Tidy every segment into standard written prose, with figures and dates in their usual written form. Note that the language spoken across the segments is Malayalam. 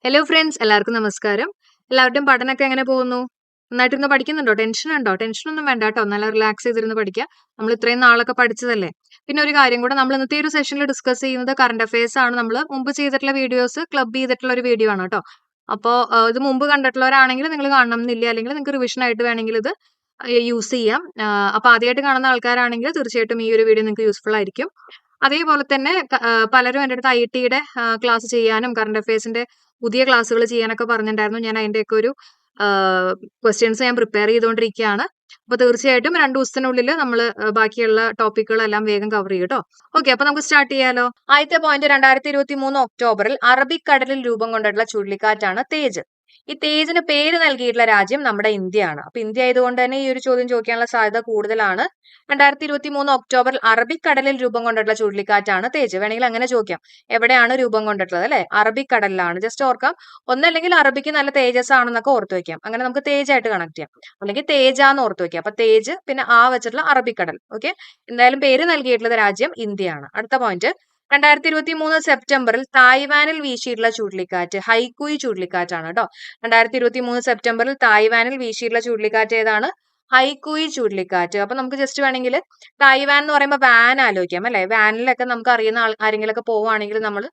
ഹലോ ഫ്രണ്ട്സ്, എല്ലാവർക്കും നമസ്കാരം. എല്ലാവരുടെയും പഠനമൊക്കെ എങ്ങനെ പോകുന്നു? നന്നായിട്ടിരുന്ന് പഠിക്കുന്നുണ്ടോ? ടെൻഷനുണ്ടോ? ടെൻഷനൊന്നും വേണ്ട കേട്ടോ. നല്ല റിലാക്സ് ചെയ്തിരുന്ന് പഠിക്കുക. നമ്മൾ ഇത്രയും നാളൊക്കെ പഠിച്ചതല്ലേ. പിന്നെ ഒരു കാര്യം കൂടെ, നമ്മൾ ഇന്നത്തെ ഒരു സെഷനിൽ ഡിസ്കസ് ചെയ്യുന്നത് കറണ്ട് അഫയേഴ്സ് ആണ്. നമ്മൾ മുമ്പ് ചെയ്തിട്ടുള്ള വീഡിയോസ് ക്ലബ് ചെയ്തിട്ടുള്ള ഒരു വീഡിയോ ആണ് കേട്ടോ. അപ്പോൾ ഇത് മുമ്പ് കണ്ടിട്ടുള്ളവരാണെങ്കിൽ നിങ്ങൾ കാണണം എന്നില്ല, അല്ലെങ്കിൽ നിങ്ങൾക്ക് റിവിഷൻ ആയിട്ട് വേണമെങ്കിൽ ഇത് യൂസ് ചെയ്യാം. അപ്പോൾ ആദ്യമായിട്ട് കാണുന്ന ആൾക്കാരാണെങ്കിൽ തീർച്ചയായിട്ടും ഈ ഒരു വീഡിയോ നിങ്ങൾക്ക് യൂസ്ഫുൾ ആയിരിക്കും. അതേപോലെ തന്നെ പലരും എൻ്റെ അടുത്ത് ഐ.ടിയുടെ ക്ലാസ് ചെയ്യാനും കറണ്ട് അഫയേഴ്സിന്റെ പുതിയ ക്ലാസ്സുകൾ ചെയ്യാനൊക്കെ പറഞ്ഞിട്ടുണ്ടായിരുന്നു. ഞാൻ അതിന്റെയൊക്കെ ഒരു ക്വസ്റ്റ്യൻസ് ഞാൻ പ്രിപ്പയർ ചെയ്തുകൊണ്ടിരിക്കുകയാണ്. അപ്പോൾ തീർച്ചയായിട്ടും 2 ദിവസത്തിനുള്ളിൽ നമ്മൾ ബാക്കിയുള്ള ടോപ്പിക്കുകളെല്ലാം വേഗം കവർ ചെയ്യും കേട്ടോ. ഓക്കെ, അപ്പോൾ നമുക്ക് സ്റ്റാർട്ട് ചെയ്യാലോ. ആദ്യത്തെ പോയിന്റ്, 2023 ഒക്ടോബറിൽ അറബിക്കടലിൽ രൂപം കൊണ്ടിട്ടുള്ള ചുഴലിക്കാറ്റാണ് തേജ്. ഈ തേജിന് പേര് നൽകിയിട്ടുള്ള രാജ്യം നമ്മുടെ ഇന്ത്യയാണ്. അപ്പൊ ഇന്ത്യ ആയതുകൊണ്ട് തന്നെ ഈ ഒരു ചോദ്യം ചോദിക്കാനുള്ള സാധ്യത കൂടുതലാണ്. 2023 ഒക്ടോബറിൽ അറബിക്കടലിൽ രൂപം കൊണ്ടിട്ടുള്ള ചുഴലിക്കാറ്റാണ് തേജ്. വേണമെങ്കിൽ അങ്ങനെ ചോദിക്കാം, എവിടെയാണ് രൂപം കൊണ്ടിട്ടുള്ളത് അല്ലെ? അറബിക്കടലിലാണ്. ജസ്റ്റ് ഓർക്കാം, ഒന്നല്ലെങ്കിൽ അറബിക്ക് നല്ല തേജസ് ആണെന്നൊക്കെ ഓർത്തു വെക്കാം. അങ്ങനെ നമുക്ക് തേജായിട്ട് കണക്ട് ചെയ്യാം, അല്ലെങ്കിൽ തേജാന്ന് ഓർത്തു വെക്കാം. അപ്പൊ തേജ് പിന്നെ വെച്ചിട്ടുള്ള അറബിക്കടൽ. ഓക്കെ, എന്തായാലും പേര് നൽകിയിട്ടുള്ളത് രാജ്യം ഇന്ത്യയാണ്. അടുത്ത പോയിന്റ്, 2023 സെപ്റ്റംബറിൽ തായ്വാനിൽ വീശിയിട്ടുള്ള ചുഴലിക്കാറ്റ് ഹൈക്കുയി ചുഴലിക്കാറ്റാണ് കേട്ടോ. 2023 സെപ്റ്റംബറിൽ തായ്വാനിൽ വീശിയിട്ടുള്ള ചുഴലിക്കാറ്റ് ഏതാണ്? ഹൈക്കുയി ചുഴലിക്കാറ്റ്. അപ്പൊ നമുക്ക് ജസ്റ്റ് വേണമെങ്കിൽ തായ്വാൻ എന്ന് പറയുമ്പോൾ വാൻ ആലോചിക്കാം അല്ലെ? വാനിലൊക്കെ നമുക്ക് അറിയുന്ന ആരെങ്കിലും ഒക്കെ പോവുകയാണെങ്കിൽ നമ്മൾ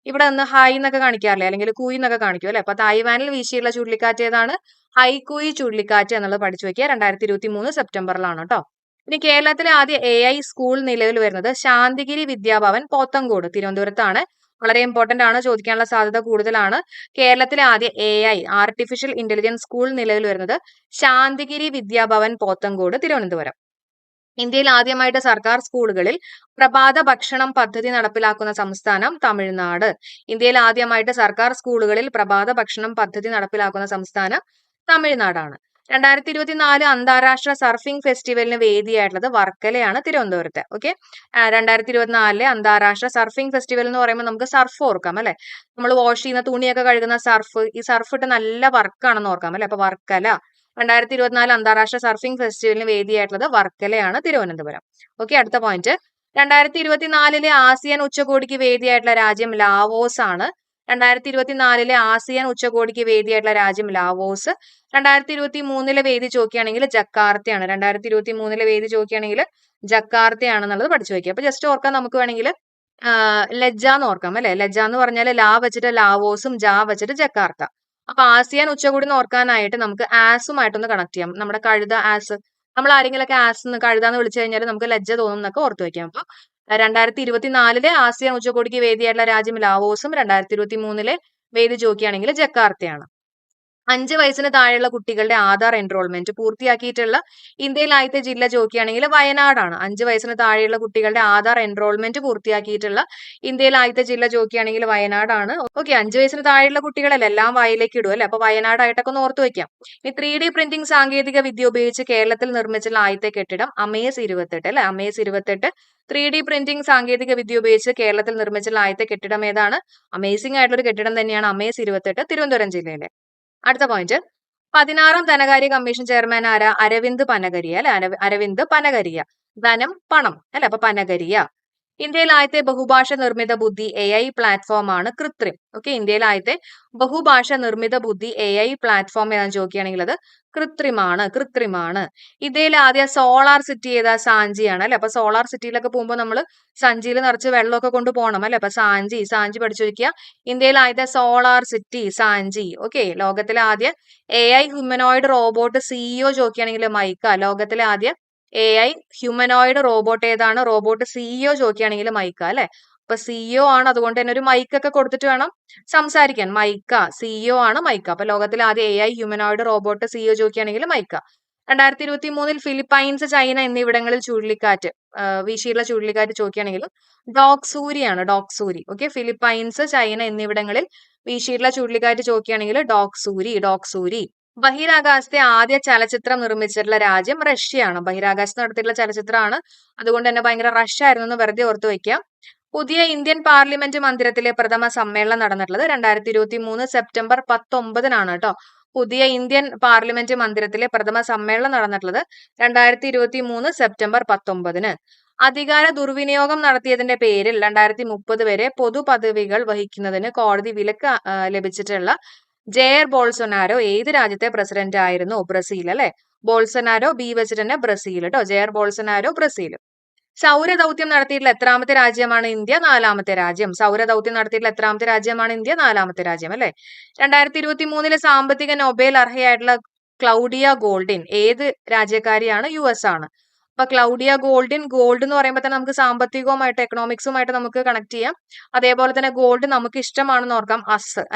ഇവിടെ നിന്ന് ഹായ് എന്നൊക്കെ കാണിക്കാറില്ലേ, അല്ലെങ്കിൽ കുയി എന്നൊക്കെ കാണിക്കും അല്ലെ? അപ്പൊ തായ്വാനിൽ വീശിയുള്ള ചുഴലിക്കാറ്റ് ഏതാണ്? ഹൈക്കുയി ചുഴലിക്കാറ്റ് എന്നുള്ളത് പഠിച്ചു വെക്കുക. 2023 സെപ്റ്റംബറിലാണ് കേട്ടോ. ഇനി കേരളത്തിലെ ആദ്യ AI സ്കൂൾ നിലവിൽ വരുന്നത് ശാന്തിഗിരി വിദ്യാഭവൻ പോത്തങ്കോട്, തിരുവനന്തപുരത്താണ്. വളരെ ഇമ്പോർട്ടന്റ് ആണ്, ചോദിക്കാനുള്ള സാധ്യത കൂടുതലാണ്. കേരളത്തിലെ ആദ്യ AI ആർട്ടിഫിഷ്യൽ ഇന്റലിജൻസ് സ്കൂൾ നിലവിൽ വരുന്നത് ശാന്തിഗിരി വിദ്യാഭവൻ പോത്തങ്കോട്, തിരുവനന്തപുരം. ഇന്ത്യയിൽ ആദ്യമായിട്ട് സർക്കാർ സ്കൂളുകളിൽ പ്രഭാത ഭക്ഷണം പദ്ധതി നടപ്പിലാക്കുന്ന സംസ്ഥാനം തമിഴ്നാട്. ഇന്ത്യയിൽ ആദ്യമായിട്ട് സർക്കാർ സ്കൂളുകളിൽ പ്രഭാത ഭക്ഷണം പദ്ധതി നടപ്പിലാക്കുന്ന സംസ്ഥാനം തമിഴ്നാടാണ്. 2024 അന്താരാഷ്ട്ര സർഫിംഗ് ഫെസ്റ്റിവലിന് വേദിയായിട്ടുള്ളത് വർക്കലയാണ്, തിരുവനന്തപുരത്ത്. ഓക്കെ, 2024 അന്താരാഷ്ട്ര സർഫിംഗ് ഫെസ്റ്റിവൽ എന്ന് പറയുമ്പോൾ നമുക്ക് സർഫ് ഓർക്കാം അല്ലെ? നമ്മൾ വാഷ് ചെയ്യുന്ന തുണിയൊക്കെ കഴുകുന്ന സർഫ്, ഈ സർഫ് ഇട്ട് നല്ല വർക്കാണെന്ന് ഓർക്കാം അല്ലെ? അപ്പൊ വർക്കല. 2024 അന്താരാഷ്ട്ര സർഫിംഗ് ഫെസ്റ്റിവലിന് വേദിയായിട്ടുള്ളത് വർക്കലയാണ്, തിരുവനന്തപുരം. ഓക്കെ, അടുത്ത പോയിന്റ്, 2024 ആസിയൻ ഉച്ചകോടിക്ക് വേദിയായിട്ടുള്ള രാജ്യം ലാവോസ് ആണ്. 2024 ആസിയൻ ഉച്ചകോടിക്ക് വേദിയായിട്ടുള്ള രാജ്യം ലാവോസ്. 2023 വേദി ചോദിക്കുകയാണെങ്കിൽ ജക്കാർത്തയാണ്. 2023 വേദി ചോദിക്കുകയാണെങ്കിൽ ജക്കാർത്തയാണെന്നുള്ളത് പഠിച്ചു വയ്ക്കുക. അപ്പൊ ജസ്റ്റ് ഓർക്കാൻ നമുക്ക് വേണമെങ്കിൽ ലജ്ജ എന്ന് ഓർക്കാം അല്ലെ? ലജ്ജ എന്ന് പറഞ്ഞാൽ ലാ വെച്ചിട്ട് ലാവോസും ജാ വെച്ചിട്ട് ജക്കാർത്ത. അപ്പൊ ആസിയാൻ ഉച്ചകോടി ഓർക്കാനായിട്ട് നമുക്ക് ആസുമായിട്ടൊന്ന് കണക്ട് ചെയ്യാം. നമ്മുടെ കഴുത ആസ്, നമ്മൾ ആരെങ്കിലും ഒക്കെ ആസ് കഴുതാന്ന് വിളിച്ചു കഴിഞ്ഞാൽ നമുക്ക് ലജ്ജ തോന്നും എന്നൊക്കെ ഓർത്തു വെക്കാം. അപ്പൊ 2024 ആസിയാൻ ഉച്ചകോടിക്ക് വേദിയായിട്ടുള്ള രാജ്യം ലാവോസും 2023 വേദി ചോദിക്കുകയാണെങ്കിൽ ജക്കാർത്തയാണ്. 5 വയസ്സിന് താഴെയുള്ള കുട്ടികളുടെ ആധാർ എൻറോൾമെന്റ് പൂർത്തിയാക്കിയിട്ടുള്ള ഇന്ത്യയിൽ ആദ്യത്തെ ജില്ല ചോദിക്കുകയാണെങ്കിൽ വയനാടാണ്. 5 വയസ്സിന് താഴെയുള്ള കുട്ടികളുടെ ആധാർ എൻറോൾമെന്റ് പൂർത്തിയാക്കിയിട്ടുള്ള ഇന്ത്യയിൽ ആദ്യത്തെ ജില്ല ചോദിക്കുകയാണെങ്കിൽ വയനാടാണ്. ഓക്കെ, 5 വയസ്സിന് താഴെയുള്ള കുട്ടികളല്ലേ എല്ലാം വായിലേക്ക് ഇടും അല്ലെ? അപ്പൊ വയനാടായിട്ടൊക്കെ ഒന്ന് ഓർത്തു വെക്കാം. ഈ 3D പ്രിന്റിംഗ് സാങ്കേതിക വിദ്യ ഉപയോഗിച്ച് കേരളത്തിൽ നിർമ്മിച്ചുള്ള ആദ്യത്തെ കെട്ടിടം അമേസ് 28 അല്ലെ? അമേസ് 28 3D പ്രിന്റിംഗ് സാങ്കേതിക വിദ്യ ഉപയോഗിച്ച് കേരളത്തിൽ നിർമ്മിച്ചുള്ള ആദ്യത്തെ കെട്ടിടം ഏതാണ്? അമേസിംഗ് ആയിട്ടുള്ള ഒരു കെട്ടിടം തന്നെയാണ് അമേസ് 28, തിരുവനന്തപുരം ജില്ലയിലെ. അടുത്ത പോയിന്റ്, 16ാം ധനകാര്യ കമ്മീഷൻ ചെയർമാൻ ആരാ? അരവിന്ദ് പനഗരിയ അല്ലെ? അരവിന്ദ് പനഗരിയ. ധനം പണം അല്ലെ? അപ്പൊ പനഗരിയ. ഇന്ത്യയിൽ ആദ്യത്തെ ബഹുഭാഷ നിർമ്മിത ബുദ്ധി AI പ്ലാറ്റ്ഫോം ആണ് കൃത്രിം. ഓക്കെ, ഇന്ത്യയിൽ ആദ്യത്തെ ബഹുഭാഷ നിർമ്മിത ബുദ്ധി AI പ്ലാറ്റ്ഫോം ഏതാണെന്ന് ചോദിക്കുകയാണെങ്കിൽ അത് കൃത്രിമാണ്. ഇന്ത്യയിൽ ആദ്യ സോളാർ സിറ്റി ഏതാ? സാഞ്ചിയാണ് അല്ലെ? അപ്പൊ സോളാർ സിറ്റിയിലൊക്കെ പോകുമ്പോൾ നമ്മൾ സഞ്ചിയിൽ നിറച്ച് വെള്ളമൊക്കെ കൊണ്ട് പോകണം അല്ലെ? അപ്പൊ സാഞ്ചി പഠിച്ചു വെക്കുക. ഇന്ത്യയിൽ ആദ്യത്തെ സോളാർ സിറ്റി സാഞ്ചി. ഓക്കെ, ലോകത്തിലെ ആദ്യ AI ഹ്യൂമനോയിഡ് റോബോട്ട് CEO ചോദിക്കുകയാണെങ്കിൽ മൈക്ക. ലോകത്തിലെ ആദ്യ AI ഹ്യൂമനോയിഡ് റോബോട്ട് ഏതാണ്? റോബോട്ട് CEO ചോദിക്കുകയാണെങ്കിൽ മൈക്ക അല്ലെ? അപ്പൊ CEO ആണ്, അതുകൊണ്ട് തന്നെ ഒരു മൈക്ക് ഒക്കെ കൊടുത്തിട്ട് വേണം സംസാരിക്കാൻ. മൈക്ക, CEO ആണ് മൈക്ക. അപ്പൊ ലോകത്തിലെ ആദ്യ AI ഹ്യൂമനോയിഡ് റോബോട്ട് CEO ചോദിക്കുകയാണെങ്കിൽ മൈക്ക. 2023 ഫിലിപ്പൈൻസ്, ചൈന എന്നിവിടങ്ങളിൽ ചുഴലിക്കാറ്റ് വീശിയുള്ള ചുഴലിക്കാറ്റ് ചോദിക്കുകയാണെങ്കിൽ ഡോക്സൂരിയാണ്, ഡോക്സൂരി. ഓക്കെ, ഫിലിപ്പൈൻസ്, ചൈന എന്നിവിടങ്ങളിൽ വീശിയുള്ള ചുഴലിക്കാറ്റ് ചോദിക്കുകയാണെങ്കിൽ ഡോക്സൂരി. ബഹിരാകാശത്തെ ആദ്യ ചലച്ചിത്രം നിർമ്മിച്ചിട്ടുള്ള രാജ്യം റഷ്യയാണ്. ബഹിരാകാശത്ത് നടത്തിയിട്ടുള്ള ചലച്ചിത്രമാണ്, അതുകൊണ്ട് തന്നെ ഭയങ്കര റഷ് ആയിരുന്നു എന്ന് വെറുതെ ഓർത്തു വെക്കാം. പുതിയ ഇന്ത്യൻ പാർലമെന്റ് മന്ദിരത്തിലെ പ്രഥമ സമ്മേളനം നടന്നിട്ടുള്ളത് 2023 സെപ്റ്റംബർ 19 കേട്ടോ. പുതിയ ഇന്ത്യൻ പാർലമെന്റ് മന്ദിരത്തിലെ പ്രഥമ സമ്മേളനം നടന്നിട്ടുള്ളത് 2023 സെപ്റ്റംബർ 19. അധികാര ദുർവിനിയോഗം നടത്തിയതിന്റെ പേരിൽ 2030 വരെ പൊതു പദവികൾ വഹിക്കുന്നതിന് കോടതി വിലക്ക് ലഭിച്ചിട്ടുള്ള ജെയർ ബോൾസൊനാരോ ഏത് രാജ്യത്തെ പ്രസിഡന്റ് ആയിരുന്നു? ബ്രസീൽ അല്ലെ. ബോൾസൊനാരോ ബി വെച്ചിട്ട് തന്നെ ബ്രസീൽ കേട്ടോ. ജെയർ ബോൾസൊനാരോ ബ്രസീൽ. സൗരദൗത്യം നടത്തിയിട്ടുള്ള എത്രാമത്തെ രാജ്യമാണ് ഇന്ത്യ? 4ാമത്തെ രാജ്യം. സൗരദൗത്യം നടത്തിയിട്ടുള്ള എത്രാമത്തെ രാജ്യമാണ് ഇന്ത്യ? 4ാമത്തെ രാജ്യം അല്ലെ. 2023 സാമ്പത്തിക നൊബേൽ അർഹയായിട്ടുള്ള ക്ലൗഡിയ ഗോൾഡിൻ ഏത് രാജ്യക്കാരിയാണ്? US ആണ്. അപ്പൊ ക്ലൗഡിയ ഗോൾഡിൻ, ഗോൾഡ് എന്ന് പറയുമ്പോൾ തന്നെ നമുക്ക് സാമ്പത്തികവുമായിട്ട് എക്കണോമിക്സുമായിട്ട് നമുക്ക് കണക്ട് ചെയ്യാം. അതേപോലെ തന്നെ ഗോൾഡ് നമുക്ക് ഇഷ്ടമാണെന്ന് ഓർക്കാം.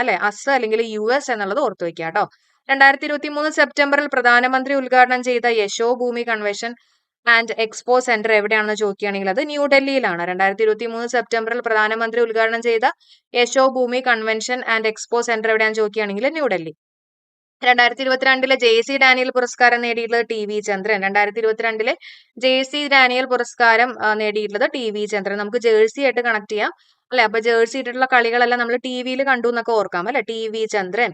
അല്ലെ, അല്ലെങ്കിൽ US എന്നുള്ളത് ഓർത്തു വെക്കുക കേട്ടോ. 2023 സെപ്റ്റംബറിൽ പ്രധാനമന്ത്രി ഉദ്ഘാടനം ചെയ്ത Yashobhoomi convention and expo centre എവിടെയാണെന്ന് ചോദിക്കുകയാണെങ്കിൽ അത് ന്യൂഡൽഹിയിലാണ്. 2023 സെപ്റ്റംബറിൽ പ്രധാനമന്ത്രി ഉദ്ഘാടനം ചെയ്ത Yashobhoomi convention and expo centre എവിടെയാണെന്ന് ചോദിക്കുകയാണെങ്കിൽ ന്യൂഡൽഹി. 2022 JC ഡാനിയൽ പുരസ്കാരം നേടിയിട്ടുള്ളത് TV ചന്ദ്രൻ. 2022 JC ഡാനിയൽ പുരസ്കാരം നേടിയിട്ടുള്ളത് TV ചന്ദ്രൻ. നമുക്ക് ജേഴ്സി ആയിട്ട് കണക്ട് ചെയ്യാം അല്ലെ. അപ്പൊ ജേഴ്സി ഇട്ടിട്ടുള്ള കളികളെല്ലാം നമ്മൾ ടിവിയിൽ കണ്ടു എന്നൊക്കെ ഓർക്കാം അല്ലെ. TV ചന്ദ്രൻ.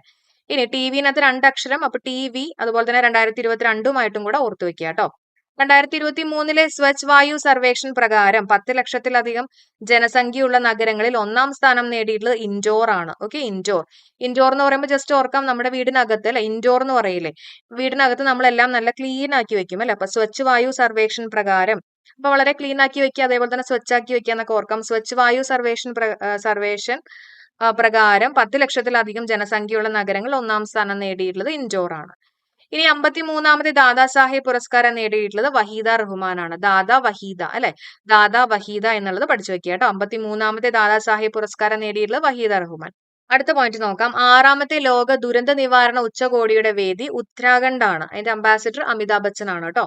ഇനി ടിവിനകത്ത് 2 അക്ഷരം, അപ്പൊ TV, അതുപോലെ തന്നെ 2022 കൂടെ ഓർത്തു വെക്കുക കേട്ടോ. 2023 സ്വച്ഛ് വായു സർവേക്ഷൺ പ്രകാരം 10 ലക്ഷത്തിലധികം ജനസംഖ്യയുള്ള നഗരങ്ങളിൽ 1ാം സ്ഥാനം നേടിയിട്ടുള്ളത് ഇൻഡോർ ആണ്. ഓക്കെ, ഇൻഡോർ എന്ന് പറയുമ്പോൾ ജസ്റ്റ് ഓർക്കാം, നമ്മുടെ വീടിനകത്ത് അല്ലെ ഇൻഡോർ എന്ന് പറയില്ലേ, വീടിനകത്ത് നമ്മളെല്ലാം നല്ല ക്ലീൻ ആക്കി വെക്കും അല്ലെ. അപ്പൊ സ്വച്ഛ് വായു സർവേക്ഷൺ പ്രകാരം അപ്പൊ വളരെ ക്ലീൻ ആക്കി വെക്കുക, അതേപോലെ തന്നെ സ്വച്ഛാക്കി വെക്കുക എന്നൊക്കെ ഓർക്കാം. സ്വച്ഛ് വായു സർവേഷൻ പ്രകാരം 10 ലക്ഷത്തിലധികം ജനസംഖ്യയുള്ള നഗരങ്ങൾ 1ാം സ്ഥാനം നേടിയിട്ടുള്ളത് ഇൻഡോർ ആണ്. ഇനി 53ാമത്തെ ദാദാ സാഹിബ് പുരസ്കാരം നേടിയിട്ടുള്ളത് വഹീദ റഹ്മാൻ ആണ്. ദാദാ വഹീദ അല്ലെ, ദാദാ വഹീദ എന്നുള്ളത് പഠിച്ചു വെക്കുക കേട്ടോ. 53ാമത്തെ ദാദാ സാഹിബ് പുരസ്കാരം നേടിയിട്ടുള്ളത് വഹീദ റഹ്മാൻ. അടുത്ത പോയിന്റ് നോക്കാം. 6ാമത്തെ ലോക ദുരന്ത നിവാരണ ഉച്ചകോടിയുടെ വേദി ഉത്തരാഖണ്ഡ് ആണ്. അതിന്റെ അംബാസിഡർ അമിതാഭ് ബച്ചൻ ആണ് കേട്ടോ.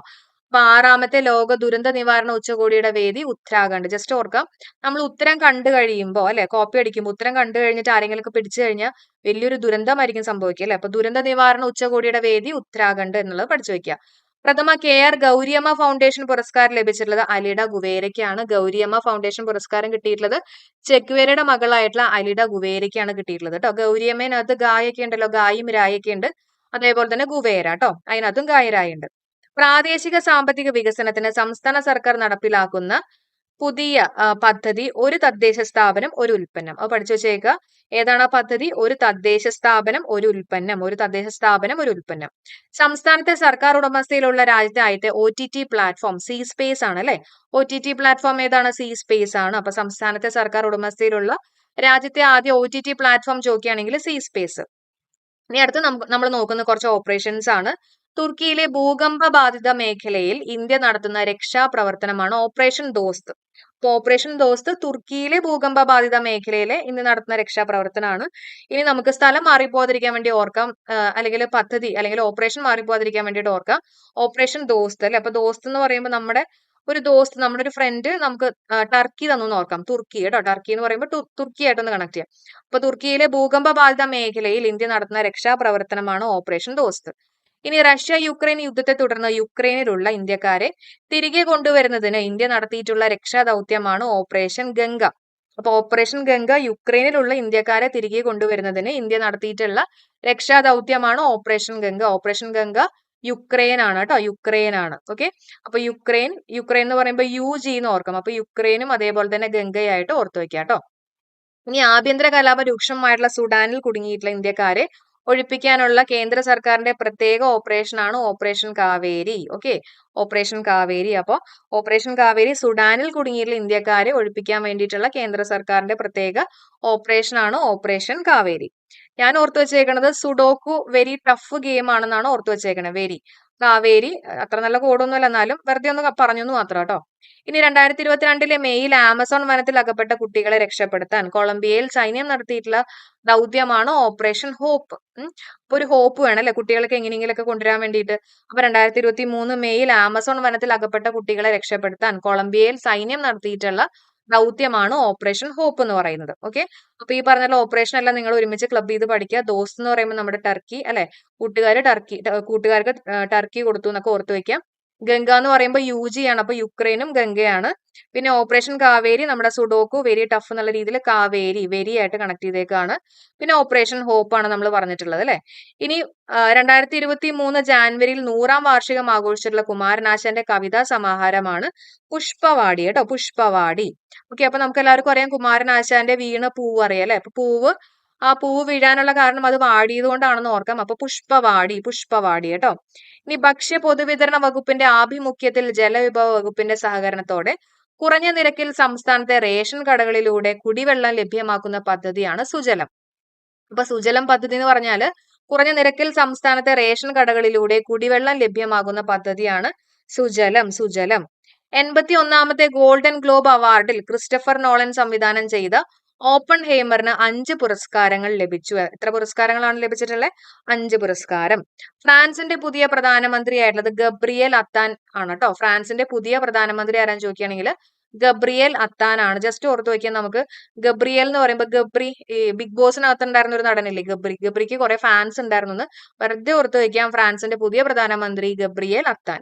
അപ്പൊ 6ാമത്തെ ലോക ദുരന്ത നിവാരണ ഉച്ചകോടിയുടെ വേദി ഉത്തരാഖണ്ഡ്. ജസ്റ്റ് ഓർക്കാം, നമ്മൾ ഉത്തരം കണ്ടു കഴിയുമ്പോൾ അല്ലെ, കോപ്പി അടിക്കുമ്പോൾ ഉത്തരം കണ്ടു കഴിഞ്ഞിട്ട് ആരെങ്കിലും പിടിച്ചു കഴിഞ്ഞാൽ വലിയൊരു ദുരന്തമായിരിക്കും സംഭവിക്കുക അല്ലെ. അപ്പൊ ദുരന്ത നിവാരണ ഉച്ചകോടിയുടെ വേദി ഉത്തരാഖണ്ഡ് എന്നുള്ളത് പഠിച്ചു വെക്കുക. പ്രഥമ KR ഗൗരിയമ്മ ഫൗണ്ടേഷൻ പുരസ്കാരം ലഭിച്ചിട്ടുള്ളത് അലിഡ ഗുവേരയ്ക്കാണ്. ഗൗരിയമ്മ ഫൗണ്ടേഷൻ പുരസ്കാരം കിട്ടിയിട്ടുള്ളത് ചെക്വേരയുടെ മകളായിട്ടുള്ള അലിഡ ഗുവേരയ്ക്കാണ് കിട്ടിയിട്ടുള്ളത് കേട്ടോ. ഗൗരിയമ്മേനകത്ത് ഗായൊക്കെ ഉണ്ടല്ലോ, ഗായും രായൊക്കെ ഉണ്ട്. അതേപോലെ തന്നെ ഗുവേര കേട്ടോ, അതിനകത്തും ഗായരായുണ്ട്. പ്രാദേശിക സാമ്പത്തിക വികസനത്തിന് സംസ്ഥാന സർക്കാർ നടപ്പിലാക്കുന്ന പുതിയ പദ്ധതി ഒരു തദ്ദേശ സ്ഥാപനം ഒരു ഉൽപ്പന്നം. അത് പഠിച്ചു വെച്ചേക്കുക. ഏതാണ് ആ പദ്ധതി? ഒരു തദ്ദേശ സ്ഥാപനം ഒരു ഉൽപ്പന്നം. ഒരു തദ്ദേശ സ്ഥാപനം ഒരു ഉൽപ്പന്നം. സംസ്ഥാനത്തെ സർക്കാർ ഉടമസ്ഥയിലുള്ള രാജ്യത്തെ ആദ്യത്തെ OTT പ്ലാറ്റ്ഫോം സി സ്പേസ് ആണ് അല്ലെ. OTT പ്ലാറ്റ്ഫോം ഏതാണ്? സി സ്പേസ് ആണ്. അപ്പൊ സംസ്ഥാനത്തെ സർക്കാർ ഉടമസ്ഥയിലുള്ള രാജ്യത്തെ ആദ്യ OTT പ്ലാറ്റ്ഫോം ചോദിക്കുകയാണെങ്കിൽ സി സ്പേസ്. ഇനി അടുത്ത് നമ്മൾ നോക്കുന്ന കുറച്ച് ഓപ്പറേഷൻസ് ആണ്. തുർക്കിയിലെ ഭൂകമ്പ ബാധിത മേഖലയിൽ ഇന്ത്യ നടത്തുന്ന രക്ഷാപ്രവർത്തനമാണ് ഓപ്പറേഷൻ ദോസ്ത്. അപ്പൊ ഓപ്പറേഷൻ ദോസ്ത് തുർക്കിയിലെ ഭൂകമ്പ ബാധിത മേഖലയിലെ ഇന്ത്യ നടത്തുന്ന രക്ഷാപ്രവർത്തനമാണ്. ഇനി നമുക്ക് സ്ഥലം മാറിപ്പോകാതിരിക്കാൻ വേണ്ടി ഓർക്കാം, അല്ലെങ്കിൽ പദ്ധതി അല്ലെങ്കിൽ ഓപ്പറേഷൻ മാറിപ്പോകാതിരിക്കാൻ വേണ്ടിയിട്ട് ഓർക്കാം ഓപ്പറേഷൻ ദോസ്ത് അല്ലെ. അപ്പൊ ദോസ്ത് എന്ന് പറയുമ്പോൾ നമ്മുടെ ഒരു ഫ്രണ്ട് നമുക്ക് ടർക്കി തന്നു ഓർക്കാം. തുർക്കി കേട്ടോ. ടർക്കി എന്ന് പറയുമ്പോൾ തുർക്കി ആയിട്ടൊന്ന് കണക്ട് ചെയ്യാം. അപ്പൊ തുർക്കിയിലെ ഭൂകമ്പ ബാധിത മേഖലയിൽ ഇന്ത്യ നടത്തുന്ന രക്ഷാപ്രവർത്തനമാണ് ഓപ്പറേഷൻ ദോസ്ത്. ഇനി റഷ്യ യുക്രൈൻ യുദ്ധത്തെ തുടർന്ന് യുക്രൈനിലുള്ള ഇന്ത്യക്കാരെ തിരികെ കൊണ്ടുവരുന്നതിന് ഇന്ത്യ നടത്തിയിട്ടുള്ള രക്ഷാദൗത്യമാണ് ഓപ്പറേഷൻ ഗംഗ. അപ്പൊ ഓപ്പറേഷൻ ഗംഗ യുക്രൈനിലുള്ള ഇന്ത്യക്കാരെ തിരികെ കൊണ്ടുവരുന്നതിന് ഇന്ത്യ നടത്തിയിട്ടുള്ള രക്ഷാദൗത്യമാണ് operation Ganga. Operation Ganga Ukraine ആണ് കേട്ടോ. യുക്രൈൻ ആണ്. ഓക്കെ, അപ്പൊ യുക്രൈൻ എന്ന് പറയുമ്പോൾ UG എന്ന് ഓർക്കാം. അപ്പൊ യുക്രൈനും അതേപോലെ തന്നെ ഗംഗയായിട്ട് ഓർത്തു വെക്കാം കേട്ടോ. ഇനി ആഭ്യന്തര കലാപ രൂക്ഷമായിട്ടുള്ള സുഡാനിൽ കുടുങ്ങിയിട്ടുള്ള ഇന്ത്യക്കാരെ ഒഴിപ്പിക്കാനുള്ള കേന്ദ്ര സർക്കാരിന്റെ പ്രത്യേക ഓപ്പറേഷൻ ആണ് operation Kaveri. Okay, operation Kaveri. അപ്പോൾ ഓപ്പറേഷൻ കാവേരി സുഡാനിൽ കുടുങ്ങിയിട്ടുള്ള ഇന്ത്യക്കാരെ ഒഴിപ്പിക്കാൻ വേണ്ടിയിട്ടുള്ള കേന്ദ്ര സർക്കാരിന്റെ പ്രത്യേക ഓപ്പറേഷൻ ആണ് ഓപ്പറേഷൻ കാവേരി. ഞാൻ ഓർത്തു വെച്ചേക്കണത് സുഡോക്കു വെരി ടഫ് ഗെയിം ആണെന്നാണ് ഓർത്തു വെച്ചേക്കണത്. വെരി കാവേരി അത്ര നല്ല കോഡൊന്നുമല്ല, എന്നാലും വെറുതെ ഒന്ന് പറഞ്ഞു എന്ന് മാത്രം കേട്ടോ. ഇനി 2022 മെയ്യിൽ ആമസോൺ വനത്തിൽ അകപ്പെട്ട കുട്ടികളെ രക്ഷപ്പെടുത്താൻ കൊളംബിയയിൽ സൈന്യം നടത്തിയിട്ടുള്ള ദൗത്യമാണ് ഓപ്പറേഷൻ ഹോപ്പ്. അപ്പൊ ഒരു ഹോപ്പ് വേണം അല്ലെ കുട്ടികൾക്ക് എങ്ങനെയെങ്കിലൊക്കെ കൊണ്ടുവരാൻ വേണ്ടിയിട്ട്. അപ്പൊ 2023 മെയ്യിൽ ആമസോൺ വനത്തിൽ അകപ്പെട്ട കുട്ടികളെ രക്ഷപ്പെടുത്താൻ കൊളംബിയയിൽ സൈന്യം നടത്തിയിട്ടുള്ള ദൗത്യമാണ് ഓപ്പറേഷൻ ഹോപ്പ് എന്ന് പറയുന്നത്. ഓക്കെ, അപ്പൊ ഈ പറഞ്ഞ ഓപ്പറേഷൻ എല്ലാം നിങ്ങൾ ഒരുമിച്ച് ക്ലബ് ചെയ്ത് പഠിക്കുക. ദോസ്ത് എന്ന് പറയുമ്പോൾ നമ്മുടെ ടർക്കി അല്ലെ, കൂട്ടുകാർക്ക് ടർക്കി കൊടുത്തു എന്നൊക്കെ ഓർത്തു വെക്കാം. ഗംഗ എന്ന് പറയുമ്പോൾ UG ആണ്, അപ്പൊ യുക്രൈനും ഗംഗയാണ്. പിന്നെ ഓപ്പറേഷൻ കാവേരി നമ്മുടെ സുഡോക്കു വെരി ടഫ് എന്നുള്ള രീതിയിൽ കാവേരി വെരി ആയിട്ട് കണക്ട് ചെയ്തേക്കാണ്. പിന്നെ ഓപ്പറേഷൻ ഹോപ്പ് ആണ് നമ്മൾ പറഞ്ഞിട്ടുള്ളത് അല്ലെ. ഇനി 2023 ജാനുവരിയിൽ 100-ാം വാർഷികം ആഘോഷിച്ചിട്ടുള്ള കുമാരനാശാന്റെ കവിതാ സമാഹാരമാണ് പുഷ്പവാടി കേട്ടോ, പുഷ്പവാടി. ഓക്കെ, അപ്പൊ നമുക്ക് എല്ലാവർക്കും അറിയാം കുമാരനാശാന്റെ വീണ പൂവ് അറിയാം അല്ലെ. അപ്പൊ ആ പൂവ് വീഴാനുള്ള കാരണം അത് വാടിയത് കൊണ്ടാണെന്ന് ഓർക്കാം. അപ്പൊ പുഷ്പവാടി, പുഷ്പവാടി കേട്ടോ. ഇനി ഭക്ഷ്യ പൊതുവിതരണ വകുപ്പിന്റെ ആഭിമുഖ്യത്തിൽ ജലവിഭവ വകുപ്പിന്റെ സഹകരണത്തോടെ കുറഞ്ഞ നിരക്കിൽ സംസ്ഥാനത്തെ റേഷൻ കടകളിലൂടെ കുടിവെള്ളം ലഭ്യമാക്കുന്ന പദ്ധതിയാണ് സുജലം. അപ്പൊ സുജലം പദ്ധതി എന്ന് പറഞ്ഞാല് കുറഞ്ഞ നിരക്കിൽ സംസ്ഥാനത്തെ റേഷൻ കടകളിലൂടെ കുടിവെള്ളം ലഭ്യമാകുന്ന പദ്ധതിയാണ് സുജലം. സുജലം 81-ാമത്തെ ഗോൾഡൻ ഗ്ലോബ് അവാർഡിൽ ക്രിസ്റ്റഫർ നോളൻ സംവിധാനം ചെയ്ത ഓപ്പൺ ഹേമറിന് 5 പുരസ്കാരങ്ങൾ ലഭിച്ചു. എത്ര പുരസ്കാരങ്ങളാണ് ലഭിച്ചിട്ടുള്ളത്? 5 പുരസ്കാരം. ഫ്രാൻസിന്റെ പുതിയ പ്രധാനമന്ത്രിയായിട്ടുള്ളത് ഗബ്രിയേൽ അത്താൻ ആണ് കേട്ടോ. ഫ്രാൻസിന്റെ പുതിയ പ്രധാനമന്ത്രി ആരാന്ന് ചോദിക്കുകയാണെങ്കിൽ ഗബ്രിയേൽ അത്താൻ ആണ്. ജസ്റ്റ് ഓർത്ത് വയ്ക്കാൻ നമുക്ക് ഗബ്രിയേൽ എന്ന് പറയുമ്പോൾ ഗബ്രി ഈ ബിഗ് ബോസിനകത്ത് ഉണ്ടായിരുന്ന ഒരു നടനില്ലേ ഗബ്രിക്ക് കുറെ ഫാൻസ് ഉണ്ടായിരുന്നു. വെറുതെ ഓർത്ത് വയ്ക്കാം, ഫ്രാൻസിന്റെ പുതിയ പ്രധാനമന്ത്രി ഗബ്രിയേൽ അത്താൻ.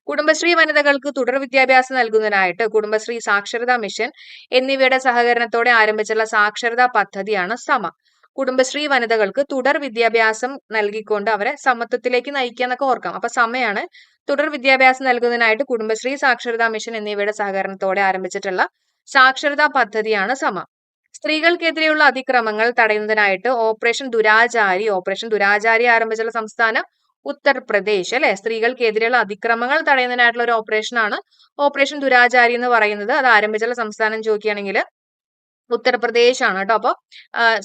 കുടുംബശ്രീ വനിതകൾക്ക് തുടർ വിദ്യാഭ്യാസം നൽകുന്നതിനായിട്ട് കുടുംബശ്രീ സാക്ഷരതാ മിഷൻ എന്നിവയുടെ സഹകരണത്തോടെ ആരംഭിച്ചുള്ള സാക്ഷരതാ പദ്ധതിയാണ് സമ. കുടുംബശ്രീ വനിതകൾക്ക് തുടർ വിദ്യാഭ്യാസം നൽകിക്കൊണ്ട് അവരെ സമത്വത്തിലേക്ക് നയിക്കുക എന്നൊക്കെ ഓർക്കാം. അപ്പൊ സമയാണ് തുടർ വിദ്യാഭ്യാസം നൽകുന്നതിനായിട്ട് കുടുംബശ്രീ സാക്ഷരതാ മിഷൻ എന്നിവയുടെ സഹകരണത്തോടെ ആരംഭിച്ചിട്ടുള്ള സാക്ഷരതാ പദ്ധതിയാണ് സമ. സ്ത്രീകൾക്കെതിരെയുള്ള അതിക്രമങ്ങൾ തടയുന്നതിനായിട്ട് ഓപ്പറേഷൻ ദുരാചാരി ആരംഭിച്ചുള്ള സംസ്ഥാനം ഉത്തർപ്രദേശ് അല്ലെ. സ്ത്രീകൾക്കെതിരെയുള്ള അതിക്രമങ്ങൾ തടയുന്നതിനായിട്ടുള്ള ഒരു ഓപ്പറേഷനാണ് ഓപ്പറേഷൻ ദുരാചാരി എന്ന് പറയുന്നത്. അത് ആരംഭിച്ചുള്ള സംസ്ഥാനം ചോദിക്കുകയാണെങ്കിൽ ഉത്തർപ്രദേശ് ആണ് കേട്ടോ. അപ്പൊ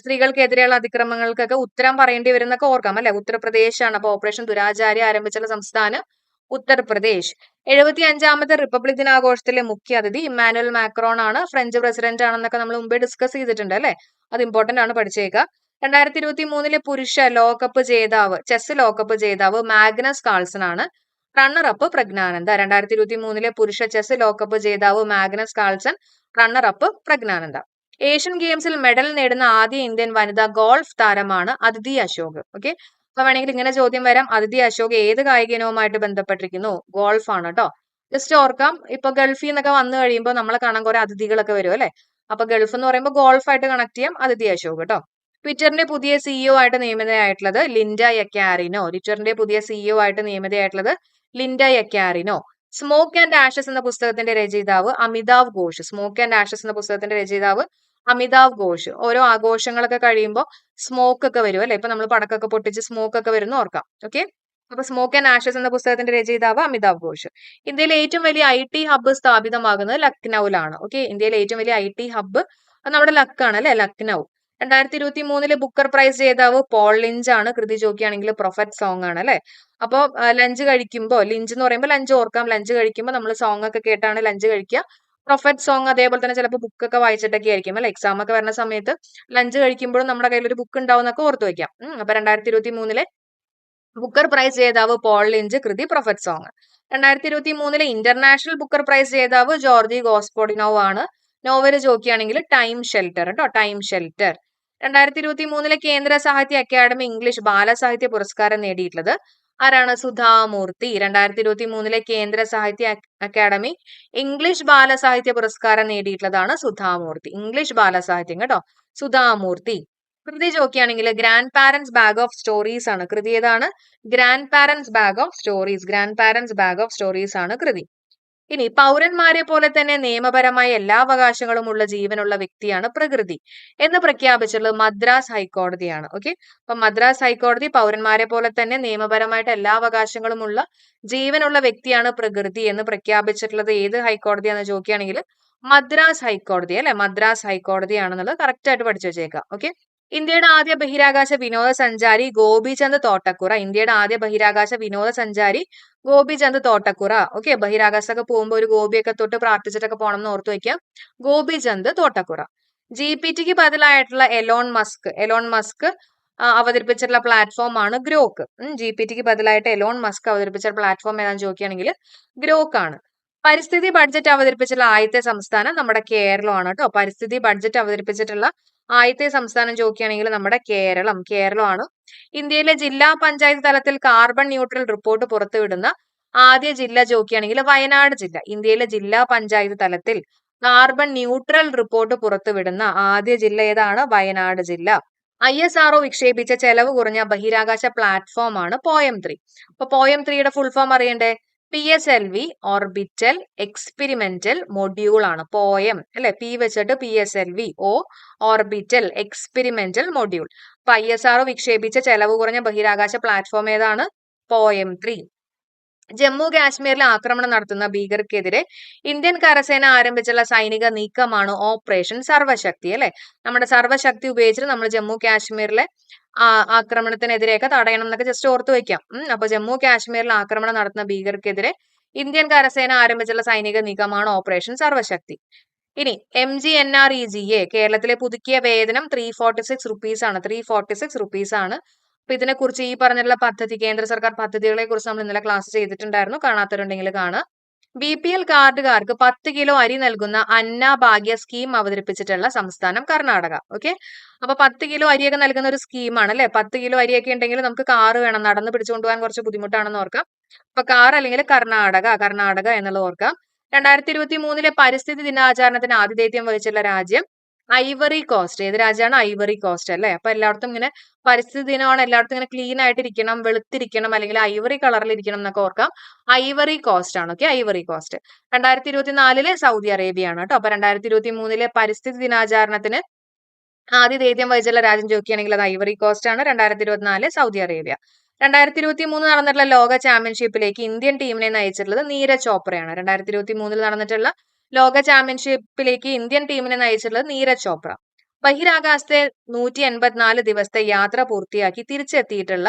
സ്ത്രീകൾക്കെതിരെയുള്ള അതിക്രമങ്ങൾക്കൊക്കെ ഉത്തരം പറയേണ്ടി വരുന്നൊക്കെ ഓർക്കാം അല്ലെ. ഉത്തർപ്രദേശ് ആണ്. അപ്പൊ ഓപ്പറേഷൻ ദുരാചാരി ആരംഭിച്ചുള്ള സംസ്ഥാനം ഉത്തർപ്രദേശ്. 75-ാമത്തെ റിപ്പബ്ലിക് ദിനാഘോഷത്തിലെ മുഖ്യ അതിഥി ഇമ്മാനുവൽ മാക്രോൺ ആണ്. ഫ്രഞ്ച് പ്രസിഡന്റ് ആണെന്നൊക്കെ നമ്മൾ മുമ്പേ ഡിസ്കസ് ചെയ്തിട്ടുണ്ട് അല്ലെ. അത് ഇമ്പോർട്ടന്റ് ആണ്, പഠിച്ചേക്കുക. 2023 പുരുഷ ലോകകപ്പ് ജേതാവ്, ചെസ് ലോകകപ്പ് ജേതാവ് മാഗ്നസ് കാൾസൺ ആണ്. റണ്ണറപ്പ് പ്രജ്ഞാനന്ദ. 2023 പുരുഷ ചെസ് ലോകകപ്പ് ജേതാവ് Magnus Carlsen, runner-up Praggnanandhaa. Asian ഗെയിംസിൽ മെഡൽ നേടുന്ന ആദ്യ ഇന്ത്യൻ വനിതാ ഗോൾഫ് താരമാണ് അദിതി അശോക്. ഓക്കെ, അപ്പൊ വേണമെങ്കിൽ ഇങ്ങനെ ചോദ്യം വരാം, അദിതി അശോക് ഏത് കായിക ഇനവുമായിട്ട് ബന്ധപ്പെട്ടിരിക്കുന്നു? ഗോൾഫ് ആണ് കേട്ടോ. ജസ്റ്റ് ഓർക്കാം, ഇപ്പൊ ഗൾഫിൽ നിന്നൊക്കെ വന്നു കഴിയുമ്പോൾ നമ്മളെ കാണാൻ കുറെ അതിഥികളൊക്കെ വരും അല്ലെ. അപ്പൊ ഗൾഫ് എന്ന് പറയുമ്പോൾ ഗോൾഫ് ആയിട്ട് കണക്ട് ചെയ്യാം അദിതി അശോക് കേട്ടോ. ട്വിറ്ററിന്റെ പുതിയ സിഇഒ ആയിട്ട് നിയമിതയായിട്ടുള്ളത് ലിൻഡ യക്കാരിനോ. ട്വിറ്ററിന്റെ പുതിയ സിഇഒ ആയിട്ട് നിയമിതയായിട്ടുള്ളത് ലിൻഡ യക്കാരിനോ. സ്മോക്ക് ആൻഡ് ആഷസ് എന്ന പുസ്തകത്തിന്റെ രചയിതാവ് Amitav Ghosh. Smoke and Ashes എന്ന പുസ്തകത്തിന്റെ രചയിതാവ് അമിതാവ് ഘോഷ്. ഓരോ ആഘോഷങ്ങളൊക്കെ കഴിയുമ്പോൾ സ്മോക്ക് ഒക്കെ വരും അല്ലെ. ഇപ്പൊ നമ്മൾ പടക്കൊക്കെ പൊട്ടിച്ച് സ്മോക്ക് ഒക്കെ വരുന്ന ഓർക്കാം. ഓക്കെ, അപ്പൊ സ്മോക്ക് ആൻഡ് ആഷസ് എന്ന പുസ്തകത്തിന്റെ രചയിതാവ് അമിതാവ് ഘോഷ്. ഇന്ത്യയിലെ ഏറ്റവും വലിയ IT ഹബ്ബ് സ്ഥാപിതമാകുന്നത് ലക്നൌവിലാണ്. ഓക്കെ, ഇന്ത്യയിലെ ഏറ്റവും വലിയ IT ഹബ്ബ് അത് നമ്മുടെ ലക്കാണ് അല്ലെ, ലക്നൌ. 2023 ബുക്കർ പ്രൈസ് ജേതാവ് പോൾ ലിഞ്ച് ആണ്. കൃതി ചോദിക്കുകയാണെങ്കിൽ പ്രൊഫറ്റ് സോങ് ആണ് അല്ലെ. അപ്പോൾ ലഞ്ച് കഴിക്കുമ്പോൾ, ലിഞ്ച് എന്ന് പറയുമ്പോൾ ലഞ്ച് ഓർക്കാം, ലഞ്ച് കഴിക്കുമ്പോൾ നമ്മൾ സോങ് ഒക്കെ കേട്ടാണ് ലഞ്ച് കഴിക്കുക. പ്രൊഫറ്റ് സോങ് അതേപോലെ തന്നെ ചിലപ്പോൾ ബുക്കൊക്കെ വായിച്ചിട്ടൊക്കെ ആയിരിക്കും അല്ലെ. എക്സാം ഒക്കെ വരുന്ന സമയത്ത് ലഞ്ച് കഴിക്കുമ്പോഴും നമ്മുടെ കയ്യിൽ ഒരു ബുക്ക് ഉണ്ടാവും എന്നൊക്കെ ഓർത്ത് വെക്കാം. അപ്പൊ 2023 ബുക്കർ പ്രൈസ് ജേതാവ് പോൾ ലിഞ്ച്, കൃതി Prophet Song. 2023 International Booker Prize ജേതാവ് ജോർജി ഗോസ്പോഡിനോവ് ആണ്. നോവൽ ചോദിക്കുകയാണെങ്കിൽ ടൈം ഷെൽട്ടർ കേട്ടോ, ടൈം ഷെൽട്ടർ. 2023 കേന്ദ്ര സാഹിത്യ അക്കാദമി ഇംഗ്ലീഷ് ബാലസാഹിത്യ പുരസ്കാരം നേടിയിട്ടുള്ളത് ആരാണ്? സുധാമൂർത്തി. 2023 കേന്ദ്ര സാഹിത്യ അക്കാദമി ഇംഗ്ലീഷ് ബാലസാഹിത്യ പുരസ്കാരം നേടിയിട്ടുള്ളതാണ് സുധാമൂർത്തി. ഇംഗ്ലീഷ് ബാലസാഹിത്യം കേട്ടോ, സുധാമൂർത്തി. കൃതി ചോദിക്കുകയാണെങ്കിൽ grand parents bag of stories ആണ്. കൃതി ഏതാണ്? Grand parents bag of stories. Grand parents bag of stories ആണ് കൃതി. ഇനി പൗരന്മാരെ പോലെ തന്നെ നിയമപരമായ എല്ലാ അവകാശങ്ങളും ഉള്ള ജീവനുള്ള വ്യക്തിയാണ് പ്രകൃതി എന്ന് പ്രഖ്യാപിച്ചിട്ടുള്ളത് മദ്രാസ് ഹൈക്കോടതിയാണ്. ഓക്കെ, അപ്പൊ മദ്രാസ് ഹൈക്കോടതി പൗരന്മാരെ പോലെ തന്നെ നിയമപരമായിട്ട് എല്ലാ അവകാശങ്ങളും ഉള്ള ജീവനുള്ള വ്യക്തിയാണ് പ്രകൃതി എന്ന് പ്രഖ്യാപിച്ചിട്ടുള്ളത് ഏത് ഹൈക്കോടതിയാണെന്ന് ചോദിക്കുകയാണെങ്കിൽ മദ്രാസ് ഹൈക്കോടതി അല്ലെ. മദ്രാസ് ഹൈക്കോടതിയാണെന്നുള്ളത് കറക്റ്റ് ആയിട്ട് പഠിച്ചു വെച്ചേക്കാം. ഓക്കെ, ഇന്ത്യയുടെ ആദ്യ ബഹിരാകാശ വിനോദസഞ്ചാരി ഗോപിചന്ദ് തോട്ടക്കുറ. ഇന്ത്യയുടെ ആദ്യ ബഹിരാകാശ വിനോദസഞ്ചാരി ഗോപിചന്ദ് തോട്ടക്കുറ. ഓക്കെ, ബഹിരാകാശത്തൊക്കെ പോകുമ്പോൾ ഒരു ഗോപിയൊക്കെ തൊട്ട് പ്രാർത്ഥിച്ചിട്ടൊക്കെ പോകണം എന്ന് ഓർത്തു വെക്കാം. ഗോപിചന്ദ് തോട്ടക്കുറ. GPT ബദലായിട്ടുള്ള എലോൺ മസ്ക് അവതരിപ്പിച്ചിട്ടുള്ള പ്ലാറ്റ്ഫോം ആണ് ഗ്രോക്ക്. GPT ബദലായിട്ട് എലോൺ മസ്ക് അവതരിപ്പിച്ച പ്ലാറ്റ്ഫോം ഏതാണെന്ന് ചോദിക്കുകയാണെങ്കിൽ ഗ്രോക്ക് ആണ്. പരിസ്ഥിതി ബഡ്ജറ്റ് അവതരിപ്പിച്ചിട്ടുള്ള ആദ്യത്തെ സംസ്ഥാനം നമ്മുടെ കേരളമാണ് കേട്ടോ. പരിസ്ഥിതി ബഡ്ജറ്റ് അവതരിപ്പിച്ചിട്ടുള്ള ആദ്യത്തെ സംസ്ഥാനം ചോദിക്കുകയാണെങ്കിൽ നമ്മുടെ കേരളമാണ്. ഇന്ത്യയിലെ ജില്ലാ പഞ്ചായത്ത് തലത്തിൽ കാർബൺ ന്യൂട്രൽ റിപ്പോർട്ട് പുറത്തുവിടുന്ന ആദ്യ ജില്ല ചോദിക്കുകയാണെങ്കിൽ വയനാട് ജില്ല. ഇന്ത്യയിലെ ജില്ലാ പഞ്ചായത്ത് തലത്തിൽ കാർബൺ ന്യൂട്രൽ റിപ്പോർട്ട് പുറത്തുവിടുന്ന ആദ്യ ജില്ല ഏതാണ്? വയനാട് ജില്ല. ISRO വിക്ഷേപിച്ച ചെലവ് കുറഞ്ഞ ബഹിരാകാശ പ്ലാറ്റ്ഫോം ആണ് പോയം 3. അപ്പൊ പോയം 3യുടെ ഫുൾ ഫോം അറിയണ്ടേ? PSLV ഓർബിറ്റൽ എക്സ്പെരിമെന്റൽ മൊഡ്യൂൾ ആണ് പോയം അല്ലെ. പി വെച്ചിട്ട് PSLV, O orbital experimental module. അപ്പൊ ISRO വിക്ഷേപിച്ച ചെലവ് കുറഞ്ഞ ബഹിരാകാശ പ്ലാറ്റ്ഫോം ഏതാണ്? പോയം 3. ജമ്മു കാശ്മീരിൽ ആക്രമണം നടത്തുന്ന ഭീകരർക്കെതിരെ ഇന്ത്യൻ കരസേന ആരംഭിച്ചുള്ള സൈനിക നീക്കമാണ് ഓപ്പറേഷൻ സർവശക്തി അല്ലെ. നമ്മുടെ സർവശക്തി ഉപയോഗിച്ചിട്ട് നമ്മൾ ജമ്മു കാശ്മീരിലെ ആക്രമണത്തിനെതിരെയൊക്കെ തടയണം എന്നൊക്കെ ജസ്റ്റ് ഓർത്ത് വെക്കാം. അപ്പൊ ജമ്മു കാശ്മീരിൽ ആക്രമണം നടത്തുന്ന ഭീകരർക്കെതിരെ ഇന്ത്യൻ കരസേന ആരംഭിച്ചുള്ള സൈനിക നീക്കമാണ് ഓപ്പറേഷൻ സർവശക്തി. ഇനി MGNREGA കേരളത്തിലെ പുതുക്കിയ വേതനം 346 റുപ്പീസ് ആണ്. 346 റുപ്പീസ് ആണ്. അപ്പൊ ഇതിനെക്കുറിച്ച് ഈ പറഞ്ഞിട്ടുള്ള പദ്ധതി, കേന്ദ്ര സർക്കാർ പദ്ധതികളെ കുറിച്ച് നമ്മൾ ഇന്നലെ ക്ലാസ് ചെയ്തിട്ടുണ്ടായിരുന്നു. കാണാത്തവരുണ്ടെങ്കിൽ കാണുക. BPL കാർഡുകാർക്ക് 10 കിലോ അരി നൽകുന്ന അന്നഭാഗ്യ സ്കീം അവതരിപ്പിച്ചിട്ടുള്ള സംസ്ഥാനം കർണാടക. ഓക്കെ, അപ്പൊ 10 കിലോ അരിയൊക്കെ നൽകുന്ന ഒരു സ്കീമാണ് അല്ലെ. 10 കിലോ അരിയൊക്കെ ഉണ്ടെങ്കിൽ നമുക്ക് കാറ് വേണം, നടന്ന് പിടിച്ചുകൊണ്ട് പോകാൻ കുറച്ച് ബുദ്ധിമുട്ടാണെന്ന് ഓർക്കാം. അപ്പൊ കാർ അല്ലെങ്കിൽ കർണാടക എന്നുള്ളത് ഓർക്കാം. 2023 പരിസ്ഥിതി ദിനാചരണത്തിന് ആതിഥേയത്വം വഹിച്ചുള്ള രാജ്യം ഐവറി കോസ്റ്റ്. ഏത് രാജ്യമാണ്? ഐവറി കോസ്റ്റ് അല്ലെ. അപ്പൊ എല്ലായിടത്തും ഇങ്ങനെ പരിസ്ഥിതി ദിനമാണ്, എല്ലായിടത്തും ഇങ്ങനെ ക്ലീൻ ആയിട്ടിരിക്കണം, വെളുത്തിരിക്കണം, അല്ലെങ്കിൽ ഐവറി കളറിൽ ഇരിക്കണം എന്നൊക്കെ ഓർക്കാം. ഐവറി കോസ്റ്റ് ആണ്. Okay, Ivory Coast. 2024 Saudi Arabia ആണ് കേട്ടോ. അപ്പൊ 2023 പരിസ്ഥിതി ദിനാചരണത്തിന് ആതിഥേയത്വം വഹിച്ചുള്ള രാജ്യം ചോദിക്കുകയാണെങ്കിൽ അത് ഐവറി കോസ്റ്റ് ആണ്. 2024 സൗദി അറേബ്യ. 2023 നടന്നിട്ടുള്ള ലോക ചാമ്പ്യൻഷിപ്പിലേക്ക് ഇന്ത്യൻ ടീമിനെ നയിച്ചിട്ടുള്ളത് നീരജ് ചോപ്രയാണ്. 2023 നടന്നിട്ടുള്ള ലോക ചാമ്പ്യൻഷിപ്പിലേക്ക് ഇന്ത്യൻ ടീമിനെ നയിച്ചിട്ടുള്ളത് നീരജ് ചോപ്ര. ബഹിരാകാശത്തെ 184 ദിവസത്തെ യാത്ര പൂർത്തിയാക്കി തിരിച്ചെത്തിയിട്ടുള്ള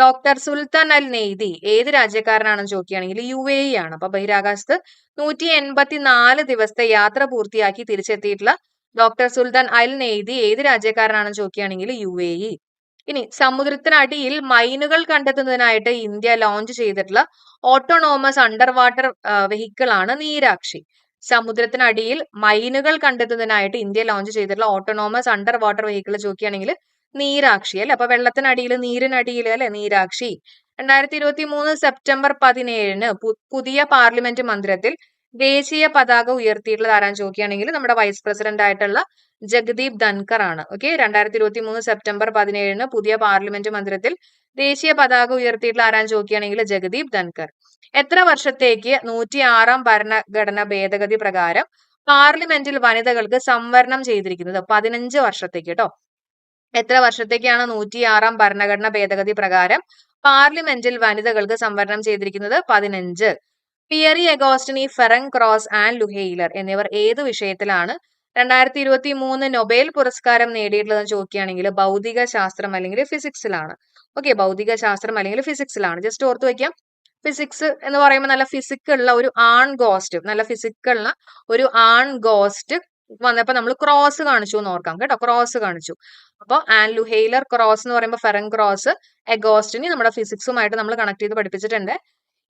ഡോക്ടർ സുൽത്താൻ അൽ നെയ്ദി ഏത് രാജ്യക്കാരനാണെന്ന് ചോദിക്കുകയാണെങ്കിൽ UAE ആണ്. അപ്പൊ ബഹിരാകാശത്ത് 184 ദിവസത്തെ യാത്ര പൂർത്തിയാക്കി തിരിച്ചെത്തിയിട്ടുള്ള ഡോക്ടർ സുൽത്താൻ അൽ നെയ്ദി ഏത് രാജ്യക്കാരനാണെന്ന് ചോദിക്കുകയാണെങ്കിൽ UAE. ഇനി സമുദ്രത്തിനടിയിൽ മൈനുകൾ കണ്ടെത്തുന്നതിനായിട്ട് ഇന്ത്യ ലോഞ്ച് ചെയ്തിട്ടുള്ള ഓട്ടോണോമസ് അണ്ടർ വാട്ടർ വെഹിക്കിൾ ആണ് നീരാക്ഷി. സമുദ്രത്തിനടിയിൽ മൈനുകൾ കണ്ടെത്തുന്നതിനായിട്ട് ഇന്ത്യ ലോഞ്ച് ചെയ്തിട്ടുള്ള ഓട്ടോണോമസ് അണ്ടർ വാട്ടർ വെഹിക്കിൾ ചോദിക്കുകയാണെങ്കിൽ നീരാക്ഷി അല്ലെ. അപ്പൊ വെള്ളത്തിനടിയിൽ, നീരിനടിയിൽ അല്ലെ, നീരാക്ഷി. 2023 സെപ്റ്റംബർ 17 പുതിയ പാർലമെന്റ് മന്ദിരത്തിൽ ദേശീയ പതാക ഉയർത്തിയിട്ടുള്ളത് ആരാന്ന് ചോദിക്കുകയാണെങ്കിൽ നമ്മുടെ വൈസ് പ്രസിഡന്റ് ആയിട്ടുള്ള ജഗദീപ് ധൻകർ ആണ്. ഓക്കെ, 2023 സെപ്റ്റംബർ 17 പുതിയ പാർലമെന്റ് മന്ദിരത്തിൽ ദേശീയ പതാക ഉയർത്തിയിട്ടുള്ള ആരാന്ന് ചോദിക്കുകയാണെങ്കിൽ ജഗദീപ് ധൻകർ. എത്ര വർഷത്തേക്ക് 106 ഭരണഘടന ഭേദഗതി പ്രകാരം പാർലമെന്റിൽ വനിതകൾക്ക് സംവരണം ചെയ്തിരിക്കുന്നത്? 15 വർഷത്തേക്ക് കേട്ടോ. എത്ര വർഷത്തേക്കാണ് 106 ഭരണഘടന ഭേദഗതി പ്രകാരം പാർലമെന്റിൽ വനിതകൾക്ക് സംവരണം ചെയ്തിരിക്കുന്നത്? 15. Pierre Agostini, Ferenc Krausz and L'Huillier എന്നിവർ ഏത് വിഷയത്തിലാണ് 2023 നൊബേൽ പുരസ്കാരം നേടിയിട്ടുള്ളതെന്ന് ചോദിക്കുകയാണെങ്കിൽ ഭൗതിക ശാസ്ത്രം അല്ലെങ്കിൽ ഫിസിക്സിലാണ്. ഓക്കെ, ഭൗതിക ശാസ്ത്രം അല്ലെങ്കിൽ ഫിസിക്സിലാണ്. ജസ്റ്റ് ഓർത്ത് വയ്ക്കാം. ഫിസിക്സ് എന്ന് പറയുമ്പോൾ നല്ല ഫിസിക്കുള്ള ഒരു ആൺ ഗോസ്റ്റ്, നല്ല ഫിസിക്കുള്ള ഒരു ആൺ ഗോസ്റ്റ് വന്നപ്പോ നമ്മൾ ക്രോസ് കാണിച്ചു എന്ന് ഓർക്കാം കേട്ടോ. ക്രോസ് കാണിച്ചു. അപ്പോൾ ആൻ ലുഹെയ്ലർ ക്രോസ് എന്ന് പറയുമ്പോൾ ഫെറൻ ക്രോസ്, അഗോസ്റ്റിനി നമ്മുടെ ഫിസിക്സുമായിട്ട് നമ്മൾ കണക്ട് ചെയ്ത് പഠിപ്പിച്ചിട്ടുണ്ട്.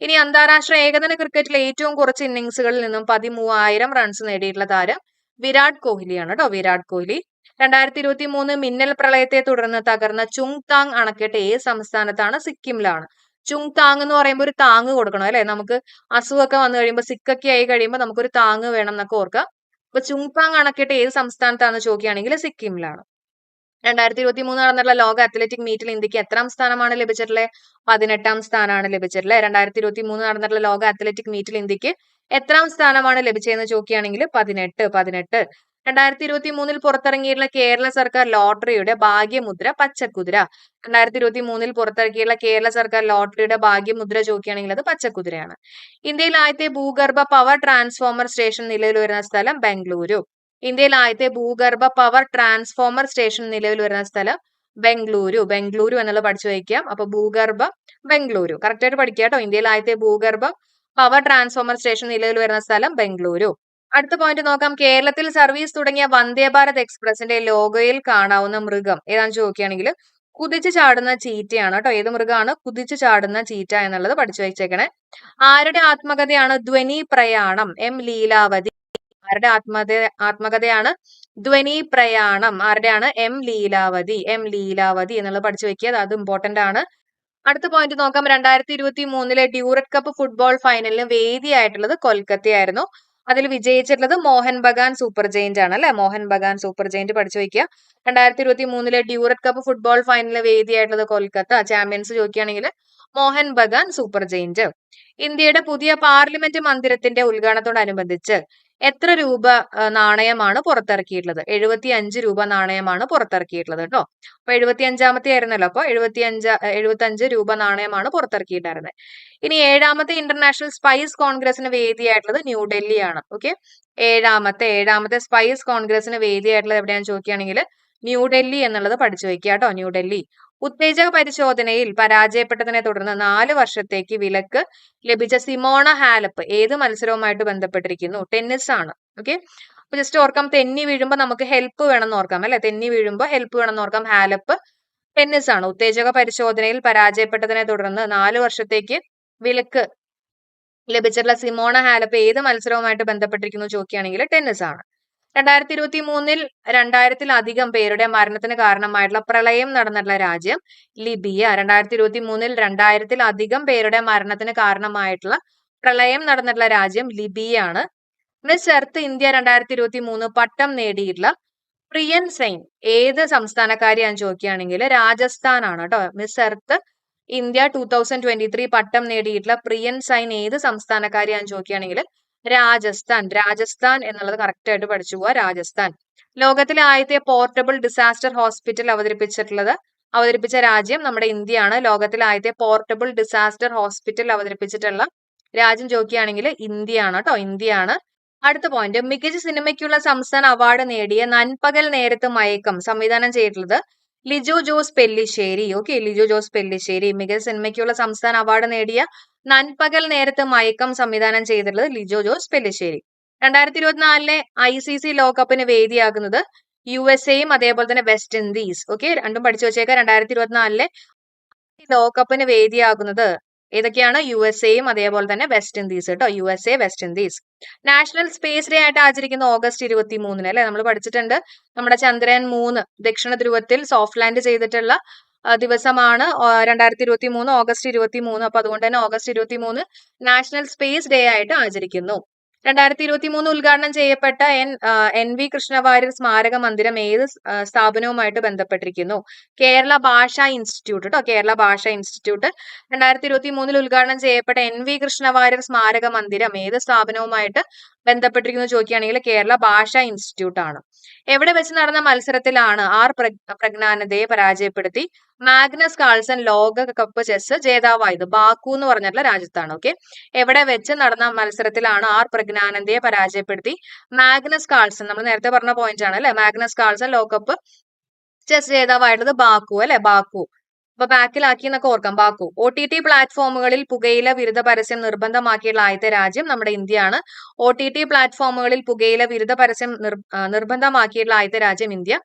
ഇനി അന്താരാഷ്ട്ര ഏകദിന ക്രിക്കറ്റിൽ ഏറ്റവും കുറച്ച് ഇന്നിങ്സുകളിൽ നിന്നും 13,000 റൺസ് നേടിയിട്ടുള്ള താരം വിരാട് കോഹ്ലിയാണ് കേട്ടോ. വിരാട് കോഹ്ലി. 2023 മിന്നൽ പ്രളയത്തെ തുടർന്ന് തകർന്ന ചുങ്താങ് അണക്കെട്ട് ഏത് സംസ്ഥാനത്താണ്? സിക്കിമിലാണ്. ചുങ്താങ് എന്ന് പറയുമ്പോൾ ഒരു താങ്ങ് കൊടുക്കണം അല്ലെ. നമുക്ക് അസുഖമൊക്കെ വന്നു കഴിയുമ്പോൾ, സിക്കൊക്കെ ആയി കഴിയുമ്പോൾ നമുക്കൊരു താങ്ങ് വേണം എന്നൊക്കെ ഓർക്കാം. അപ്പൊ ചുങ്താങ് അണക്കെട്ട് ഏത് സംസ്ഥാനത്താണെന്ന് ചോദിക്കുകയാണെങ്കിൽ സിക്കിമിലാണ്. 2023 നടന്നിട്ടുള്ള ലോക അത്ലറ്റിക് മീറ്റിൽ ഇന്ത്യക്ക് എത്രാം സ്ഥാനമാണ് ലഭിച്ചിട്ടുള്ളത്? 18ാം സ്ഥാനമാണ് ലഭിച്ചിട്ടുള്ളത്. 2023 നടന്നിട്ടുള്ള ലോക അത്ലറ്റിക് മീറ്റിൽ ഇന്ത്യക്ക് എത്രാം സ്ഥാനമാണ് ലഭിച്ചതെന്ന് ചോദിക്കുകയാണെങ്കിൽ 18. 2023 പുറത്തിറങ്ങിയിട്ടുള്ള കേരള സർക്കാർ ലോട്ടറിയുടെ ഭാഗ്യമുദ്ര പച്ചക്കുതിര. 2023 പുറത്തിറക്കിയിട്ടുള്ള കേരള സർക്കാർ ലോട്ടറിയുടെ ഭാഗ്യമുദ്ര ചോദിക്കുകയാണെങ്കിൽ അത് പച്ചക്കുതിരയാണ്. ഇന്ത്യയിൽ ആദ്യത്തെ ഭൂഗർഭ പവർ ട്രാൻസ്ഫോമർ സ്റ്റേഷൻ നിലവിൽ വരുന്ന സ്ഥലം ബംഗളൂരു. ഇന്ത്യയിൽ ആദ്യത്തെ ഭൂഗർഭ പവർ ട്രാൻസ്ഫോമർ സ്റ്റേഷൻ നിലവിൽ വരുന്ന സ്ഥലം ബംഗളൂരു. ബംഗളൂരു എന്നുള്ളത് പഠിച്ചു വയ്ക്കാം. അപ്പൊ ഭൂഗർഭ ബംഗളൂരു കറക്റ്റ് ആയിട്ട് പഠിക്കുക കേട്ടോ. ഇന്ത്യയിൽ ആദ്യത്തെ ഭൂഗർഭ പവർ ട്രാൻസ്ഫോമർ സ്റ്റേഷൻ നിലവിൽ വരുന്ന സ്ഥലം ബംഗളൂരു. അടുത്ത പോയിന്റ് നോക്കാം. കേരളത്തിൽ സർവീസ് തുടങ്ങിയ വന്ദേ ഭാരത് എക്സ്പ്രസിന്റെ ലോഗോയിൽ കാണാവുന്ന മൃഗം ഏതാണെന്ന് ചോദിക്കുകയാണെങ്കിൽ കുതിച്ചു ചാടുന്ന ചീറ്റയാണ് കേട്ടോ. ഏത് മൃഗമാണ്? കുതിച്ചു ചാടുന്ന ചീറ്റ എന്നുള്ളത് പഠിച്ചു വെച്ചേക്കണേ. ആരുടെ ആത്മകഥയാണ് ധ്വനി പ്രയാണം? M ലീലാവതി. ആരുടെ ആത്മകഥയാണ്? ധ്വനി പ്രയാണം. ആരുടെയാണ്? M ലീലാവതി. എന്നുള്ളത് പഠിച്ചു വെക്കുക. അത് ഇമ്പോർട്ടന്റ് ആണ്. അടുത്ത പോയിന്റ് നോക്കാം. 2023 ഡ്യൂററ്റ് കപ്പ് ഫുട്ബോൾ ഫൈനലിന് വേദിയായിട്ടുള്ളത് കൊൽക്കത്തയായിരുന്നു. അതിൽ വിജയിച്ചിട്ടുള്ളത് മോഹൻ ബഗാൻ സൂപ്പർ ജയന്റ് ആണ് അല്ലെ. മോഹൻ ബഗാൻ സൂപ്പർ ജയന്റ് പഠിച്ചു വയ്ക്കുക. 2023 ഡ്യൂററ്റ് കപ്പ് ഫുട്ബോൾ ഫൈനലിന് വേദിയായിട്ടുള്ളത് കൊൽക്കത്ത. ചാമ്പ്യൻസ് ചോദിക്കുകയാണെങ്കിൽ മോഹൻ ബഗാൻ സൂപ്പർ ജയന്റ്. ഇന്ത്യയുടെ പുതിയ പാർലമെന്റ് മന്ദിരത്തിന്റെ ഉദ്ഘാടനത്തോടനുബന്ധിച്ച് എത്ര രൂപ നാണയമാണ് പുറത്തിറക്കിയിട്ടുള്ളത്? 75 രൂപ നാണയമാണ് പുറത്തിറക്കിയിട്ടുള്ളത് കേട്ടോ. അപ്പൊ 75ാമത്തെ ആയിരുന്നല്ലോ. അപ്പൊ 75 രൂപ നാണയമാണ് പുറത്തിറക്കിയിട്ടായിരുന്നത്. ഇനി 7ാമത്തെ ഇന്റർനാഷണൽ സ്പൈസ് കോൺഗ്രസിന് വേദിയായിട്ടുള്ളത് ന്യൂഡൽഹിയാണ്. ഓക്കെ, ഏഴാമത്തെ സ്പൈസ് കോൺഗ്രസിന് വേദിയായിട്ടുള്ളത് എവിടെയാണെന്ന് ചോദിക്കുകയാണെങ്കിൽ ന്യൂഡൽഹി എന്നുള്ളത് പഠിച്ചു വെക്കുക കേട്ടോ. ന്യൂഡൽഹി. ഉത്തേജക പരിശോധനയിൽ പരാജയപ്പെട്ടതിനെ തുടർന്ന് 4 വർഷത്തേക്ക് വിലക്ക് ലഭിച്ച സിമോണ ഹാലപ്പ് ഏത് മത്സരവുമായിട്ട് ബന്ധപ്പെട്ടിരിക്കുന്നു? ടെന്നീസ് ആണ്. ഓക്കെ, അപ്പൊ ജസ്റ്റ് ഓർക്കാം, തെന്നി വീഴുമ്പോ നമുക്ക് ഹെൽപ്പ് വേണമെന്ന് ഓർക്കാം അല്ലെ. തെന്നി വീഴുമ്പോ ഹെൽപ്പ് വേണമെന്ന് ഓർക്കാം. ഹാലപ്പ് ടെന്നീസ് ആണ്. ഉത്തേജക പരിശോധനയിൽ പരാജയപ്പെട്ടതിനെ തുടർന്ന് 4 വർഷത്തേക്ക് വിലക്ക് ലഭിച്ചിട്ടുള്ള സിമോണ ഹാലപ്പ് ഏത് മത്സരവുമായിട്ട് ബന്ധപ്പെട്ടിരിക്കുന്നു ചോദിക്കുകയാണെങ്കിൽ ടെന്നീസ് ആണ്. 2023 2000-ലധികം പേരുടെ മരണത്തിന് കാരണമായിട്ടുള്ള പ്രളയം നടന്നിട്ടുള്ള രാജ്യം ലിബിയ. 2023 2000-ലധികം പേരുടെ മരണത്തിന് കാരണമായിട്ടുള്ള പ്രളയം നടന്നിട്ടുള്ള രാജ്യം ലിബിയ ആണ്. മിസ് എർത്ത് ഇന്ത്യ 2023 പട്ടം നേടിയിട്ടുള്ള പ്രിയൻ സൈൻ ഏത് സംസ്ഥാനക്കാരിയാന്ന് ചോദിക്കുകയാണെങ്കിൽ രാജസ്ഥാൻ ആണ് കേട്ടോ. മിസ് എർത്ത് ഇന്ത്യ 2023 പട്ടം നേടിയിട്ടുള്ള പ്രിയൻ സൈൻ ഏത് സംസ്ഥാനക്കാരിയാന്ന് ചോദിക്കുകയാണെങ്കിൽ രാജസ്ഥാൻ എന്നുള്ളത് കറക്റ്റ് ആയിട്ട് പഠിച്ചു പോവാ. രാജസ്ഥാൻ. ലോകത്തിലെ ആദ്യത്തെ പോർട്ടബിൾ ഡിസാസ്റ്റർ ഹോസ്പിറ്റൽ അവതരിപ്പിച്ച രാജ്യം നമ്മുടെ ഇന്ത്യയാണ്. ലോകത്തിലെ ആദ്യത്തെ പോർട്ടബിൾ ഡിസാസ്റ്റർ ഹോസ്പിറ്റൽ അവതരിപ്പിച്ചിട്ടുള്ള രാജ്യം ചോദിക്കുകയാണെങ്കിൽ ഇന്ത്യയാണ് കേട്ടോ. ഇന്ത്യയാണ്. അടുത്ത പോയിന്റ്, മികച്ച സിനിമയ്ക്കുള്ള സംസ്ഥാന അവാർഡ് നേടിയ നൻപകൽ നേരത്ത് മയക്കം സംവിധാനം ചെയ്തിട്ടുള്ളത് ലിജോ ജോസ് പെല്ലിശ്ശേരി. ഓക്കെ, ലിജോ ജോസ് പെല്ലിശ്ശേരി. മികച്ച സിനിമയ്ക്കുള്ള സംസ്ഥാന അവാർഡ് നേടിയ നൻപകൽ നേരത്ത് മയക്കം സംവിധാനം ചെയ്തിട്ടുള്ളത് ലിജോ ജോസ് പെല്ലിശ്ശേരി. 2024 ICC ലോകകപ്പിന് വേദിയാകുന്നത് USA-യും അതേപോലെ തന്നെ വെസ്റ്റ് ഇൻഡീസ്. ഓക്കെ, രണ്ടും പഠിച്ചു വെച്ചേക്കാം. 2024 ലോകകപ്പിന് വേദിയാകുന്നത് ഏതൊക്കെയാണ്? USA-യും അതേപോലെ തന്നെ വെസ്റ്റ് ഇൻഡീസ് കേട്ടോ. USA, west Indies. National space day ആയിട്ട് ആചരിക്കുന്ന ഓഗസ്റ്റ് 23 അല്ലെ. നമ്മൾ പഠിച്ചിട്ടുണ്ട്. നമ്മുടെ ചന്ദ്രയാൻ 3 ദക്ഷിണ ധ്രുവത്തിൽ സോഫ്റ്റ് ലാൻഡ് ചെയ്തിട്ടുള്ള ദിവസമാണ് 2023 ഓഗസ്റ്റ് 23. അപ്പൊ അതുകൊണ്ട് തന്നെ ഓഗസ്റ്റ് 23 നാഷണൽ സ്പേസ് ഡേ ആയിട്ട് ആചരിക്കുന്നു. 2023 ഉദ്ഘാടനം ചെയ്യപ്പെട്ട NV കൃഷ്ണവാര്യർ സ്മാരക മന്ദിരം ഏത് സ്ഥാപനവുമായിട്ട് ബന്ധപ്പെട്ടിരിക്കുന്നു? കേരള ഭാഷാ ഇൻസ്റ്റിറ്റ്യൂട്ട് കേട്ടോ. കേരള ഭാഷാ ഇൻസ്റ്റിറ്റ്യൂട്ട്. 2023 ഉദ്ഘാടനം ചെയ്യപ്പെട്ട NV കൃഷ്ണവാര്യർ സ്മാരക മന്ദിരം ഏത് സ്ഥാപനവുമായിട്ട് ബന്ധപ്പെട്ടിരിക്കുന്നു ചോദിക്കുകയാണെങ്കിൽ കേരള ഭാഷാ ഇൻസ്റ്റിറ്റ്യൂട്ട് ആണ്. എവിടെ വെച്ച് നടന്ന മത്സരത്തിലാണ് പ്രജ്ഞാനന്ദയെ പരാജയപ്പെടുത്തി മാഗ്നസ് കാൾസൺ ലോകകപ്പ് ചെസ് ജേതാവായത്? ബാക്കു എന്ന് പറഞ്ഞിട്ടുള്ള രാജ്യത്താണ്. ഓക്കെ, എവിടെ വെച്ച് നടന്ന മത്സരത്തിലാണ് പ്രജ്ഞാനന്ദയെ പരാജയപ്പെടുത്തി മാഗ്നസ് കാൾസൺ, നമ്മൾ നേരത്തെ പറഞ്ഞ പോയിന്റ് ആണ് അല്ലെ, മാഗ്നസ് കാൾസൺ ലോകകപ്പ് ചെസ് ജേതാവായിട്ടുള്ളത് ബാക്കു അല്ലെ. ബാക്കു. അപ്പൊ ബാക്കിലാക്കി എന്നൊക്കെ ഓർക്കാം. ബാക്കു. OTT പ്ലാറ്റ്ഫോമുകളിൽ പുകയില വിരുദ്ധ പരസ്യം നിർബന്ധമാക്കിയുള്ള ആദ്യത്തെ രാജ്യം നമ്മുടെ ഇന്ത്യയാണ്. OTT പ്ലാറ്റ്ഫോമുകളിൽ പുകയില വിരുദ്ധ പരസ്യം നിർബന്ധമാക്കിയുള്ള ആദ്യത്തെ രാജ്യം ഇന്ത്യ.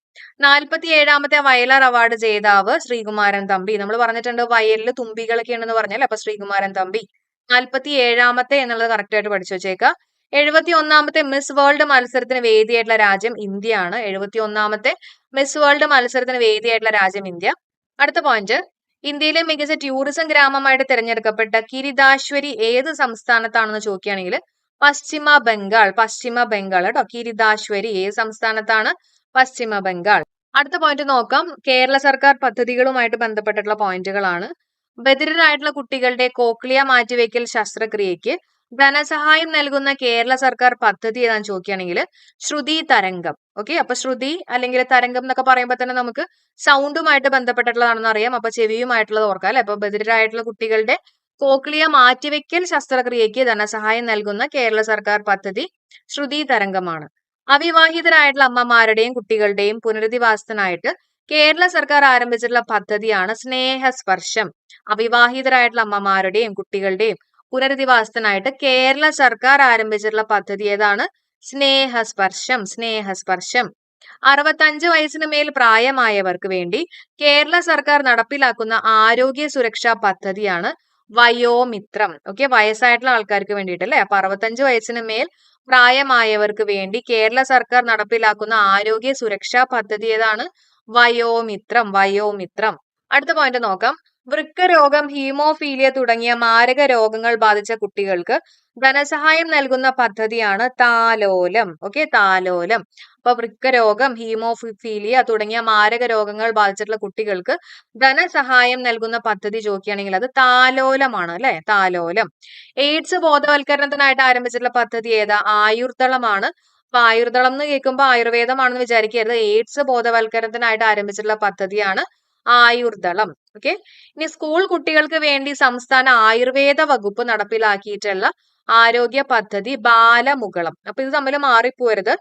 47ാമത്തെ വയലാർ അവാർഡ് ജേതാവ് ശ്രീകുമാരൻ തമ്പി. നമ്മൾ പറഞ്ഞിട്ടുണ്ട് വയലില് തുമ്പികളൊക്കെ ഉണ്ടെന്ന് പറഞ്ഞാൽ. അപ്പൊ ശ്രീകുമാരൻ തമ്പി. 47ാമത്തെ എന്നുള്ളത് കറക്റ്റ് ആയിട്ട് പഠിച്ചു വെച്ചേക്കാം. 71ാമത്തെ മിസ് വേൾഡ് മത്സരത്തിന് വേദിയായിട്ടുള്ള രാജ്യം ഇന്ത്യയാണ്. 71ാമത്തെ മിസ് വേൾഡ് മത്സരത്തിന് വേദിയായിട്ടുള്ള രാജ്യം ഇന്ത്യ. അടുത്ത പോയിന്റ്, ഇന്ത്യയിലെ മികച്ച ടൂറിസം ഗ്രാമമായിട്ട് തിരഞ്ഞെടുക്കപ്പെട്ട കിരിതാശ്വരി ഏത് സംസ്ഥാനത്താണെന്ന് ചോദിക്കുകയാണെങ്കിൽ പശ്ചിമ ബംഗാൾ കേട്ടോ. കിരിതാശ്വരി ഏത് സംസ്ഥാനത്താണ്? പശ്ചിമ ബംഗാൾ. അടുത്ത പോയിന്റ് നോക്കാം. കേരള സർക്കാർ പദ്ധതികളുമായിട്ട് ബന്ധപ്പെട്ടിട്ടുള്ള പോയിന്റുകളാണ്. ബധിരരായിട്ടുള്ള കുട്ടികളുടെ കോക്ലിയ മാറ്റിവെക്കൽ ശസ്ത്രക്രിയയ്ക്ക് ധനസഹായം നൽകുന്ന കേരള സർക്കാർ പദ്ധതി ഏതാന്ന് ചോദിക്കുകയാണെങ്കിൽ ശ്രുതി തരംഗം. ഓക്കെ, അപ്പൊ ശ്രുതി അല്ലെങ്കിൽ തരംഗം എന്നൊക്കെ പറയുമ്പോൾ തന്നെ നമുക്ക് സൗണ്ടുമായിട്ട് ബന്ധപ്പെട്ടിട്ടുള്ളതാണെന്ന് അറിയാം. അപ്പൊ ചെവിയുമായിട്ടുള്ളത് ഓർക്കാം അല്ലെ. അപ്പൊ ബധിരരായിട്ടുള്ള കുട്ടികളുടെ കോക്ലിയ മാറ്റിവെക്കൽ ശസ്ത്രക്രിയയ്ക്ക് ധനസഹായം നൽകുന്ന കേരള സർക്കാർ പദ്ധതി ശ്രുതി തരംഗമാണ്. അവിവാഹിതരായിട്ടുള്ള അമ്മമാരുടെയും കുട്ടികളുടെയും പുനരധിവാസത്തിനായിട്ട് കേരള സർക്കാർ ആരംഭിച്ചിട്ടുള്ള പദ്ധതിയാണ് സ്നേഹസ്പർശം. അവിവാഹിതരായിട്ടുള്ള അമ്മമാരുടെയും കുട്ടികളുടെയും പുനരധിവാസത്തിനായിട്ട് കേരള സർക്കാർ ആരംഭിച്ചിട്ടുള്ള പദ്ധതി ഏതാണ്? സ്നേഹസ്പർശം. 65 വയസ്സിന് മേൽ പ്രായമായവർക്ക് വേണ്ടി കേരള സർക്കാർ നടപ്പിലാക്കുന്ന ആരോഗ്യ സുരക്ഷാ പദ്ധതിയാണ് വയോമിത്രം. ഓക്കെ, വയസ്സായിട്ടുള്ള ആൾക്കാർക്ക് വേണ്ടിയിട്ട് അല്ലെ. അപ്പൊ 65 വയസ്സിന് മേൽ പ്രായമായവർക്ക് വേണ്ടി കേരള സർക്കാർ നടപ്പിലാക്കുന്ന ആരോഗ്യ സുരക്ഷാ പദ്ധതി ഏതാണ്? വയോമിത്രം. അടുത്ത പോയിന്റ് നോക്കാം. വൃക്ക രോഗം, ഹീമോഫീലിയ തുടങ്ങിയ മാരക രോഗങ്ങൾ ബാധിച്ച കുട്ടികൾക്ക് ധനസഹായം നൽകുന്ന പദ്ധതിയാണ് താലോലം. ഓക്കെ, താലോലം. അപ്പൊ വൃക്ക രോഗം, ഹീമോഫീലിയ തുടങ്ങിയ മാരക രോഗങ്ങൾ ബാധിച്ചിട്ടുള്ള കുട്ടികൾക്ക് ധനസഹായം നൽകുന്ന പദ്ധതി ചോദിക്കുകയാണെങ്കിൽ അത് താലോലമാണ് അല്ലെ, താലോലം. എയ്ഡ്സ് ബോധവൽക്കരണത്തിനായിട്ട് ആരംഭിച്ചിട്ടുള്ള പദ്ധതി ഏതാ? ആയുർദളമാണ്. അപ്പൊ ആയുർദളം എന്ന് കേൾക്കുമ്പോൾ ആയുർവേദമാണെന്ന് വിചാരിക്കരുത്. എയ്ഡ്സ് ബോധവൽക്കരണത്തിനായിട്ട് ആരംഭിച്ചിട്ടുള്ള പദ്ധതിയാണ് ആയുർദളം. ഓക്കെ, ഇനി സ്കൂൾ കുട്ടികൾക്ക് വേണ്ടി സംസ്ഥാന ആയുർവേദ വകുപ്പ് നടപ്പിലാക്കിയിട്ടുള്ള ആരോഗ്യ പദ്ധതി ബാലമുകുളം. അപ്പൊ ഇത് തമ്മിൽ മാറിപ്പോരുത്.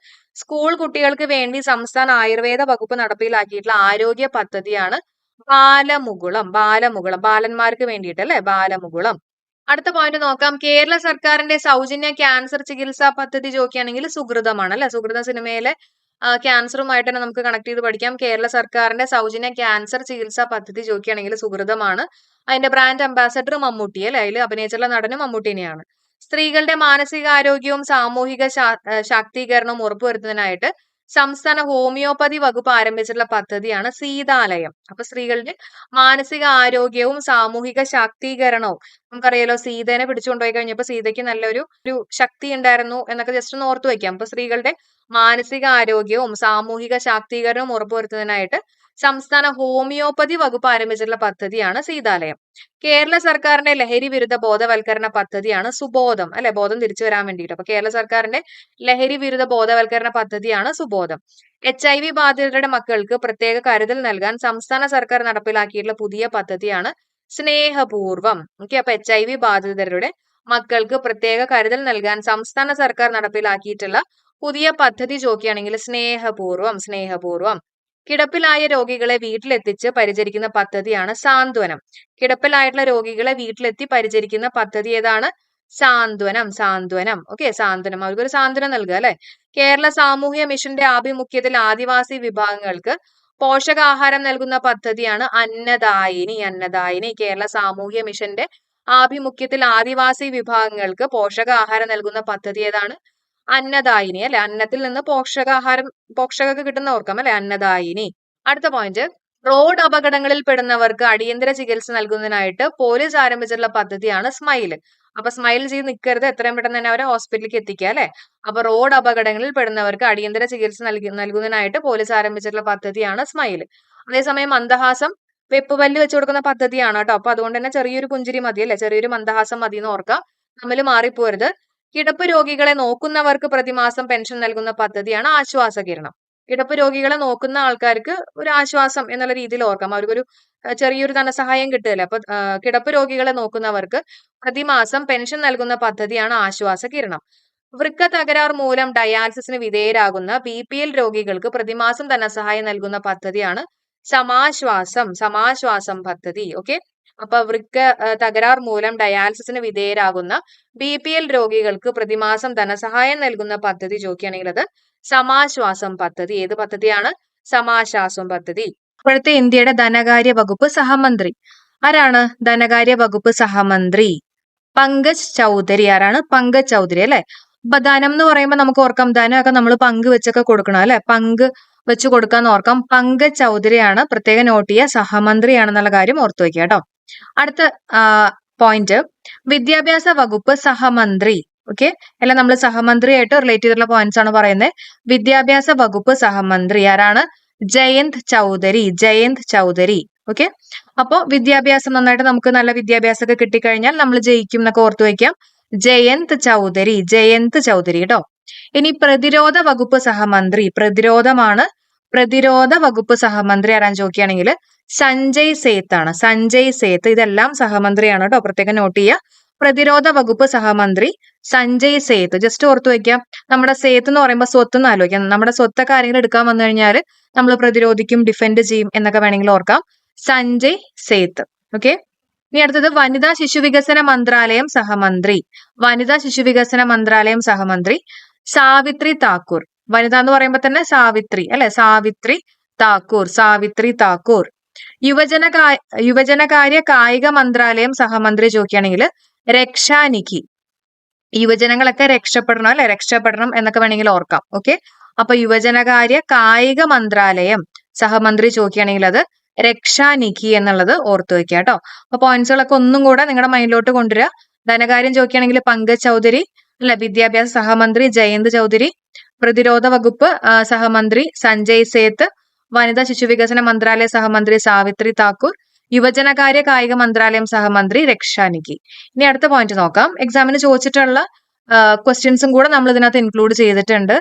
സ്കൂൾ കുട്ടികൾക്ക് വേണ്ടി സംസ്ഥാന ആയുർവേദ വകുപ്പ് നടപ്പിലാക്കിയിട്ടുള്ള ആരോഗ്യ പദ്ധതിയാണ് ബാലമുകുളം. ബാലമുകുളം, ബാലന്മാർക്ക് വേണ്ടിയിട്ട് അല്ലെ, ബാലമുകുളം. അടുത്ത പോയിന്റ് നോക്കാം. കേരള സർക്കാരിന്റെ സൗജന്യ ക്യാൻസർ ചികിത്സാ പദ്ധതി ചോദിക്കുകയാണെങ്കിൽ സുകൃതമാണ് അല്ലെ. സുകൃതം സിനിമയിലെ ക്യാൻസറുമായിട്ട് തന്നെ നമുക്ക് കണക്ട് ചെയ്ത് പഠിക്കാം. കേരള സർക്കാരിന്റെ സൗജന്യ ക്യാൻസർ ചികിത്സാ പദ്ധതി ചോദിക്കുകയാണെങ്കിൽ സുകൃതമാണ്. അതിന്റെ ബ്രാൻഡ് അംബാസഡർ മമ്മൂട്ടി അല്ലെ, അതിൽ അഭിനയിച്ചുള്ള നടനും മമ്മൂട്ടി തന്നെയാണ്. സ്ത്രീകളുടെ മാനസികാരോഗ്യവും സാമൂഹിക ശാക്തീകരണവും ഉറപ്പുവരുത്തുന്നതിനായിട്ട് സംസ്ഥാന ഹോമിയോപ്പതി വകുപ്പ് ആരംഭിച്ചിട്ടുള്ള പദ്ധതിയാണ് സീതാലയം. അപ്പൊ സ്ത്രീകളുടെ മാനസിക ആരോഗ്യവും സാമൂഹിക ശാക്തീകരണവും, നമുക്കറിയാലോ സീതേനെ പിടിച്ചുകൊണ്ടുപോയി കഴിഞ്ഞപ്പോൾ സീതയ്ക്ക് നല്ലൊരു ശക്തി ഉണ്ടായിരുന്നു എന്നൊക്കെ ജസ്റ്റ് ഒന്ന് ഓർത്തു വയ്ക്കാം. അപ്പൊ സ്ത്രീകളുടെ മാനസിക ആരോഗ്യവും സാമൂഹിക ശാക്തീകരണവും ഉറപ്പുവരുത്തുന്നതിനായിട്ട് സംസ്ഥാന ഹോമിയോപ്പതി വകുപ്പ് ആരംഭിച്ചിട്ടുള്ള പദ്ധതിയാണ് സീതാലയം. കേരള സർക്കാരിന്റെ ലഹരി വിരുദ്ധ ബോധവൽക്കരണ പദ്ധതിയാണ് സുബോധം അല്ലെ, ബോധം തിരിച്ചു വരാൻ വേണ്ടിയിട്ട്. അപ്പൊ കേരള സർക്കാരിന്റെ ലഹരി വിരുദ്ധ ബോധവൽക്കരണ പദ്ധതിയാണ് സുബോധം. HIV ബാധിതരുടെ മക്കൾക്ക് പ്രത്യേക കരുതൽ നൽകാൻ സംസ്ഥാന സർക്കാർ നടപ്പിലാക്കിയിട്ടുള്ള പുതിയ പദ്ധതിയാണ് സ്നേഹപൂർവം. ഓക്കെ, അപ്പൊ HIV ബാധിതരുടെ മക്കൾക്ക് പ്രത്യേക കരുതൽ നൽകാൻ സംസ്ഥാന സർക്കാർ നടപ്പിലാക്കിയിട്ടുള്ള പുതിയ പദ്ധതി ചോദിക്കുകയാണെങ്കിൽ സ്നേഹപൂർവം. സ്നേഹപൂർവം. കിടപ്പിലായ രോഗികളെ വീട്ടിലെത്തിച്ച് പരിചരിക്കുന്ന പദ്ധതിയാണ് സാന്ത്വനം. കിടപ്പിലായിട്ടുള്ള രോഗികളെ വീട്ടിലെത്തി പരിചരിക്കുന്ന പദ്ധതി ഏതാണ്? സാന്ത്വനം. സാന്ത്വനം. ഓക്കെ, സാന്ത്വനം. അവർക്കൊരു സാന്ത്വനം നൽകുക അല്ലെ. കേരള സാമൂഹ്യ മിഷന്റെ ആഭിമുഖ്യത്തിൽ ആദിവാസി വിഭാഗങ്ങൾക്ക് പോഷകാഹാരം നൽകുന്ന പദ്ധതിയാണ് അന്നദായിനി. അന്നദായിനി. കേരള സാമൂഹ്യ മിഷന്റെ ആഭിമുഖ്യത്തിൽ ആദിവാസി വിഭാഗങ്ങൾക്ക് പോഷകാഹാരം നൽകുന്ന പദ്ധതി ഏതാണ്? അന്നദായിനി അല്ലെ. അന്നത്തിൽ നിന്ന് പോഷകമൊക്കെ കിട്ടുന്ന ഓർക്കാം അല്ലെ, അന്നദായിനി. അടുത്ത പോയിന്റ്, റോഡ് അപകടങ്ങളിൽ പെടുന്നവർക്ക് അടിയന്തര ചികിത്സ നൽകുന്നതിനായിട്ട് പോലീസ് ആരംഭിച്ചിട്ടുള്ള പദ്ധതിയാണ് സ്മൈൽ. അപ്പൊ സ്മൈൽ ചെയ്ത് നിൽക്കരുത്, എത്രയും പെട്ടെന്ന് തന്നെ അവരെ ഹോസ്പിറ്റലിലേക്ക് എത്തിക്കുക അല്ലെ. അപ്പൊ റോഡ് അപകടങ്ങളിൽ പെടുന്നവർക്ക് അടിയന്തര ചികിത്സ നൽകുന്നതിനായിട്ട് പോലീസ് ആരംഭിച്ചിട്ടുള്ള പദ്ധതിയാണ് സ്മൈൽ. അതേസമയം മന്ദഹാസം വെപ്പുപല്ല് വെച്ചു കൊടുക്കുന്ന പദ്ധതിയാണ് കേട്ടോ. അപ്പൊ അതുകൊണ്ട് തന്നെ ചെറിയൊരു പുഞ്ചിരി മതി അല്ലെ, ചെറിയൊരു മന്ദഹാസം മതി എന്ന് ഓർക്കാം, തമ്മിൽ മാറിപ്പോരുത്. കിടപ്പ് രോഗികളെ നോക്കുന്നവർക്ക് പ്രതിമാസം പെൻഷൻ നൽകുന്ന പദ്ധതിയാണ് ആശ്വാസകിരണം. കിടപ്പ് രോഗികളെ നോക്കുന്ന ആൾക്കാർക്ക് ഒരു ആശ്വാസം എന്നുള്ള രീതിയിൽ ഓർക്കാം, അവർക്കൊരു ചെറിയൊരു ധനസഹായം കിട്ടുകയല്ലേ. അപ്പൊ കിടപ്പ് രോഗികളെ നോക്കുന്നവർക്ക് പ്രതിമാസം പെൻഷൻ നൽകുന്ന പദ്ധതിയാണ് ആശ്വാസകിരണം. വൃക്ക തകരാർ മൂലം ഡയാലിസിസിന് വിധേയരാകുന്ന BPL രോഗികൾക്ക് പ്രതിമാസം ധനസഹായം നൽകുന്ന പദ്ധതിയാണ് സമാശ്വാസം. സമാശ്വാസം പദ്ധതി. ഓക്കെ, അപ്പൊ വൃക്ക തകരാർ മൂലം ഡയാലിസിസിന് വിധേയരാകുന്ന BPL രോഗികൾക്ക് പ്രതിമാസം ധനസഹായം നൽകുന്ന പദ്ധതി ചോദിക്കുകയാണെങ്കിൽ അത് സമാശ്വാസം പദ്ധതി. ഏത് പദ്ധതിയാണ്? സമാശ്വാസം പദ്ധതി. ഇപ്പോഴത്തെ ഇന്ത്യയുടെ ധനകാര്യ വകുപ്പ് സഹമന്ത്രി ആരാണ്? ധനകാര്യ വകുപ്പ് സഹമന്ത്രി പങ്കജ് ചൗധരി. ആരാണ്? പങ്കജ് ചൗധരി അല്ലെ. അപ്പൊ ധനം എന്ന് പറയുമ്പോൾ നമുക്ക് ഓർക്കാം, ധനമൊക്കെ നമ്മൾ പങ്ക് വെച്ചൊക്കെ കൊടുക്കണം അല്ലെ, പങ്ക് വെച്ച് കൊടുക്കാന്ന് ഓർക്കാം. പങ്കജ് ചൗധരിയാണ്, പ്രത്യേകം നോട്ട് ചെയ്യുക, സഹമന്ത്രിയാണെന്നുള്ള കാര്യം ഓർത്തു വെക്കുക കേട്ടോ. അടുത്ത പോയിന്റ്, വിദ്യാഭ്യാസ വകുപ്പ് സഹമന്ത്രി. ഓക്കെ, എല്ലാം നമ്മൾ സഹമന്ത്രിയായിട്ട് റിലേറ്റ് ചെയ്തിട്ടുള്ള പോയിന്റ്സ് ആണ് പറയുന്നത്. വിദ്യാഭ്യാസ വകുപ്പ് സഹമന്ത്രി ആരാണ്? ജയന്ത് ചൗധരി. ജയന്ത് ചൗധരി. ഓക്കെ, അപ്പോ വിദ്യാഭ്യാസം നന്നായിട്ട് നമുക്ക് നല്ല വിദ്യാഭ്യാസമൊക്കെ കിട്ടിക്കഴിഞ്ഞാൽ നമ്മൾ ജയിക്കും എന്നൊക്കെ ഓർത്തു വയ്ക്കാം. ജയന്ത് ചൗധരി. ജയന്ത് ചൗധരി കേട്ടോ. ഇനി പ്രതിരോധ വകുപ്പ് സഹമന്ത്രി. പ്രതിരോധമാണ്. പ്രതിരോധ വകുപ്പ് സഹമന്ത്രി ആരാൻ ചോദിക്കുകയാണെങ്കിൽ സഞ്ജയ് സേത്ത് ആണ്. സഞ്ജയ് സേത്ത്. ഇതെല്ലാം സഹമന്ത്രിയാണ് കേട്ടോ, പ്രത്യേകം നോട്ട് ചെയ്യുക. പ്രതിരോധ വകുപ്പ് സഹമന്ത്രി സഞ്ജയ് സേത്ത്. ജസ്റ്റ് ഓർത്തു വയ്ക്കാം. നമ്മുടെ സേത്ത് എന്ന് പറയുമ്പോൾ സ്വത്ത് എന്ന് ആലോചിക്കാം. നമ്മുടെ സ്വത്തൊക്കെ ആരെങ്കിലും എടുക്കാൻ വന്നു കഴിഞ്ഞാൽ നമ്മൾ പ്രതിരോധിക്കും, ഡിഫെൻഡ് ചെയ്യും എന്നൊക്കെ വേണമെങ്കിൽ ഓർക്കാം. സഞ്ജയ് സേത്ത്. ഓക്കെ, ഇനി അടുത്തത് വനിതാ ശിശുവികസന മന്ത്രാലയം സഹമന്ത്രി. വനിതാ ശിശുവികസന മന്ത്രാലയം സഹമന്ത്രി സാവിത്രി താക്കൂർ. വനിത എന്ന് പറയുമ്പോൾ തന്നെ സാവിത്രി അല്ലെ, സാവിത്രി താക്കൂർ. സാവിത്രി താക്കൂർ. യുവജനകാര്യ കായിക മന്ത്രാലയം സഹമന്ത്രി ചോദിക്കുകയാണെങ്കിൽ രക്ഷാനിധി. യുവജനങ്ങളൊക്കെ രക്ഷപ്പെടണം അല്ലെ, രക്ഷപ്പെടണം എന്നൊക്കെ വേണമെങ്കിൽ ഓർക്കാം. ഓക്കെ, അപ്പൊ യുവജനകാര്യ കായിക മന്ത്രാലയം സഹമന്ത്രി ചോദിക്കുകയാണെങ്കിൽ അത് രക്ഷാനിധി എന്നുള്ളത് ഓർത്തു വെക്കുക കേട്ടോ. അപ്പൊ പോയിന്റ്സുകളൊക്കെ ഒന്നും കൂടെ നിങ്ങളുടെ മൈൻഡിലോട്ട് കൊണ്ടുവരിക. ധനകാര്യം ചോദിക്കുകയാണെങ്കിൽ പങ്കജ് ചൗധരി, അല്ലെ വിദ്യാഭ്യാസ സഹമന്ത്രി ജയന്ത് ചൗധരി, പ്രതിരോധ വകുപ്പ് സഹമന്ത്രി സഞ്ജയ് സേത്ത്, വനിതാ ശിശുവികസന മന്ത്രാലയ സഹമന്ത്രി സാവിത്രി താക്കൂർ, യുവജനകാര്യ കായിക മന്ത്രാലയം സഹമന്ത്രി രക്ഷാനിധി. ഇനി അടുത്ത പോയിന്റ് നോക്കാം. എക്സാമിന് ചോദിച്ചിട്ടുള്ള ക്വസ്റ്റ്യൻസും കൂടെ നമ്മൾ ഇതിനകത്ത് ഇൻക്ലൂഡ് ചെയ്തിട്ടുണ്ട്.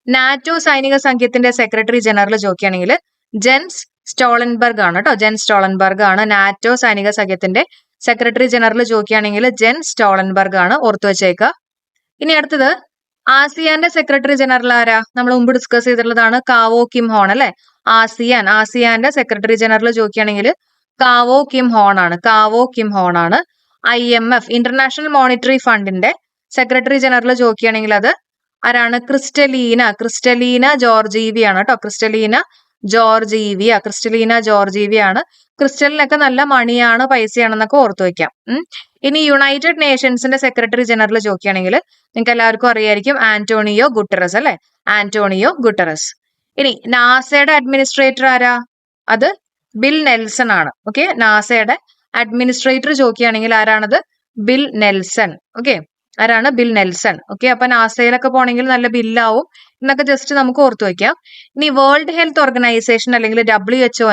നാറ്റോ സൈനിക സംഘത്തിന്റെ സെക്രട്ടറി ജനറൽ ചോദിക്കുകയാണെങ്കിൽ ജെൻസ് സ്റ്റോളൻബർഗ് ആണ് കേട്ടോ. ജെൻ സ്റ്റോളൻബർഗ് ആണ് നാറ്റോ സൈനിക സഖ്യത്തിന്റെ സെക്രട്ടറി ജനറൽ ചോദിക്കുകയാണെങ്കിൽ ജെൻ സ്റ്റോളൻബർഗ് ആണ്, ഓർത്തു വെച്ചേക്കുക. ഇനി അടുത്തത് ആസിയാന്റെ സെക്രട്ടറി ജനറൽ ആരാ? നമ്മൾ മുമ്പ് ഡിസ്കസ് ചെയ്തിട്ടുള്ളതാണ് കാവോ കിം ഹോൺ അല്ലെ. ആസിയാന്റെ സെക്രട്ടറി ജനറൽ ചോദിക്കുകയാണെങ്കിൽ കാവോ കിം ഹോൺ ആണ്. കാവോ കിം ഹോൺ ആണ്. IMF ഇന്റർനാഷണൽ മോണിറ്ററി ഫണ്ടിന്റെ സെക്രട്ടറി ജനറൽ ചോദിക്കുകയാണെങ്കിൽ അത് ആരാണ്? ക്രിസ്റ്റലീന ജോർജീവിയ ആണ് കേട്ടോ. ക്രിസ്റ്റലീന ജോർജീവിയ ആണ്. ക്രിസ്റ്റലിനൊക്കെ നല്ല മണിയാണ്, പൈസയാണെന്നൊക്കെ ഓർത്തു വെക്കാം. ഇനി യുണൈറ്റഡ് നേഷൻസിന്റെ സെക്രട്ടറി ജനറൽ ചോദിക്കുകയാണെങ്കിൽ നിങ്ങൾക്ക് എല്ലാവർക്കും അറിയായിരിക്കും ആന്റോണിയോ ഗുട്ടറസ് അല്ലെ. Antonio Guterres. ഇനി നാസയുടെ അഡ്മിനിസ്ട്രേറ്റർ ആരാ? അത് ബിൽ നെൽസൺ ആണ്. ഓക്കെ, നാസയുടെ അഡ്മിനിസ്ട്രേറ്റർ ചോദിക്കുകയാണെങ്കിൽ ആരാണത്? Bill Nelson. ഓക്കെ, ആരാണ്? Bill Nelson. ഓക്കെ, അപ്പൊ നാസയിലൊക്കെ പോണെങ്കിൽ നല്ല ബില്ലാവും എന്നൊക്കെ ജസ്റ്റ് നമുക്ക് ഓർത്തു വെക്കാം. ഇനി വേൾഡ് ഹെൽത്ത് ഓർഗനൈസേഷൻ അല്ലെങ്കിൽ WHO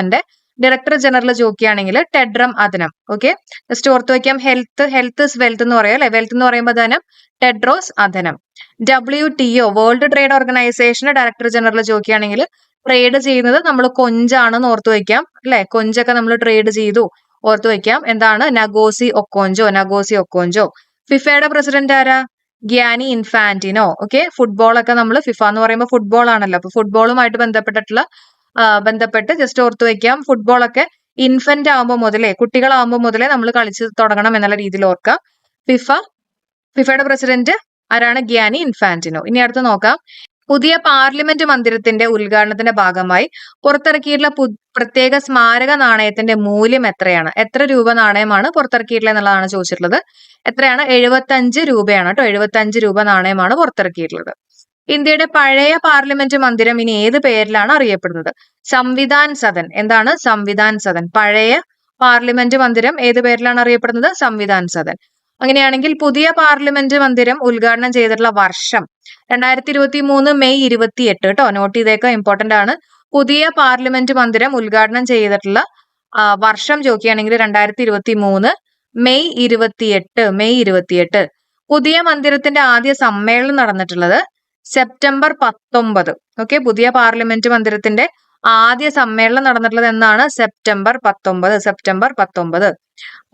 ഡയറക്ടർ ജനറൽ ചോദിക്കുകയാണെങ്കിൽ ടെഡ്രം അദനം. ഓക്കെ, ജസ്റ്റ് ഓർത്തു വെക്കാം. ഹെൽത്ത് ഇസ് വെൽത്ത് എന്ന് പറയാം അല്ലെ. വെൽത്ത് എന്ന് പറയുമ്പോൾ ധനം, ടെഡ്രോസ് അദനം. WTO വേൾഡ് ട്രേഡ് ഓർഗനൈസേഷന്റെ ഡയറക്ടർ ജനറൽ ചോദിക്കുകയാണെങ്കിൽ ട്രേഡ് ചെയ്യുന്നത് നമ്മൾ കൊഞ്ചാണെന്ന് ഓർത്തു വെക്കാം അല്ലെ. കൊഞ്ചൊക്കെ നമ്മൾ ട്രേഡ് ചെയ്തു, ഓർത്തു വെക്കാം. എന്താണ്? നഗോസി ഒക്കോഞ്ചോ. ഫിഫയുടെ പ്രസിഡന്റ് ആരാ? ഗ്യാനി ഇൻഫാന്റിനോ. ഓക്കെ, ഫുട്ബോളൊക്കെ നമ്മൾ ഫിഫ എന്ന് പറയുമ്പോൾ ഫുട്ബോൾ ആണല്ലോ. അപ്പൊ ഫുട്ബോളുമായിട്ട് ബന്ധപ്പെട്ട് ജസ്റ്റ് ഓർത്തു വെക്കാം. ഫുട്ബോളൊക്കെ ഇൻഫന്റ് ആവുമ്പോൾ മുതലേ, കുട്ടികളാവുമ്പോൾ മുതലേ നമ്മൾ കളിച്ച് തുടങ്ങണം എന്നുള്ള രീതിയിൽ ഓർക്കാം. ഫിഫയുടെ പ്രസിഡന്റ് ആരാണ്? ഗ്യാനി ഇൻഫാന്റിനോ. ഇനി അടുത്ത് നോക്കാം. പുതിയ പാർലമെന്റ് മന്ദിരത്തിന്റെ ഉദ്ഘാടനത്തിന്റെ ഭാഗമായി പുറത്തിറക്കിയിട്ടുള്ള പ്രത്യേക സ്മാരക നാണയത്തിന്റെ മൂല്യം എത്രയാണ്? എത്ര രൂപ നാണയമാണ് പുറത്തിറക്കിയിട്ടുള്ളത് എന്നുള്ളതാണ് ചോദിച്ചിട്ടുള്ളത്. എത്രയാണ്? 75 രൂപയാണ് കേട്ടോ. 75 രൂപ നാണയമാണ് പുറത്തിറക്കിയിട്ടുള്ളത്. ഇന്ത്യയുടെ പഴയ പാർലമെന്റ് മന്ദിരം ഇനി ഏത് പേരിലാണ് അറിയപ്പെടുന്നത്? സംവിധാൻ സദൻ. എന്താണ്? സംവിധാൻ സദൻ. പഴയ പാർലമെന്റ് മന്ദിരം ഏത് പേരിലാണ് അറിയപ്പെടുന്നത്? സംവിധാൻ സദൻ. അങ്ങനെയാണെങ്കിൽ പുതിയ പാർലമെന്റ് മന്ദിരം ഉദ്ഘാടനം ചെയ്തിട്ടുള്ള വർഷം 2023 മെയ് 28 കേട്ടോ. നോട്ട് ചെയ്തേക്കുക, ഇമ്പോർട്ടന്റ് ആണ്. പുതിയ പാർലമെന്റ് മന്ദിരം ഉദ്ഘാടനം ചെയ്തിട്ടുള്ള വർഷം ചോദിക്കുകയാണെങ്കിൽ 2023 മെയ് 28. പുതിയ മന്ദിരത്തിന്റെ ആദ്യ സമ്മേളനം നടന്നിട്ടുള്ളത് സെപ്റ്റംബർ 19. ഓക്കെ, പുതിയ പാർലമെന്റ് മന്ദിരത്തിന്റെ ആദ്യ സമ്മേളനം നടന്നിട്ടുള്ളത് എന്നാണ്? സെപ്റ്റംബർ 19.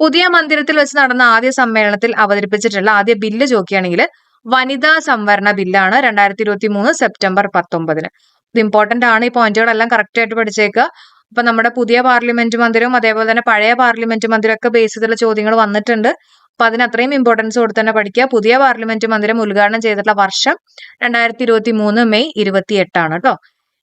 പുതിയ മന്ദിരത്തിൽ വെച്ച് നടന്ന ആദ്യ സമ്മേളനത്തിൽ അവതരിപ്പിച്ചിട്ടുള്ള ആദ്യ ബില്ല് ചോദിക്കുകയാണെങ്കിൽ വനിതാ സംവരണ ബില്ലാണ് 2023 സെപ്റ്റംബർ 19. ഇത് ഇമ്പോർട്ടന്റ് ആണ്. ഈ പോയിന്റുകളെല്ലാം കറക്റ്റ് ആയിട്ട് പഠിച്ചേക്കുക. അപ്പൊ നമ്മുടെ പുതിയ പാർലമെന്റ് മന്ദിരവും അതേപോലെ തന്നെ പഴയ പാർലമെന്റ് മന്ദിരം ഒക്കെ ബേസ് ചെയ്തുള്ള ചോദ്യങ്ങൾ വന്നിട്ടുണ്ട്. അപ്പൊ അതിന് അത്രയും ഇമ്പോർട്ടൻസ് കൊടുത്ത് തന്നെ പഠിക്കുക. പുതിയ പാർലമെന്റ് മന്ദിരം ഉദ്ഘാടനം ചെയ്തിട്ടുള്ള വർഷം 2023 മെയ് 28 ആണ് കേട്ടോ.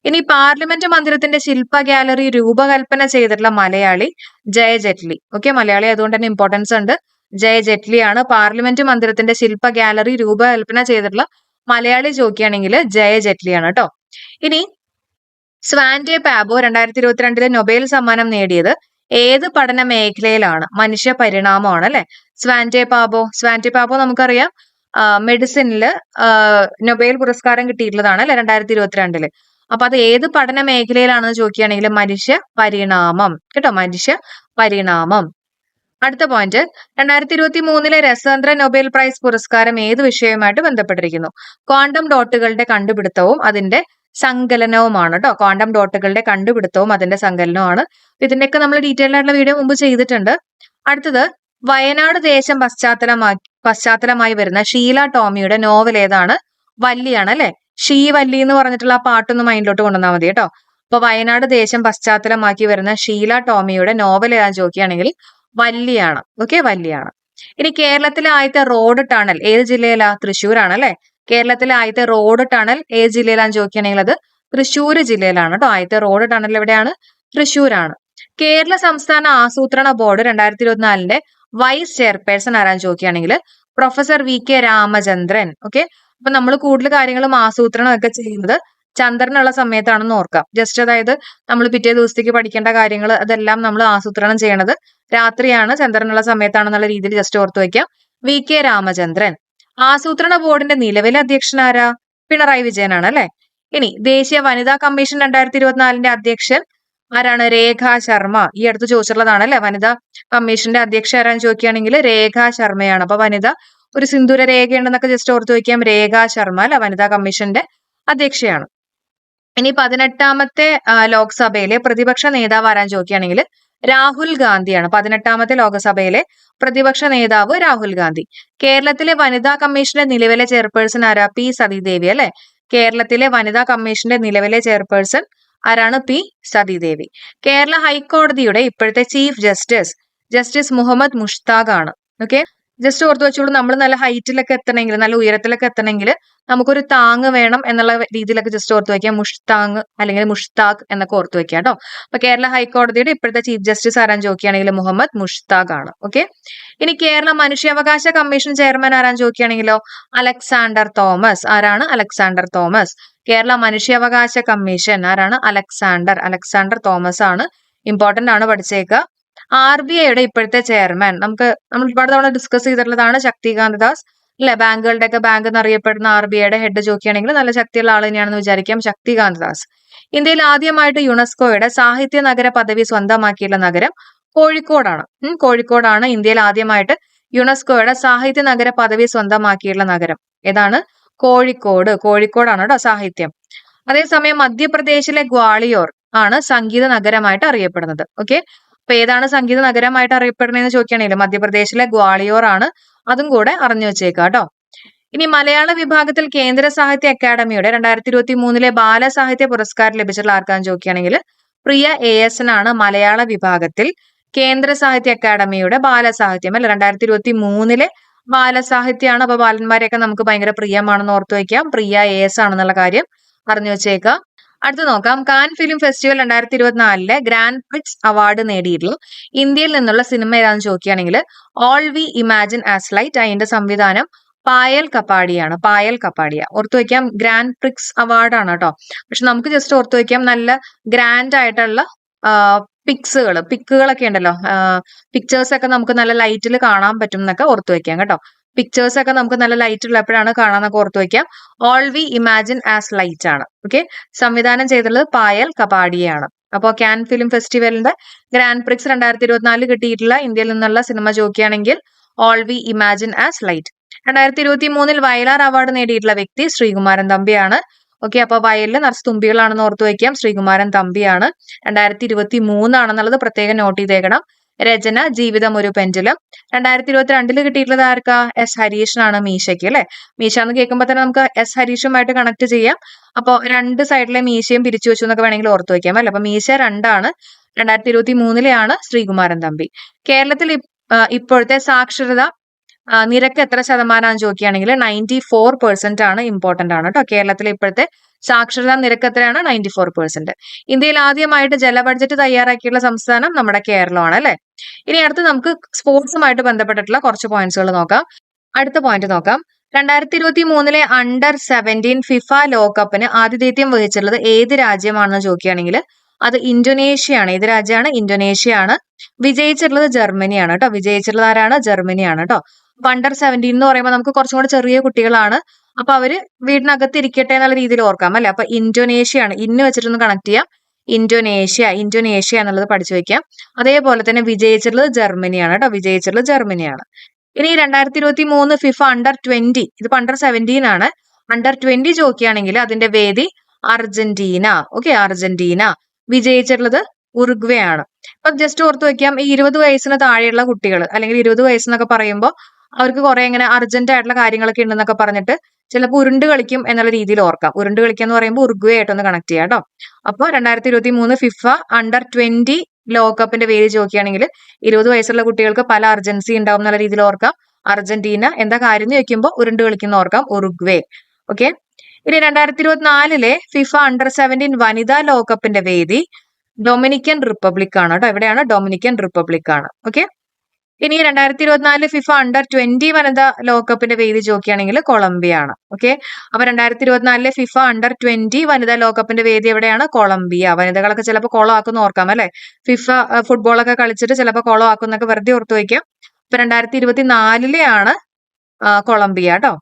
ഇനി പാർലമെന്റ് മന്ദിരത്തിന്റെ ശില്പ ഗാലറി രൂപകൽപ്പന ചെയ്തിട്ടുള്ള മലയാളി ജയ ജെറ്റ്ലി. ഓക്കെ, മലയാളി അതുകൊണ്ട് തന്നെ ഇമ്പോർട്ടൻസ് ഉണ്ട്. ജയ ജെറ്റ്ലി ആണ് പാർലമെന്റ് മന്ദിരത്തിന്റെ ശില്പ ഗാലറി രൂപകൽപ്പന ചെയ്തിട്ടുള്ള മലയാളി ചോദിക്കുകയാണെങ്കിൽ ജയ ജെറ്റ്ലി ആണ് കേട്ടോ. ഇനി സ്വാൻഡെ പാബോ 2022 നൊബേൽ സമ്മാനം നേടിയത് ഏത് പഠന മേഖലയിലാണ്? മനുഷ്യ പരിണാമമാണ് അല്ലെ. സ്വാൻഡെ പാബോ നമുക്കറിയാം മെഡിസിനില് നൊബേൽ പുരസ്കാരം കിട്ടിയിട്ടുള്ളതാണ് അല്ലെ 2022. അപ്പൊ അത് ഏത് പഠന മേഖലയിലാണെന്ന് ചോദിക്കുകയാണെങ്കിൽ മനുഷ്യ പരിണാമം കേട്ടോ. മനുഷ്യ പരിണാമം. അടുത്ത പോയിന്റ് 2023 രസതന്ത്ര നൊബേൽ പ്രൈസ് പുരസ്കാരം ഏത് വിഷയവുമായിട്ട് ബന്ധപ്പെട്ടിരിക്കുന്നു? ക്വാണ്ടം ഡോട്ടുകളുടെ കണ്ടുപിടുത്തവും അതിന്റെ സങ്കലനവുമാണ് കേട്ടോ. ക്വാണ്ടം ഡോട്ടുകളുടെ കണ്ടുപിടുത്തവും അതിന്റെ സങ്കലനവുമാണ്. ഇതിന്റെയൊക്കെ നമ്മൾ ഡീറ്റെയിൽ ആയിട്ടുള്ള വീഡിയോ മുമ്പ് ചെയ്തിട്ടുണ്ട്. അടുത്തത് വയനാട് ദേശം പശ്ചാത്തലമായി വരുന്ന ഷീല ടോമിയുടെ നോവൽ ഏതാണ്? വല്ലിയാണ് അല്ലെ. ഷീ വല്ലി എന്ന് പറഞ്ഞിട്ടുള്ള ആ പാട്ടൊന്ന് മൈൻഡിലോട്ട് കൊണ്ടുവന്നാൽ മതി കേട്ടോ. അപ്പൊ വയനാട് ദേശം പശ്ചാത്തലമാക്കി വരുന്ന ഷീല ടോമിയുടെ നോവൽ ഏതാന്ന് ചോദിക്കുകയാണെങ്കിൽ വല്ലിയാണ്. ഓക്കെ, വല്ലിയാണ്. ഇനി കേരളത്തിലെ ആദ്യത്തെ റോഡ് ടണൽ ഏത് ജില്ലയിലാ? തൃശ്ശൂരാണ് അല്ലെ. കേരളത്തിലെ ആദ്യത്തെ റോഡ് ടണൽ ഏത് ജില്ലയിലാന്ന് ചോദിക്കുകയാണെങ്കിൽ അത് തൃശ്ശൂർ ജില്ലയിലാണ് കേട്ടോ. ആദ്യത്തെ റോഡ് ടണൽ എവിടെയാണ്? തൃശ്ശൂരാണ്. കേരള സംസ്ഥാന ആസൂത്രണ ബോർഡ് 2024 വൈസ് ചെയർപേഴ്സൺ ആരാന്ന് ചോദിക്കുകയാണെങ്കിൽ പ്രൊഫസർ VK രാമചന്ദ്രൻ. ഓക്കെ, അപ്പൊ നമ്മൾ കൂടുതൽ കാര്യങ്ങളും ആസൂത്രണം ഒക്കെ ചെയ്യുന്നത് ചന്ദ്രനുള്ള സമയത്താണെന്ന് ഓർക്കാം. ജസ്റ്റ് അതായത് നമ്മൾ പിറ്റേ ദിവസത്തേക്ക് പഠിക്കേണ്ട കാര്യങ്ങൾ അതെല്ലാം നമ്മൾ ആസൂത്രണം ചെയ്യണത് രാത്രിയാണ്, ചന്ദ്രനുള്ള സമയത്താണെന്നുള്ള രീതിയിൽ ജസ്റ്റ് ഓർത്തു വയ്ക്കാം. VK രാമചന്ദ്രൻ. ആസൂത്രണ ബോർഡിന്റെ നിലവിലെ അധ്യക്ഷൻ ആരാ? പിണറായി വിജയനാണ് അല്ലെ. ഇനി ദേശീയ വനിതാ കമ്മീഷൻ 2024 അധ്യക്ഷൻ ആരാണ്? രേഖ ശർമ്മ. ഈ അടുത്ത് ചോദിച്ചിട്ടുള്ളതാണ് അല്ലെ. വനിതാ കമ്മീഷന്റെ അധ്യക്ഷ ആരാന്ന് ചോദിക്കുകയാണെങ്കിൽ രേഖ ശർമ്മയാണ്. അപ്പൊ വനിത ഒരു സിന്ദൂര രേഖയുണ്ടെന്നൊക്കെ ജസ്റ്റ് ഓർത്തു വയ്ക്കാം. രേഖ ശർമ്മ അല്ലെ വനിതാ കമ്മീഷന്റെ അധ്യക്ഷയാണ്. ഇനി 18ാമത്തെ ലോക്സഭയിലെ പ്രതിപക്ഷ നേതാവ് ആരാന്ന് ചോദിക്കുകയാണെങ്കിൽ രാഹുൽ ഗാന്ധിയാണ്. 18ാമത്തെ ലോക്സഭയിലെ പ്രതിപക്ഷ നേതാവ് രാഹുൽ ഗാന്ധി. കേരളത്തിലെ വനിതാ കമ്മീഷന്റെ നിലവിലെ ചെയർപേഴ്സൺ ആരാ? P സതീദേവി അല്ലെ. കേരളത്തിലെ വനിതാ കമ്മീഷന്റെ നിലവിലെ ചെയർപേഴ്സൺ ആരാണ്? P സതീദേവി. കേരള ഹൈക്കോടതിയുടെ ഇപ്പോഴത്തെ ചീഫ് ജസ്റ്റിസ് മുഹമ്മദ് മുഷ്താഖ് ആണ്. ഓക്കെ, ജസ്റ്റ് ഓർത്ത് വെച്ചോളൂ. നമ്മൾ നല്ല ഹൈറ്റിലൊക്കെ എത്തണമെങ്കിൽ, നല്ല ഉയരത്തിലൊക്കെ എത്തണമെങ്കിൽ നമുക്കൊരു താങ് വേണം എന്നുള്ള രീതിയിലൊക്കെ ജസ്റ്റ് ഓർത്ത് വെക്കാം. മുഷ്താങ് അല്ലെങ്കിൽ മുഷ്താഖ് എന്നൊക്കെ ഓർത്ത് വെക്കാം കേട്ടോ. അപ്പൊ കേരള ഹൈക്കോടതിയുടെ ഇപ്പോഴത്തെ ചീഫ് ജസ്റ്റിസ് ആരാന്ന് ചോദിക്കുകയാണെങ്കിൽ മുഹമ്മദ് മുഷ്താഖ് ആണ്. ഓക്കെ, ഇനി കേരള മനുഷ്യാവകാശ കമ്മീഷൻ ചെയർമാൻ ആരാന്ന് ചോദിക്കുകയാണെങ്കിലോ അലക്സാണ്ടർ തോമസ്. ആരാണ്? അലക്സാണ്ടർ തോമസ്. കേരള മനുഷ്യാവകാശ കമ്മീഷൻ ആരാണ്? അലക്സാണ്ടർ തോമസ് ആണ്. ഇമ്പോർട്ടന്റ് ആണ്, പഠിച്ചേക്കുക. RBIയുടെ ഇപ്പോഴത്തെ ചെയർമാൻ നമ്മൾ ഒരുപാട് തവണ ഡിസ്കസ് ചെയ്തിട്ടുള്ളതാണ് ശക്തികാന്ത ദാസ് അല്ലെ. ബാങ്കുകളുടെ ഒക്കെ ബാങ്ക് എന്നറിയപ്പെടുന്ന RBIയുടെ ഹെഡ് ചോദിക്കുകയാണെങ്കിൽ നല്ല ശക്തിയുള്ള ആൾ തന്നെയാണെന്ന് വിചാരിക്കാം, ശക്തികാന്ത ദാസ്. ഇന്ത്യയിൽ ആദ്യമായിട്ട് യുനെസ്കോയുടെ സാഹിത്യ നഗര പദവി സ്വന്തമാക്കിയുള്ള നഗരം കോഴിക്കോടാണ്. കോഴിക്കോടാണ് ഇന്ത്യയിൽ ആദ്യമായിട്ട് യുനെസ്കോയുടെ സാഹിത്യ നഗര പദവി സ്വന്തമാക്കിയുള്ള നഗരം. ഏതാണ്? കോഴിക്കോടാണ് കേട്ടോ സാഹിത്യം. അതേസമയം മധ്യപ്രദേശിലെ ഗ്വാളിയോർ ആണ് സംഗീത നഗരമായിട്ട് അറിയപ്പെടുന്നത്. ഓക്കെ, അപ്പൊ ഏതാണ് സംഗീത നഗരമായിട്ട് അറിയപ്പെടുന്നതെന്ന് ചോദിക്കുകയാണെങ്കിൽ മധ്യപ്രദേശിലെ ഗ്വാളിയോർ ആണ്. അതും കൂടെ അറിഞ്ഞു വെച്ചേക്കാം കേട്ടോ. ഇനി മലയാള വിഭാഗത്തിൽ കേന്ദ്ര സാഹിത്യ അക്കാദമിയുടെ 2023 ബാലസാഹിത്യ പുരസ്കാരം ലഭിച്ചിട്ടുള്ള ആർക്കാന്ന് ചോദിക്കുകയാണെങ്കിൽ പ്രിയ AS ആണ്. മലയാള വിഭാഗത്തിൽ കേന്ദ്ര സാഹിത്യ അക്കാദമിയുടെ ബാലസാഹിത്യം അല്ലെ 2023 ബാലസാഹിത്യമാണ്. അപ്പൊ ബാലന്മാരെയൊക്കെ നമുക്ക് ഭയങ്കര പ്രിയമാണെന്ന് ഓർത്തു വയ്ക്കാം. പ്രിയ AS ആണെന്നുള്ള കാര്യം അറിഞ്ഞു വെച്ചേക്കാം. അടുത്ത് നോക്കാം. Cannes film festival 2024 grand prix award നേടിയിട്ടുള്ള ഇന്ത്യയിൽ നിന്നുള്ള സിനിമ ഏതാണെന്ന് ചോദിക്കുകയാണെങ്കിൽ all we imagine as light. അതിന്റെ സംവിധാനം പായൽ കപ്പാടിയാണ്. ഓർത്തു വയ്ക്കാം. ഗ്രാൻഡ് പ്രിക്സ് അവാർഡാണ് കേട്ടോ. പക്ഷെ നമുക്ക് ജസ്റ്റ് ഓർത്തു വയ്ക്കാം നല്ല ഗ്രാൻഡ് ആയിട്ടുള്ള പിക്കുകളൊക്കെ ഉണ്ടല്ലോ, പിക്ചേഴ്സ് ഒക്കെ നമുക്ക് നല്ല ലൈറ്റിൽ കാണാൻ പറ്റും എന്നൊക്കെ ഓർത്തു വയ്ക്കാം കേട്ടോ. പിക്ചേഴ്സ് ഒക്കെ നമുക്ക് നല്ല ലൈറ്റ് ഉള്ളപ്പോഴാണ് കാണാന്നൊക്കെ ഓർത്തു വയ്ക്കാം. All we imagine as light ആണ്. ഓക്കെ, സംവിധാനം ചെയ്തിട്ടുള്ളത് പായൽ കപാഡിയാണ്. അപ്പോൾ കാൻ ഫിലിം ഫെസ്റ്റിവലിന്റെ ഗ്രാൻഡ് പ്രിക്സ് 2024 കിട്ടിയിട്ടുള്ള ഇന്ത്യയിൽ നിന്നുള്ള സിനിമ ചോദിക്കുകയാണെങ്കിൽ all we imagine as light. 2023 Vayalar award നേടിയിട്ടുള്ള വ്യക്തി ശ്രീകുമാരൻ തമ്പിയാണ്. ഓക്കെ, അപ്പൊ വയലിൽ നിറച്ച് തുമ്പികളാണെന്ന് ഓർത്തു വയ്ക്കാം. ശ്രീകുമാരൻ തമ്പിയാണ്. 2023 ആണെന്നുള്ളത് പ്രത്യേകം നോട്ട് ചെയ്തേക്കണം. രചന ജീവിതം ഒരു പെൻഡുലം. 2022 കിട്ടിയിട്ടുള്ളത് ആർക്കാ? S ഹരീഷിനാണ്. മീശയ്ക്ക് അല്ലെ. മീശ എന്ന് കേൾക്കുമ്പോൾ തന്നെ നമുക്ക് S ഹരീഷുമായിട്ട് കണക്ട് ചെയ്യാം. അപ്പൊ രണ്ട് സൈഡിലെ മീശയും പിരിച്ചു വെച്ചു എന്നൊക്കെ വേണമെങ്കിൽ ഓർത്തു വയ്ക്കാം അല്ലെ. അപ്പൊ മീശ 2ആണ്. 2023 ശ്രീകുമാരൻ തമ്പി. കേരളത്തിൽ ഇപ്പോഴത്തെ സാക്ഷരത നിരക്ക് എത്ര ശതമാനമാണെന്ന് ചോദിക്കുകയാണെങ്കിൽ 94% ആണ്. ഇമ്പോർട്ടന്റ് ആണ് കേട്ടോ. കേരളത്തിലെ ഇപ്പോഴത്തെ സാക്ഷരതാ നിരക്ക് എത്രയാണ്? 94%. ഇന്ത്യയിൽ ആദ്യമായിട്ട് ജല ബഡ്ജറ്റ് തയ്യാറാക്കിയുള്ള സംസ്ഥാനം നമ്മുടെ കേരളമാണ് അല്ലെ. ഇനി അടുത്ത് നമുക്ക് സ്പോർട്സുമായിട്ട് ബന്ധപ്പെട്ടിട്ടുള്ള കുറച്ച് പോയിന്റ്സുകൾ നോക്കാം. അടുത്ത പോയിന്റ് നോക്കാം. 2023 അണ്ടർ 17 ഫിഫ ലോകകപ്പിന് ആതിഥേയത്വം വഹിച്ചിട്ടുള്ളത് ഏത് രാജ്യമാണെന്ന് ചോദിക്കുകയാണെങ്കിൽ അത് ഇന്തോനേഷ്യയാണ്. ഏത് രാജ്യമാണ്? ഇന്തോനേഷ്യയാണ്. വിജയിച്ചിട്ടുള്ളത് ജർമ്മനിയാണ് കേട്ടോ. വിജയിച്ചിട്ടുള്ളത് ആരാണ്? ജർമ്മനിയാണ് കേട്ടോ. അപ്പൊ അണ്ടർ 17 എന്ന് പറയുമ്പോൾ നമുക്ക് കുറച്ചും കൂടെ ചെറിയ കുട്ടികളാണ്. അപ്പൊ അവര് വീടിനകത്ത് ഇരിക്കട്ടെ എന്നുള്ള രീതിയിൽ ഓർക്കാം അല്ലെ. അപ്പൊ ഇന്തോനേഷ്യയാണ്. ഇന്ന് വെച്ചിട്ടൊന്ന് കണക്ട് ചെയ്യാം. ഇന്തോനേഷ്യ എന്നുള്ളത് പഠിച്ചു വെക്കാം. അതേപോലെ തന്നെ വിജയിച്ചിട്ടുള്ളത് ജർമ്മനിയാണ് കേട്ടോ. വിജയിച്ചിട്ടുള്ളത് ജർമ്മനിയാണ്. ഇനി 2023 ഫിഫ അണ്ടർ 20, ഇതിപ്പോ അണ്ടർ 17 ആണ്. അണ്ടർ 20 ചോദിക്കുകയാണെങ്കിൽ അതിന്റെ വേദി അർജന്റീന. Okay, Argentina. വിജയിച്ചിട്ടുള്ളത് ഉറുഗ്വേ ആണ്. അപ്പൊ ജസ്റ്റ് ഓർത്ത് വെക്കാം. ഈ 20 വയസ്സിന് താഴെയുള്ള കുട്ടികൾ അല്ലെങ്കിൽ 20 വയസ്സെന്നൊക്കെ പറയുമ്പോൾ അവർക്ക് കുറെ ഇങ്ങനെ അർജന്റ് ആയിട്ടുള്ള കാര്യങ്ങളൊക്കെ ഉണ്ടെന്നൊക്കെ പറഞ്ഞിട്ട് ചിലപ്പോൾ ഉരുണ്ട് കളിക്കും എന്നുള്ള രീതിയിൽ ഓർക്കാം. ഉരുണ്ട് കളിക്കുക എന്ന് പറയുമ്പോൾ ഉറുഗ്വേ ആയിട്ടൊന്ന് കണക്ട് ചെയ്യാം കേട്ടോ. അപ്പോൾ 2023 ഫിഫ അണ്ടർ 20 ലോകകപ്പിന്റെ പേര് ചോദിക്കുകയാണെങ്കിൽ 20 വയസ്സുള്ള കുട്ടികൾക്ക് പല അർജൻസി ഉണ്ടാവും എന്നുള്ള രീതിയിൽ ഓർക്കാം. അർജന്റീന. എന്താ കാര്യം എന്ന് ചോദിക്കുമ്പോൾ ഉരുണ്ട് കളിക്കുന്ന ഓർക്കാം. ഉറുഗ്വേ. ഓക്കെ, ഇനി 2024 ഫിഫ അണ്ടർ 17 വനിതാ ലോകകപ്പിന്റെ വേദി ഡൊമിനിക്കൻ റിപ്പബ്ലിക് ആണ് കേട്ടോ. എവിടെയാണ്? ഡൊമിനിക്കൻ റിപ്പബ്ലിക് ആണ്. ഓക്കെ, ഇനി 2024 ഫിഫ അണ്ടർ 20 വനിതാ ലോകകപ്പിന്റെ വേദി നോക്കുകയാണെങ്കിൽ കൊളംബിയ ആണ്. ഓക്കെ, അപ്പൊ 2024 ഫിഫ അണ്ടർ 20 വനിതാ ലോകകപ്പിന്റെ വേദി എവിടെയാണ്? കൊളംബിയ. വനിതകളൊക്കെ ചിലപ്പോൾ കൊളമാക്കുന്ന ഓർക്കാം അല്ലെ, ഫിഫ ഫുട്ബോളൊക്കെ കളിച്ചിട്ട് ചിലപ്പോൾ കൊളമാക്കുന്നൊക്കെ വെറുതെ ഓർത്ത് വയ്ക്കാം. ഇപ്പൊ 2024 കൊളംബിയ കേട്ടോ.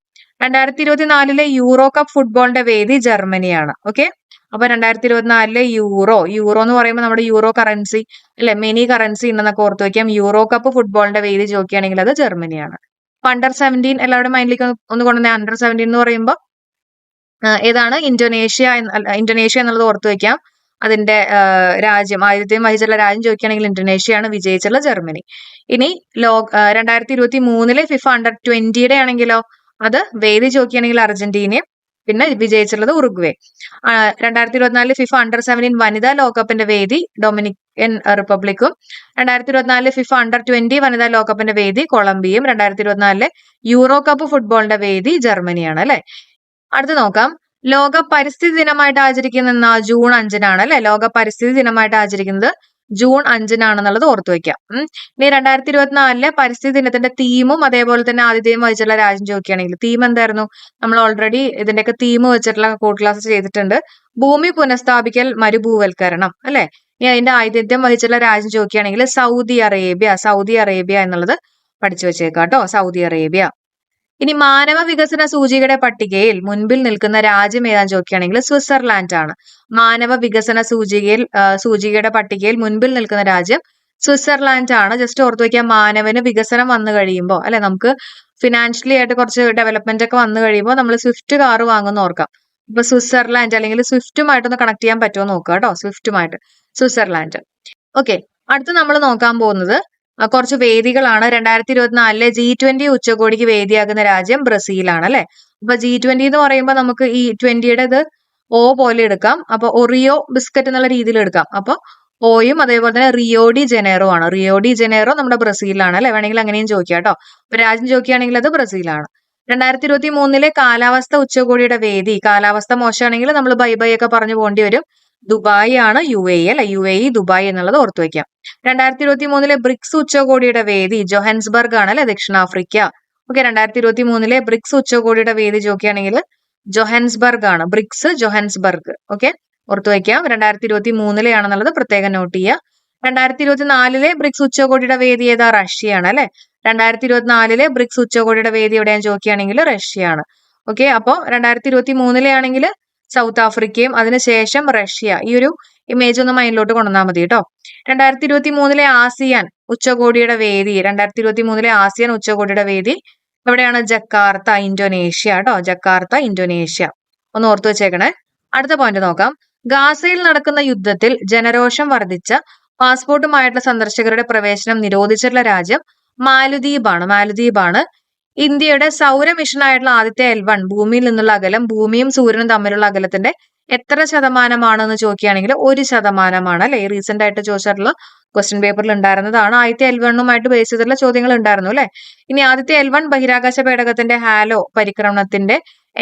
2024 യൂറോ കപ്പ് ഫുട്ബോളിന്റെ വേദി ജർമ്മനിയാണ്. ഓക്കെ, അപ്പൊ 2024 യൂറോ എന്ന് പറയുമ്പോൾ നമ്മുടെ യൂറോ കറൻസി അല്ലെ, മിനി കറൻസി ഉണ്ടെന്നൊക്കെ ഓർത്ത് വയ്ക്കാം. യൂറോ കപ്പ് ഫുട്ബോളിന്റെ വേദി നോക്കുകയാണെങ്കിൽ അത് ജർമ്മനിയാണ്. അപ്പൊ അണ്ടർ 17 എല്ലാവരുടെ മൈൻഡിലേക്ക് ഒന്ന് കൊണ്ടുവന്നേ. അണ്ടർ 17 എന്ന് പറയുമ്പോൾ ഏതാണ്? ഇന്തോനേഷ്യ എന്നുള്ളത് ഓർത്ത് വയ്ക്കാം. അതിന്റെ രാജ്യം ആതിഥ്യം വഹിച്ചുള്ള രാജ്യം ചോദിക്കുകയാണെങ്കിൽ ഇന്തോനേഷ്യയാണ്, വിജയിച്ചുള്ള ജർമ്മനി. ഇനി 2023 ഫിഫ അണ്ടർ 20 ആണെങ്കിലോ അത് വേദി ചോദിക്കുകയാണെങ്കിൽ അർജന്റീനയും പിന്നെ വിജയിച്ചുള്ളത് ഉറുഗ്വേ. 2024 ഫിഫ അണ്ടർ 17 വനിതാ ലോകകപ്പിന്റെ വേദി ഡൊമിനിക്കൻ റിപ്പബ്ലിക്കും 2024 ഫിഫ അണ്ടർ 20 വനിതാ ലോകകപ്പിന്റെ വേദി കൊളംബിയയും 2024 യൂറോ കപ്പ് ഫുട്ബോളിന്റെ വേദി ജർമ്മനിയാണ് അല്ലെ. അടുത്ത് നോക്കാം, ലോക പരിസ്ഥിതി ദിനമായിട്ട് ആചരിക്കുന്ന ജൂൺ 5 അല്ലെ. ലോക പരിസ്ഥിതി ദിനമായിട്ട് ആചരിക്കുന്നത് ജൂൺ 5 ഓർത്തു വെക്കാം. ഇനി 2024 പരിസ്ഥിതി ദിനത്തിന്റെ തീമും അതേപോലെ തന്നെ ആതിഥേയം വഹിച്ചുള്ള രാജ്യം ചോദിക്കുകയാണെങ്കിൽ തീം എന്തായിരുന്നു? നമ്മൾ ഓൾറെഡി ഇതിന്റെയൊക്കെ തീം വെച്ചിട്ടുള്ള കോഡ് ക്ലാസ് ചെയ്തിട്ടുണ്ട്. ഭൂമി പുനഃസ്ഥാപിക്കൽ, മരുഭൂവൽക്കരണം അല്ലെ. ഇനി അതിന്റെ ആതിഥ്യം വഹിച്ചുള്ള രാജ്യം ചോദിക്കുകയാണെങ്കിൽ സൗദി അറേബ്യ എന്നുള്ളത് പഠിച്ചു വെച്ചേക്കാം കേട്ടോ, സൗദി അറേബ്യ. ഇനി മാനവ വികസന സൂചികയുടെ പട്ടികയിൽ മുൻപിൽ നിൽക്കുന്ന രാജ്യം ഏതാന്ന് ചോദിക്കുകയാണെങ്കിൽ സ്വിറ്റ്സർലാൻഡ് ആണ്. മാനവ വികസന സൂചികയുടെ പട്ടികയിൽ മുൻപിൽ നിൽക്കുന്ന രാജ്യം സ്വിറ്റ്സർലാൻഡ് ആണ്. ജസ്റ്റ് ഓർത്തു വയ്ക്കാം, മാനവന് വികസനം വന്നു കഴിയുമ്പോൾ അല്ലെ, നമുക്ക് ഫിനാൻഷ്യലി ആയിട്ട് കുറച്ച് ഡെവലപ്മെന്റ് ഒക്കെ വന്നു കഴിയുമ്പോൾ നമ്മൾ സ്വിഫ്റ്റ് കാർ വാങ്ങുന്ന ഓർക്കാം. ഇപ്പൊ സ്വിറ്റ്സർലാൻഡ് അല്ലെങ്കിൽ സ്വിഫ്റ്റുമായിട്ടൊന്ന് കണക്ട് ചെയ്യാൻ പറ്റുമോ നോക്കുക കേട്ടോ, സ്വിഫ്റ്റുമായിട്ട് സ്വിറ്റ്സർലാൻഡ്. ഓക്കെ, അടുത്ത് നമ്മൾ നോക്കാൻ പോകുന്നത് കുറച്ച് വേദികളാണ്. 2024 G20 ഉച്ചകോടിക്ക് വേദിയാകുന്ന രാജ്യം ബ്രസീലാണ് അല്ലെ. അപ്പൊ G20 എന്ന് പറയുമ്പോൾ നമുക്ക് ഈ 20യുടെ ഇത് ഓ പോലെ എടുക്കാം. അപ്പൊ ഒറിയോ ബിസ്ക്കറ്റ് എന്നുള്ള രീതിയിൽ എടുക്കാം. അപ്പൊ ഓയും അതേപോലെ തന്നെ റിയോ ഡി ജനേറോ ആണ്. റിയോ ഡി ജനേറോ നമ്മുടെ ബ്രസീലിലാണ് അല്ലെ. വേണമെങ്കിൽ അങ്ങനെയും ചോദിക്കാം കേട്ടോ. അപ്പൊ രാജ്യം ചോദിക്കുകയാണെങ്കിൽ അത് ബ്രസീലാണ്. 2023 കാലാവസ്ഥ ഉച്ചകോടിയുടെ വേദി, കാലാവസ്ഥ മോശമാണെങ്കിൽ നമ്മൾ ബൈ ബൈ ഒക്കെ പറഞ്ഞു പോകേണ്ടി വരും. ദുബായ് ആണ് UAE അല്ലെ. UAE ദുബായ് എന്നുള്ളത് ഓർത്തു വയ്ക്കാം. 2023 ബ്രിക്സ് ഉച്ചകോടിയുടെ വേദി ജോഹൻസ്ബർഗ് ആണ് അല്ലെ, ദക്ഷിണാഫ്രിക്ക. ഓക്കെ, 2023 ബ്രിക്സ് ഉച്ചകോടിയുടെ വേദി ചോദിക്കുകയാണെങ്കിൽ ജോഹൻസ്ബർഗ് ആണ്. ബ്രിക്സ് ജോഹൻസ്ബർഗ്. ഓക്കെ, ഓർത്തു വയ്ക്കാം. 2023 ആണെന്നുള്ളത് പ്രത്യേകം നോട്ട് ചെയ്യുക. 2024 ബ്രിക്സ് ഉച്ചകോടിയുടെ വേദി ഏതാ? റഷ്യയാണ് അല്ലെ. 2024 ബ്രിക്സ് ഉച്ചകോടിയുടെ വേദി എവിടെയാന്ന് ചോദിക്കുകയാണെങ്കിൽ റഷ്യയാണ്. ഓക്കെ, അപ്പോ 2023 ആണെങ്കിൽ സൗത്ത് ആഫ്രിക്കയും അതിനുശേഷം റഷ്യ. ഈ ഒരു ഇമേജ് ഒന്ന് മൈൻഡിലോട്ട് കൊണ്ടുവന്നാൽ മതി കേട്ടോ. 2023 ആസിയാൻ ഉച്ചകോടിയുടെ വേദി, 2023 ആസിയാൻ ഉച്ചകോടിയുടെ വേദി എവിടെയാണ്? ജക്കാർത്ത, ഇന്തോനേഷ്യ കേട്ടോ. Jakarta, Indonesia. ഒന്ന് ഓർത്തു വെച്ചേക്കണേ. അടുത്ത പോയിന്റ് നോക്കാം. ഗാസയിൽ നടക്കുന്ന യുദ്ധത്തിൽ ജനരോഷം വർദ്ധിച്ച പാസ്പോർട്ടുമായിട്ടുള്ള സന്ദർശകരുടെ പ്രവേശനം നിരോധിച്ചിട്ടുള്ള രാജ്യം മാലദ്വീപാണ്. ഇന്ത്യയുടെ സൗര മിഷനായിട്ടുള്ള ആദ്യത്തെ L1 ഭൂമിയിൽ നിന്നുള്ള അകലം, ഭൂമിയും സൂര്യനും തമ്മിലുള്ള അകലത്തിന്റെ എത്ര ശതമാനമാണെന്ന് ചോദിക്കുകയാണെങ്കിൽ 1% അല്ലെ. റീസെന്റ് ആയിട്ട് ചോദിച്ചിട്ടുള്ള ക്വസ്റ്റ്യൻ പേപ്പറിൽ ഉണ്ടായിരുന്നതാണ്. ആദ്യത്തെ L1 ബേസ് ചെയ്തിട്ടുള്ള ചോദ്യങ്ങൾ ഉണ്ടായിരുന്നു അല്ലെ. ഇനി ആദ്യത്തെ L1 ബഹിരാകാശ പേടകത്തിന്റെ ഹാലോ പരിക്രമണത്തിന്റെ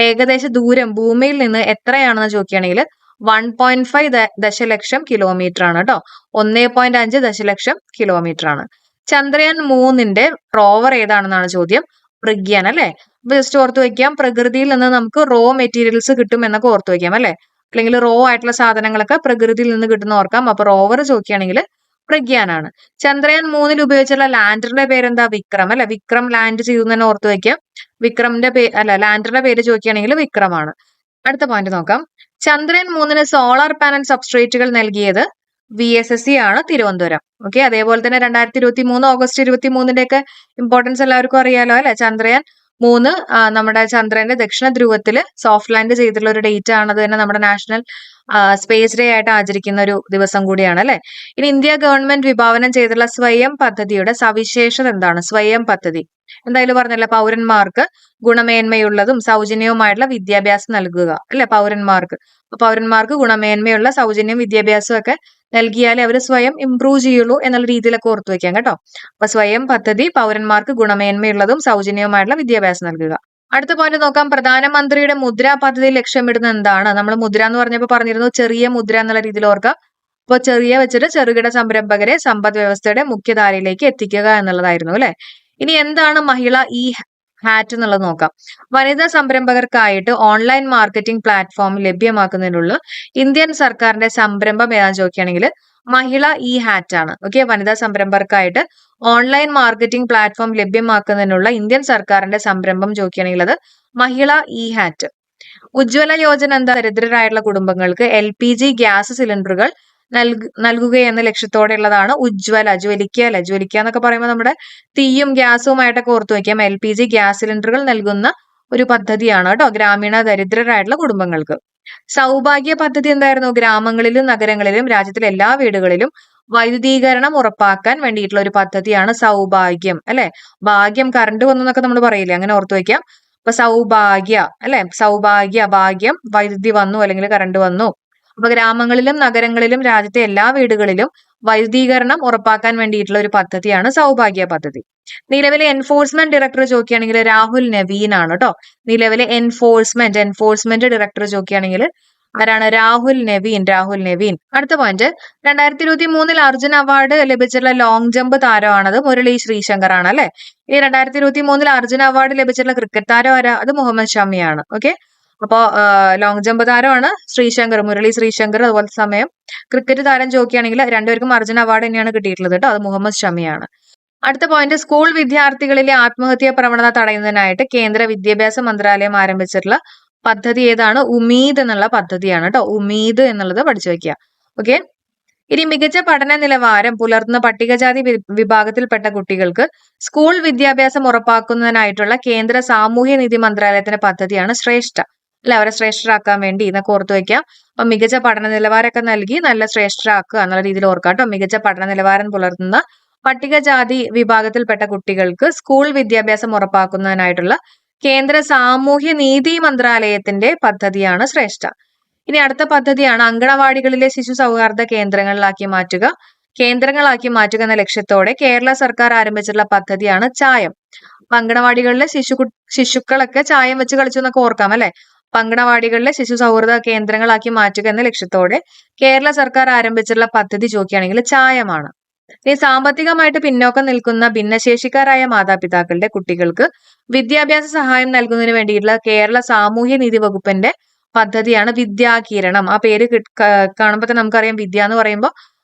ഏകദേശ ദൂരം ഭൂമിയിൽ നിന്ന് എത്രയാണെന്ന് ചോദിക്കുകയാണെങ്കിൽ 1.5 ദശലക്ഷം കിലോമീറ്റർ ആണ് കേട്ടോ. 1.5 ദശലക്ഷം കിലോമീറ്റർ ആണ്. ചന്ദ്രയാൻ 3 റോവർ ഏതാണെന്നാണ് ചോദ്യം. പ്രഗ്യാൻ അല്ലെ. അപ്പൊ ജസ്റ്റ് ഓർത്തു വെക്കാം, പ്രകൃതിയിൽ നിന്ന് നമുക്ക് റോ മെറ്റീരിയൽസ് കിട്ടും എന്നൊക്കെ ഓർത്തു വെക്കാം അല്ലെ. അല്ലെങ്കിൽ റോ ആയിട്ടുള്ള സാധനങ്ങളൊക്കെ പ്രകൃതിയിൽ നിന്ന് കിട്ടുന്ന ഓർക്കാം. അപ്പൊ റോവർ ചോദിക്കുകയാണെങ്കിൽ പ്രഗ്യാനാണ്. ചന്ദ്രയാൻ 3 ഉപയോഗിച്ചുള്ള ലാൻഡറിന്റെ പേരെന്താ? വിക്രം അല്ലെ. വിക്രം ലാൻഡ് ചെയ്തു തന്നെ ഓർത്തു വെക്കാം. വിക്രമിന്റെ ലാൻഡറിന്റെ പേര് ചോദിക്കുകയാണെങ്കിൽ വിക്രമാണ്. അടുത്ത പോയിന്റ് നോക്കാം. ചന്ദ്രയാൻ 3 സോളാർ പാനൽ സബ്സ്ട്രേറ്റുകൾ നൽകിയത് VSSC ആണ്, തിരുവനന്തപുരം. ഓക്കെ, അതേപോലെ തന്നെ 2023 ഓഗസ്റ്റ് 23 ഒക്കെ ഇമ്പോർട്ടൻസ് എല്ലാവർക്കും അറിയാലോ അല്ലെ. ചന്ദ്രയാൻ 3 നമ്മുടെ ചന്ദ്രന്റെ ദക്ഷിണ ധ്രുവത്തില് സോഫ്റ്റ് ലാൻഡ് ചെയ്തിട്ടുള്ള ഒരു ഡേറ്റ് ആണ്. അത് തന്നെ നമ്മുടെ നാഷണൽ സ്പേസ് ഡേ ആയിട്ട് ആചരിക്കുന്ന ഒരു ദിവസം കൂടിയാണ് അല്ലെ. ഇനി ഇന്ത്യ ഗവൺമെന്റ് വിഭാവനം ചെയ്തിട്ടുള്ള സ്വയം പദ്ധതിയുടെ സവിശേഷത എന്താണ്? സ്വയം പദ്ധതി എന്തായാലും പറഞ്ഞല്ലോ, പൗരന്മാർക്ക് ഗുണമേന്മയുള്ളതും സൗജന്യവുമായിട്ടുള്ള വിദ്യാഭ്യാസം നൽകുക അല്ലെ. പൗരന്മാർക്ക് ഗുണമേന്മയുള്ള സൗജന്യം വിദ്യാഭ്യാസം ഒക്കെ നൽകിയാലേ അവർ സ്വയം ഇംപ്രൂവ് ചെയ്യുള്ളൂ എന്നുള്ള രീതിയിലൊക്കെ ഓർത്തു വെക്കാം കേട്ടോ. അപ്പൊ സ്വയം പദ്ധതി പൗരന്മാർക്ക് ഗുണമേന്മയുള്ളതും സൗജന്യവുമായിട്ടുള്ള വിദ്യാഭ്യാസം നൽകുക. അടുത്ത പോയിന്റ് നോക്കാം. പ്രധാനമന്ത്രിയുടെ മുദ്ര പദ്ധതി ലക്ഷ്യമിടുന്നത് എന്താണ്? നമ്മൾ മുദ്ര എന്ന് പറഞ്ഞപ്പോൾ പറഞ്ഞിരുന്നു ചെറിയ മുദ്ര എന്നുള്ള രീതിയിൽ ഓർക്കാം. അപ്പോൾ ചെറിയ വെച്ചിട്ട് ചെറുകിട സംരംഭകരെ സമ്പദ് വ്യവസ്ഥയുടെ മുഖ്യധാരയിലേക്ക് എത്തിക്കുക എന്നുള്ളതായിരുന്നു അല്ലെ. ഇനി എന്താണ് മഹിള ഇ ഹാറ്റ് എന്നുള്ളത് നോക്കാം. വനിതാ സംരംഭകർക്കായിട്ട് ഓൺലൈൻ മാർക്കറ്റിംഗ് പ്ലാറ്റ്ഫോം ലഭ്യമാക്കുന്നതിനുള്ള ഇന്ത്യൻ സർക്കാരിന്റെ സംരംഭം ഏതാണെന്ന് ചോദിക്കുകയാണെങ്കിൽ മഹിള ഇ ഹാറ്റ് ആണ്. ഓക്കെ, വനിതാ സംരംഭകർക്കായിട്ട് ഓൺലൈൻ മാർക്കറ്റിംഗ് പ്ലാറ്റ്ഫോം ലഭ്യമാക്കുന്നതിനുള്ള ഇന്ത്യൻ സർക്കാരിന്റെ സംരംഭം ചോദിക്കുകയാണെങ്കിൽ അത് മഹിള ഇ ഹാറ്റ്. ഉജ്ജ്വല യോജന എന്താ? ദരിദ്രരായിട്ടുള്ള കുടുംബങ്ങൾക്ക് LPG ഗ്യാസ് സിലിണ്ടറുകൾ നൽകുക എന്ന ലക്ഷ്യത്തോടെയുള്ളതാണ് ഉജ്ജ്വല. ജ്വലിക്കുക അല്ലെ, ജ്വലിക്കുക എന്നൊക്കെ പറയുമ്പോൾ നമ്മുടെ തീയും ഗ്യാസുമായിട്ടൊക്കെ ഓർത്തു വയ്ക്കാം. LPG ഗ്യാസ് സിലിണ്ടറുകൾ നൽകുന്ന ഒരു പദ്ധതിയാണ് കേട്ടോ ഗ്രാമീണ ദരിദ്രരായിട്ടുള്ള കുടുംബങ്ങൾക്ക്. സൗഭാഗ്യ പദ്ധതി എന്തായിരുന്നു? ഗ്രാമങ്ങളിലും നഗരങ്ങളിലും രാജ്യത്തിലെ എല്ലാ വീടുകളിലും വൈദ്യുതീകരണം ഉറപ്പാക്കാൻ വേണ്ടിയിട്ടുള്ള ഒരു പദ്ധതിയാണ് സൗഭാഗ്യം അല്ലെ. ഭാഗ്യം, കറണ്ട് വന്നു എന്നൊക്കെ നമ്മൾ പറയില്ലേ, അങ്ങനെ ഓർത്തു വയ്ക്കാം. അപ്പൊ സൗഭാഗ്യ അല്ലെ, സൗഭാഗ്യ, ഭാഗ്യം, വൈദ്യുതി വന്നു അല്ലെങ്കിൽ കറണ്ട് വന്നു. അപ്പൊ ഗ്രാമങ്ങളിലും നഗരങ്ങളിലും രാജ്യത്തെ എല്ലാ വീടുകളിലും വൈദ്യുതീകരണം ഉറപ്പാക്കാൻ വേണ്ടിയിട്ടുള്ള ഒരു പദ്ധതിയാണ് സൗഭാഗ്യ പദ്ധതി. നിലവിലെ എൻഫോഴ്സ്മെന്റ് ഡയറക്ടർ ചോദിക്കുകയാണെങ്കിൽ രാഹുൽ നവീൻ ആണ് കേട്ടോ. നിലവിലെ എൻഫോഴ്സ്മെന്റ് ഡയറക്ടർ ചോദിക്കുകയാണെങ്കിൽ ആരാണ്? രാഹുൽ നവീൻ. അടുത്ത പോയിന്റ്, 2023 അർജുൻ അവാർഡ് ലഭിച്ചിട്ടുള്ള ലോങ് ജമ്പ് താരമാണത് മുരളി ശ്രീശങ്കർ ആണ് അല്ലെ. ഈ 2023 അർജുൻ അവാർഡ് ലഭിച്ചിട്ടുള്ള ക്രിക്കറ്റ് താരം ആരാ? അത് മുഹമ്മദ് ഷമിയാണ്. ഓക്കെ, അപ്പോ ലോങ് ജമ്പ് താരമാണ് മുരളി ശ്രീശങ്കർ. അതുപോലെ സമയം ക്രിക്കറ്റ് താരം ചോദിക്കുകയാണെങ്കിൽ രണ്ടുപേർക്കും അർജുൻ അവാർഡ് തന്നെയാണ് കിട്ടിയിട്ടുള്ളത് കേട്ടോ, അത് മുഹമ്മദ് ഷമിയാണ്. അടുത്ത പോയിന്റ്, സ്കൂൾ വിദ്യാർത്ഥികളിലെ ആത്മഹത്യാ പ്രവണത തടയുന്നതിനായിട്ട് കേന്ദ്ര വിദ്യാഭ്യാസ മന്ത്രാലയം ആരംഭിച്ചിട്ടുള്ള പദ്ധതി ഏതാണ്? ഉമീദ് എന്നുള്ള പദ്ധതിയാണ് കേട്ടോ. ഉമീദ് എന്നുള്ളത് പഠിച്ചു വെക്കുക. ഓക്കെ, ഇനി മികച്ച പഠന നിലവാരം പുലർത്തുന്ന പട്ടികജാതി വിഭാഗത്തിൽപ്പെട്ട കുട്ടികൾക്ക് സ്കൂൾ വിദ്യാഭ്യാസം ഉറപ്പാക്കുന്നതിനായിട്ടുള്ള കേന്ദ്ര സാമൂഹ്യ നീതി മന്ത്രാലയത്തിന്റെ പദ്ധതിയാണ് ശ്രേഷ്ഠ അല്ലെ. അവരെ ശ്രേഷ്ഠരാക്കാൻ വേണ്ടി എന്നൊക്കെ ഓർത്തു വെക്കാം. അപ്പൊ മികച്ച പഠന നിലവാരമൊക്കെ നൽകി നല്ല ശ്രേഷ്ഠരാക്കുക എന്നുള്ള രീതിയിൽ ഓർക്കാം കേട്ടോ. മികച്ച പഠന നിലവാരം പുലർത്തുന്ന പട്ടികജാതി വിഭാഗത്തിൽപ്പെട്ട കുട്ടികൾക്ക് സ്കൂൾ വിദ്യാഭ്യാസം ഉറപ്പാക്കുന്നതിനായിട്ടുള്ള കേന്ദ്ര സാമൂഹ്യ നീതി മന്ത്രാലയത്തിന്റെ പദ്ധതിയാണ് ശ്രേഷ്ഠ. ഇനി അടുത്ത പദ്ധതിയാണ് അങ്കണവാടികളിലെ ശിശു സൗഹാർദ്ദ കേന്ദ്രങ്ങളാക്കി മാറ്റുക എന്ന ലക്ഷ്യത്തോടെ കേരള സർക്കാർ ആരംഭിച്ചിട്ടുള്ള പദ്ധതിയാണ് ചായം. അപ്പൊ അങ്കണവാടികളിലെ ശിശുക്കളൊക്കെ ചായം വെച്ച് കളിച്ചു എന്നൊക്കെ ഓർക്കാം അല്ലെ. അങ്കണവാടികളിലെ ശിശു സൗഹൃദ കേന്ദ്രങ്ങളാക്കി മാറ്റുക എന്ന ലക്ഷ്യത്തോടെ കേരള സർക്കാർ ആരംഭിച്ചിട്ടുള്ള പദ്ധതി ചോദിക്കുകയാണെങ്കിൽ ചായമാണ്. ഇനി സാമ്പത്തികമായിട്ട് പിന്നോക്കം നിൽക്കുന്ന ഭിന്നശേഷിക്കാരായ മാതാപിതാക്കളുടെ കുട്ടികൾക്ക് വിദ്യാഭ്യാസ സഹായം നൽകുന്നതിന് വേണ്ടിയിട്ടുള്ള കേരള സാമൂഹ്യ നീതി വകുപ്പിന്റെ പദ്ധതിയാണ് വിദ്യാകിരണം. ആ പേര് കാണുമ്പോൾ തന്നെ നമുക്കറിയാം വിദ്യ എന്ന് പറയുമ്പോൾ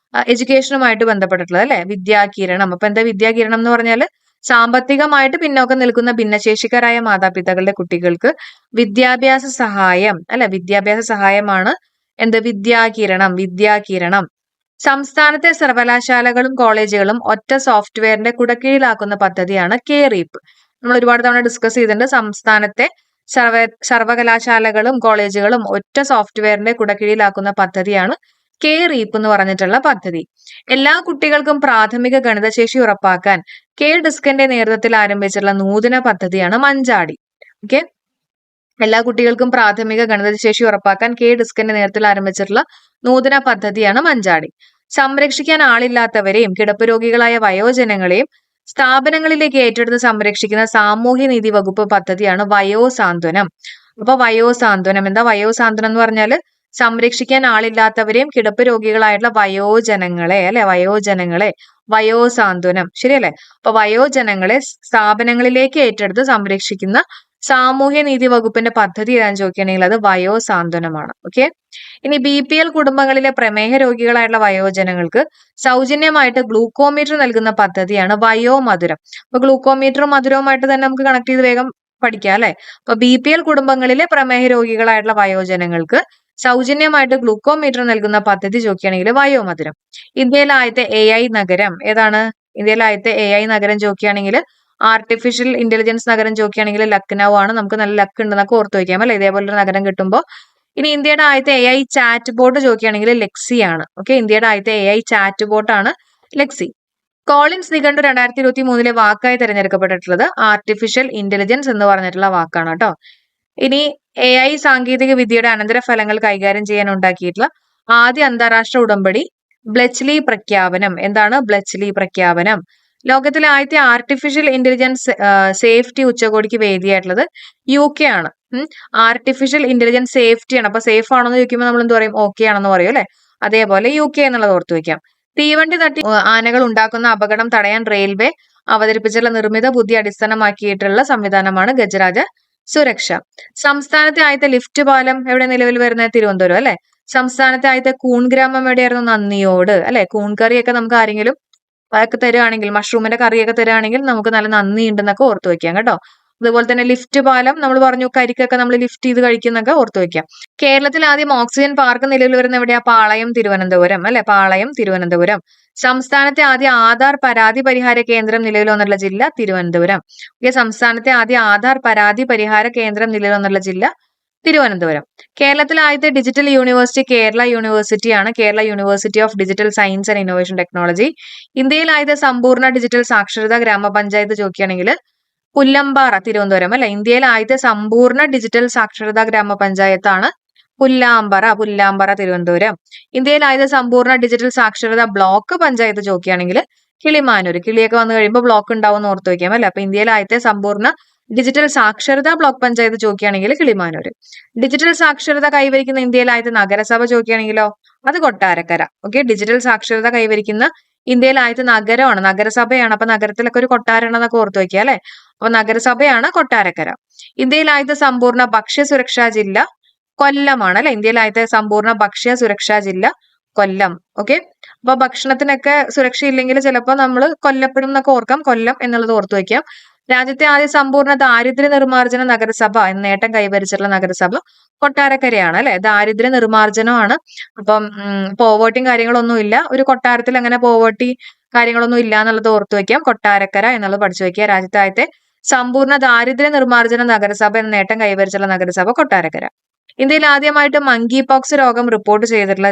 എഡ്യൂക്കേഷനുമായിട്ട് ബന്ധപ്പെട്ടിട്ടുള്ളത് അല്ലെ, വിദ്യാകിരണം. അപ്പൊ എന്താ വിദ്യാകിരണം എന്ന് പറഞ്ഞാൽ സാമ്പത്തികമായിട്ട് പിന്നോക്കം നിൽക്കുന്ന ഭിന്നശേഷിക്കാരായ മാതാപിതാക്കളുടെ കുട്ടികൾക്ക് വിദ്യാഭ്യാസ സഹായം അല്ലെ, വിദ്യാഭ്യാസ സഹായമാണ് എന്ത്? വിദ്യാകിരണം. സംസ്ഥാനത്തെ സർവകലാശാലകളും കോളേജുകളും ഒറ്റ സോഫ്റ്റ്വെയറിന്റെ കുടക്കീഴിലാക്കുന്ന പദ്ധതിയാണ് കെ-റീപ്പ്. നമ്മൾ ഒരുപാട് തവണ ഡിസ്കസ് ചെയ്തിട്ടുണ്ട്. സംസ്ഥാനത്തെ സർവകലാശാലകളും കോളേജുകളും ഒറ്റ സോഫ്റ്റ്വെയറിന്റെ കുടക്കീഴിലാക്കുന്ന പദ്ധതിയാണ് കെ-റീപ്പ് എന്ന് പറഞ്ഞിട്ടുള്ള പദ്ധതി. എല്ലാ കുട്ടികൾക്കും പ്രാഥമിക ഗണിതശേഷി ഉറപ്പാക്കാൻ കെ-ഡിസ്കിന്റെ നേതൃത്വത്തിൽ ആരംഭിച്ചിട്ടുള്ള നൂതന പദ്ധതിയാണ് മഞ്ചാടി. ഓക്കെ, എല്ലാ കുട്ടികൾക്കും പ്രാഥമിക ഗണിതശേഷി ഉറപ്പാക്കാൻ കെ-ഡിസ്കിന്റെ നേതൃത്വത്തിൽ ആരംഭിച്ചിട്ടുള്ള നൂതന പദ്ധതിയാണ് മഞ്ചാടി. സംരക്ഷിക്കാൻ ആളില്ലാത്തവരെയും കിടപ്പ് രോഗികളായ വയോജനങ്ങളെയും സ്ഥാപനങ്ങളിലേക്ക് ഏറ്റെടുത്ത് സംരക്ഷിക്കുന്ന സാമൂഹ്യ നീതി വകുപ്പ് പദ്ധതിയാണ് വയോസാന്ത്വനം. അപ്പൊ വയോസാന്ത്വനം എന്താ? വയോസാന്ത്വനം എന്ന് പറഞ്ഞാൽ സംരക്ഷിക്കാൻ ആളില്ലാത്തവരെയും കിടപ്പ് രോഗികളായിട്ടുള്ള വയോജനങ്ങളെ വയോസാന്ത്വനം, ശരിയല്ലേ? അപ്പൊ വയോജനങ്ങളെ സ്ഥാപനങ്ങളിലേക്ക് ഏറ്റെടുത്ത് സംരക്ഷിക്കുന്ന സാമൂഹ്യ നീതി വകുപ്പിന്റെ പദ്ധതി ഏതാണെന്ന് ചോദിക്കുകയാണെങ്കിൽ അത് വയോസാന്ത്വനമാണ്. ഓക്കെ, ഇനി BPL കുടുംബങ്ങളിലെ പ്രമേഹ രോഗികളായിട്ടുള്ള വയോജനങ്ങൾക്ക് സൗജന്യമായിട്ട് ഗ്ലൂക്കോമീറ്റർ നൽകുന്ന പദ്ധതിയാണ് വയോമധുരം. അപ്പൊ ഗ്ലൂക്കോമീറ്ററും മധുരവുമായിട്ട് തന്നെ നമുക്ക് കണക്ട് ചെയ്ത് വേഗം പഠിക്കാം അല്ലെ. അപ്പൊ BPL കുടുംബങ്ങളിലെ പ്രമേഹ രോഗികളായിട്ടുള്ള വയോജനങ്ങൾക്ക് സൗജന്യമായിട്ട് ഗ്ലൂക്കോമീറ്റർ നൽകുന്ന പദ്ധതി ചോദിക്കുകയാണെങ്കിൽ വയോമധുരം. ഇന്ത്യയിലെ ആദ്യത്തെ AI നഗരം ഏതാണ്? ഇന്ത്യയിലെ ആദ്യത്തെ AI നഗരം ചോദിക്കുകയാണെങ്കിൽ ആർട്ടിഫിഷ്യൽ ഇന്റലിജൻസ് നഗരം ചോദിക്കുകയാണെങ്കിൽ ലക്നൗ ആണ്. നമുക്ക് നല്ല ലക്ക് ഉണ്ടെന്നൊക്കെ ഓർത്ത് വയ്ക്കാം അല്ലെ, ഇതേപോലൊരു നഗരം കിട്ടുമ്പോൾ. ഇനി ഇന്ത്യയുടെ ആദ്യത്തെ AI ചാറ്റ് ബോട്ട് ചോദിക്കുകയാണെങ്കിൽ ലെക്സി ആണ്. ഓക്കെ, ഇന്ത്യയുടെ ആദ്യത്തെ AI ചാറ്റ് ബോട്ട് ആണ് ലെക്സി. കോളിൻസ് നിഘണ്ടു 2023 വാക്കായി തിരഞ്ഞെടുക്കപ്പെട്ടിട്ടുള്ളത് ആർട്ടിഫിഷ്യൽ ഇന്റലിജൻസ് എന്ന് പറഞ്ഞിട്ടുള്ള വാക്കാണ് കേട്ടോ. ഇനി AI സാങ്കേതിക വിദ്യയുടെ അനന്തരഫലങ്ങൾ കൈകാര്യം ചെയ്യാൻ ഉണ്ടാക്കിയിട്ടുള്ള ആദ്യ അന്താരാഷ്ട്ര ഉടമ്പടി ബ്ലെച്ച്ലി പ്രഖ്യാപനം. എന്താണ് ബ്ലെച്ച്ലി പ്രഖ്യാപനം? ലോകത്തിലെ ആദ്യത്തെ ആർട്ടിഫിഷ്യൽ ഇന്റലിജൻസ് സേഫ്റ്റി ഉച്ചകോടിക്ക് വേദിയായിട്ടുള്ളത് UK ആണ്. ആർട്ടിഫിഷ്യൽ ഇന്റലിജൻസ് സേഫ്റ്റി ആണ്. അപ്പൊ സേഫ് ആണെന്ന് ചോദിക്കുമ്പോൾ നമ്മൾ എന്ത് പറയും? ഓക്കെ ആണെന്ന് പറയും അല്ലെ. അതേപോലെ UK എന്നുള്ളത് ഓർത്തു വെക്കാം. തീവണ്ടി തട്ടി ആനകൾ ഉണ്ടാക്കുന്ന അപകടം തടയാൻ റെയിൽവേ അവതരിപ്പിച്ചുള്ള നിർമ്മിത ബുദ്ധി അടിസ്ഥാനമാക്കിയിട്ടുള്ള സംവിധാനമാണ് ഗജരാജ സുരക്ഷ. സംസ്ഥാനത്തെ ആദ്യത്തെ ലിഫ്റ്റ് പാലം എവിടെ നിലവിൽ വരുന്നത്? തിരുവനന്തപുരം അല്ലെ. സംസ്ഥാനത്തെ ആദ്യത്തെ കൂൺ ഗ്രാമം എവിടെയായിരുന്നു? നന്ദിയോട് അല്ലെ. കൂൺ കറിയൊക്കെ നമുക്ക് ആരെങ്കിലും അതൊക്കെ തരുവാണെങ്കിൽ, മഷ്റൂമിന്റെ കറിയൊക്കെ തരുവാണെങ്കിൽ നമുക്ക് നല്ല നന്ദി ഉണ്ടെന്നൊക്കെ ഓർത്തു വെക്കാം കേട്ടോ. അതുപോലെ തന്നെ ലിഫ്റ്റ് പാലം നമ്മൾ പറഞ്ഞു, കരിക്കൊക്കെ നമ്മൾ ലിഫ്റ്റ് ചെയ്ത് കഴിക്കുന്നൊക്കെ ഓർത്തു വെക്കാം. കേരളത്തിൽ ആദ്യം ഓക്സിജൻ പാർക്ക് നിലവിൽ വരുന്ന എവിടെയാ? പാളയം തിരുവനന്തപുരം അല്ലെ. പാളയം തിരുവനന്തപുരം. സംസ്ഥാനത്തെ ആദ്യ ആധാർ പരാതി പരിഹാര കേന്ദ്രം നിലവിൽ വന്നുള്ള ജില്ല? തിരുവനന്തപുരം. സംസ്ഥാനത്തെ ആദ്യ ആധാർ പരാതി പരിഹാര കേന്ദ്രം നിലവിൽ വന്നുള്ള ജില്ല? തിരുവനന്തപുരം. കേരളത്തിലെ ആദ്യത്തെ ഡിജിറ്റൽ യൂണിവേഴ്സിറ്റി കേരള യൂണിവേഴ്സിറ്റിയാണ്. Kerala university of digital science and innovation technology. ഇന്ത്യയിൽ ആദ്യത്തെ സമ്പൂർണ്ണ ഡിജിറ്റൽ സാക്ഷരതാ ഗ്രാമപഞ്ചായത്ത് ചോദിക്കുകയാണെങ്കിൽ പുല്ലമ്പാറ തിരുവനന്തപുരം അല്ലെ. ഇന്ത്യയിൽ ആദ്യത്തെ സമ്പൂർണ്ണ ഡിജിറ്റൽ സാക്ഷരതാ ഗ്രാമപഞ്ചായത്താണ് പുല്ലാമ്പാറ തിരുവനന്തപുരം. ഇന്ത്യയിൽ ആദ്യത്തെ സമ്പൂർണ്ണ ഡിജിറ്റൽ സാക്ഷരതാ ബ്ലോക്ക് പഞ്ചായത്ത് ചോദിക്കുകയാണെങ്കിൽ കിളിമാനൂർ. കിളിയൊക്കെ വന്നു കഴിയുമ്പോൾ ബ്ലോക്ക് ഉണ്ടാവും എന്ന് ഓർത്തു വെക്കാം അല്ലെ. അപ്പൊ ഇന്ത്യയിൽ ആദ്യത്തെ സമ്പൂർണ്ണ ഡിജിറ്റൽ സാക്ഷരതാ ബ്ലോക്ക് പഞ്ചായത്ത് ചോദിക്കുകയാണെങ്കിൽ കിളിമാനൂർ. ഡിജിറ്റൽ സാക്ഷരത കൈവരിക്കുന്ന ഇന്ത്യയിൽ ആദ്യത്തെ നഗരസഭ ചോദിക്കുകയാണെങ്കിലോ അത് കൊട്ടാരക്കര. ഡിജിറ്റൽ സാക്ഷരത കൈവരിക്കുന്ന ഇന്ത്യയിൽ ആദ്യത്തെ നഗരമാണ്, നഗരസഭയാണ്. അപ്പൊ നഗരത്തിലൊക്കെ ഒരു കൊട്ടാരം എന്നൊക്കെ ഓർത്തു വെക്കുക അല്ലെ. അപ്പൊ നഗരസഭയാണ് കൊട്ടാരക്കര. ഇന്ത്യയിൽ ആദ്യത്തെ സമ്പൂർണ്ണ ഭക്ഷ്യ സുരക്ഷാ ജില്ല കൊല്ലമാണ് അല്ലെ. ഇന്ത്യയിൽ ആദ്യത്തെ സമ്പൂർണ്ണ ഭക്ഷ്യ സുരക്ഷാ ജില്ല കൊല്ലം. അപ്പൊ ഭക്ഷണത്തിനൊക്കെ സുരക്ഷയില്ലെങ്കിൽ ചിലപ്പോൾ നമ്മൾ കൊല്ലപ്പെടും എന്നൊക്കെ ഓർക്കാം. കൊല്ലം എന്നുള്ളത് ഓർത്തു വെക്കാം. രാജ്യത്തെ ആദ്യ സമ്പൂർണ്ണ ദാരിദ്ര്യ നിർമ്മാർജ്ജന നഗരസഭ എന്ന നേട്ടം കൈവരിച്ചിട്ടുള്ള നഗരസഭ കൊട്ടാരക്കരയാണ് അല്ലെ. ദാരിദ്ര്യ നിർമ്മാർജ്ജനമാണ്. അപ്പം പോവേർട്ടിയും കാര്യങ്ങളൊന്നും ഇല്ല. ഒരു കൊട്ടാരത്തിൽ അങ്ങനെ പോവേർട്ടി കാര്യങ്ങളൊന്നും ഇല്ല എന്നുള്ളത് ഓർത്തു വെക്കാം. കൊട്ടാരക്കര എന്നുള്ളത് പഠിച്ചു വെക്കുക. രാജ്യത്തെ ആദ്യത്തെ സമ്പൂർണ്ണ ദാരിദ്ര്യ നിർമ്മാർജ്ജന നഗരസഭ എന്ന നേട്ടം കൈവരിച്ചിട്ടുള്ള നഗരസഭ കൊട്ടാരക്കര. ഇന്ത്യയിൽ ആദ്യമായിട്ട് മങ്കി പോക്സ് രോഗം റിപ്പോർട്ട് ചെയ്തിട്ടുള്ള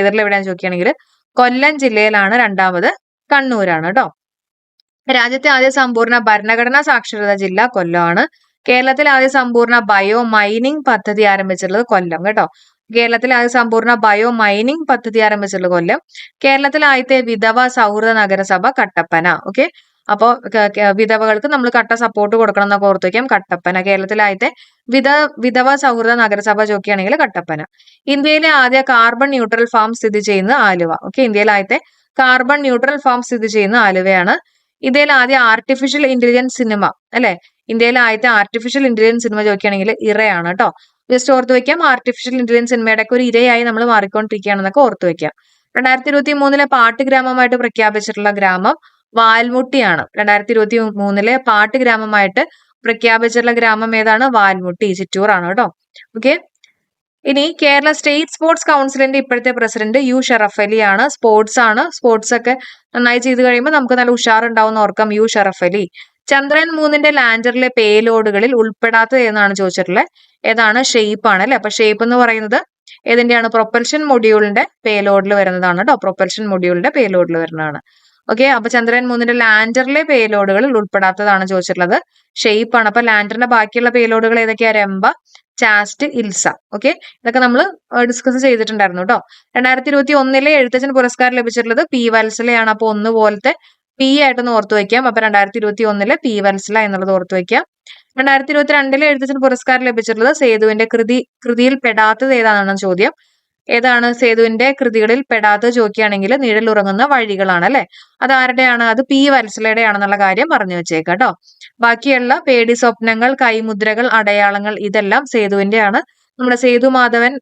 എവിടെയാണെന്ന് ചോദിക്കുകയാണെങ്കിൽ കൊല്ലം ജില്ലയിലാണ്. രണ്ടാമത് കണ്ണൂരാണ് കേട്ടോ. രാജ്യത്തെ ആദ്യ സമ്പൂർണ്ണ ഭരണഘടനാ സാക്ഷരതാ ജില്ല കൊല്ലമാണ്. കേരളത്തിൽ ആദ്യ സമ്പൂർണ്ണ ബയോ മൈനിങ് പദ്ധതി ആരംഭിച്ചിട്ടുള്ളത് കൊല്ലം കേട്ടോ. കേരളത്തിൽ ആദ്യ സമ്പൂർണ്ണ ബയോ മൈനിങ് പദ്ധതി ആരംഭിച്ചിട്ടുള്ളത് കൊല്ലം. കേരളത്തിൽ ആദ്യത്തെ വിധവ സൗഹൃദ നഗരസഭ കട്ടപ്പന. അപ്പോ വിധവകൾക്ക് നമ്മൾ കട്ട സപ്പോർട്ട് കൊടുക്കണം എന്നൊക്കെ ഓർത്തു വയ്ക്കാം. കട്ടപ്പന. കേരളത്തിലെ ആദ്യത്തെ വിധവ സൗഹൃദ നഗരസഭ ചോദിക്കുകയാണെങ്കിൽ കട്ടപ്പന. ഇന്ത്യയിലെ ആദ്യ കാർബൺ ന്യൂട്രൽ ഫാം സ്ഥിതി ചെയ്യുന്ന ആലുവ. ഇന്ത്യയിലെ ആദ്യത്തെ കാർബൺ ന്യൂട്രൽ ഫാം സ്ഥിതി ചെയ്യുന്ന ആലുവയാണ്. ഇന്ത്യയിൽ ആദ്യ ആർട്ടിഫിഷ്യൽ ഇന്റലിജൻസ് സിനിമ അല്ലെ. ഇന്ത്യയിലെ ആദ്യത്തെ ആർട്ടിഫിഷ്യൽ ഇന്റലിജൻസ് സിനിമ ചോദിക്കുകയാണെങ്കിൽ ഇറയാണ് കേട്ടോ. ജസ്റ്റ് ഓർത്തു വെക്കാം. ആർട്ടിഫിഷ്യൽ ഇന്റലിജൻസ് സിനിമയുടെ ഒക്കെ ഒരു ഇരയായി നമ്മൾ മാറിക്കൊണ്ടിരിക്കുകയാണെന്നൊക്കെ ഓർത്തു വെക്കാം. 2023 പാട്ട് ഗ്രാമമായിട്ട് പ്രഖ്യാപിച്ചിട്ടുള്ള ഗ്രാമം വാൽമുട്ടിയാണ്. 2023 പാട്ട് ഗ്രാമമായിട്ട് പ്രഖ്യാപിച്ചിട്ടുള്ള ഗ്രാമം ഏതാണ്? വാൽമുട്ടി, ചിറ്റൂറാണ് കേട്ടോ. ഇനി കേരള സ്റ്റേറ്റ് സ്പോർട്സ് കൗൺസിലിന്റെ ഇപ്പോഴത്തെ പ്രസിഡന്റ് യു ഷറഫ് അലി ആണ്. സ്പോർട്സ് ആണ്. സ്പോർട്സ് ഒക്കെ നന്നായി ചെയ്ത് കഴിയുമ്പോൾ നമുക്ക് നല്ല ഉഷാറുണ്ടാവും ഓർക്കാം. യു ഷറഫ് അലി. ചന്ദ്രയാൻ 3 ലാൻഡറിലെ പേലോഡുകളിൽ ഉൾപ്പെടാത്തത് എന്നാണ് ചോദിച്ചിട്ടുള്ളത്. ഏതാണ്? ഷെയ്പ്പ് ആണ് അല്ലെ. അപ്പൊ ഷെയ്പ്പ് എന്ന് പറയുന്നത് ഏതിന്റെയാണ്? പ്രൊപ്പൽഷൻ മൊഡ്യൂളിന്റെ പേലോഡിൽ വരുന്നതാണ് കേട്ടോ. പ്രൊപ്പൽഷൻ മൊഡ്യൂളിന്റെ പേലോഡിൽ വരുന്നതാണ്. അപ്പൊ ചന്ദ്രയാൻ 3 ലാൻഡറിലെ പേലോഡുകളിൽ ഉൾപ്പെടാത്തതാണ് ചോദിച്ചിട്ടുള്ളത്. ഷെയ്പ്പ് ആണ്. അപ്പൊ ലാൻഡറിന്റെ ബാക്കിയുള്ള പേലോഡുകൾ ഏതൊക്കെയാ? രംഭ, ചാസ്റ്റ്, ഇൽസ. ഇതൊക്കെ നമ്മൾ ഡിസ്കസ് ചെയ്തിട്ടുണ്ടായിരുന്നു കേട്ടോ. 2021 എഴുത്തച്ഛൻ പുരസ്കാരം ലഭിച്ചിട്ടുള്ളത് പി വത്സലയാണ്. അപ്പൊ 1 പോലത്തെ പി ആയിട്ടൊന്ന് ഓർത്തു വെക്കാം. അപ്പൊ 2021 പി വത്സല എന്നുള്ളത് ഓർത്തു വെക്കാം. 2022 എഴുത്തച്ഛൻ പുരസ്കാരം ലഭിച്ചിട്ടുള്ളത് സേതുവിന്റെ കൃതിയിൽ പെടാത്തത് ഏതാണെന്ന് ചോദ്യം. ഏതാണ് സേതുവിന്റെ കൃതികളിൽ പെടാത്തത് ചോദിക്കുകയാണെങ്കിൽ നിഴലുറങ്ങുന്ന വഴികളാണ് അല്ലെ. അത് ആരുടെയാണ്? അത് പി വത്സലയുടെ ആണെന്നുള്ള കാര്യം പറഞ്ഞു വെച്ചേക്കാം കേട്ടോ. ബാക്കിയുള്ള പേടി സ്വപ്നങ്ങൾ, കൈമുദ്രകൾ, അടയാളങ്ങൾ ഇതെല്ലാം സേതുവിന്റെ ആണ്. നമ്മുടെ സേതുമാധവൻ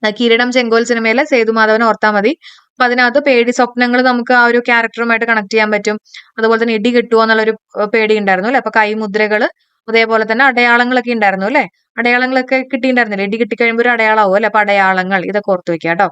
കിരീടം ചെങ്കോൽ സിനിമയിലെ സേതുമാധവൻ ഓർത്താൽ മതി. അപ്പൊ അതിനകത്ത് പേടി സ്വപ്നങ്ങൾ നമുക്ക് ആ ഒരു ക്യാരക്ടറുമായിട്ട് കണക്ട് ചെയ്യാൻ പറ്റും. അതുപോലെ തന്നെ ഇടി കിട്ടുമോ എന്നുള്ളൊരു പേടി ഉണ്ടായിരുന്നു അല്ലെ. അപ്പൊ കൈമുദ്രകള്, അതേപോലെ തന്നെ അടയാളങ്ങളൊക്കെ ഉണ്ടായിരുന്നു അല്ലെ. അടയാളങ്ങളൊക്കെ കിട്ടിയിട്ടുണ്ടായിരുന്നില്ലേ. ഇടി കിട്ടിക്കഴിയുമ്പോൾ ഒരു അടയാളമാവും അല്ലെ. അപ്പൊ അടയാളങ്ങൾ ഇതൊക്കെ ഓർത്തു വെക്കാം കേട്ടോ.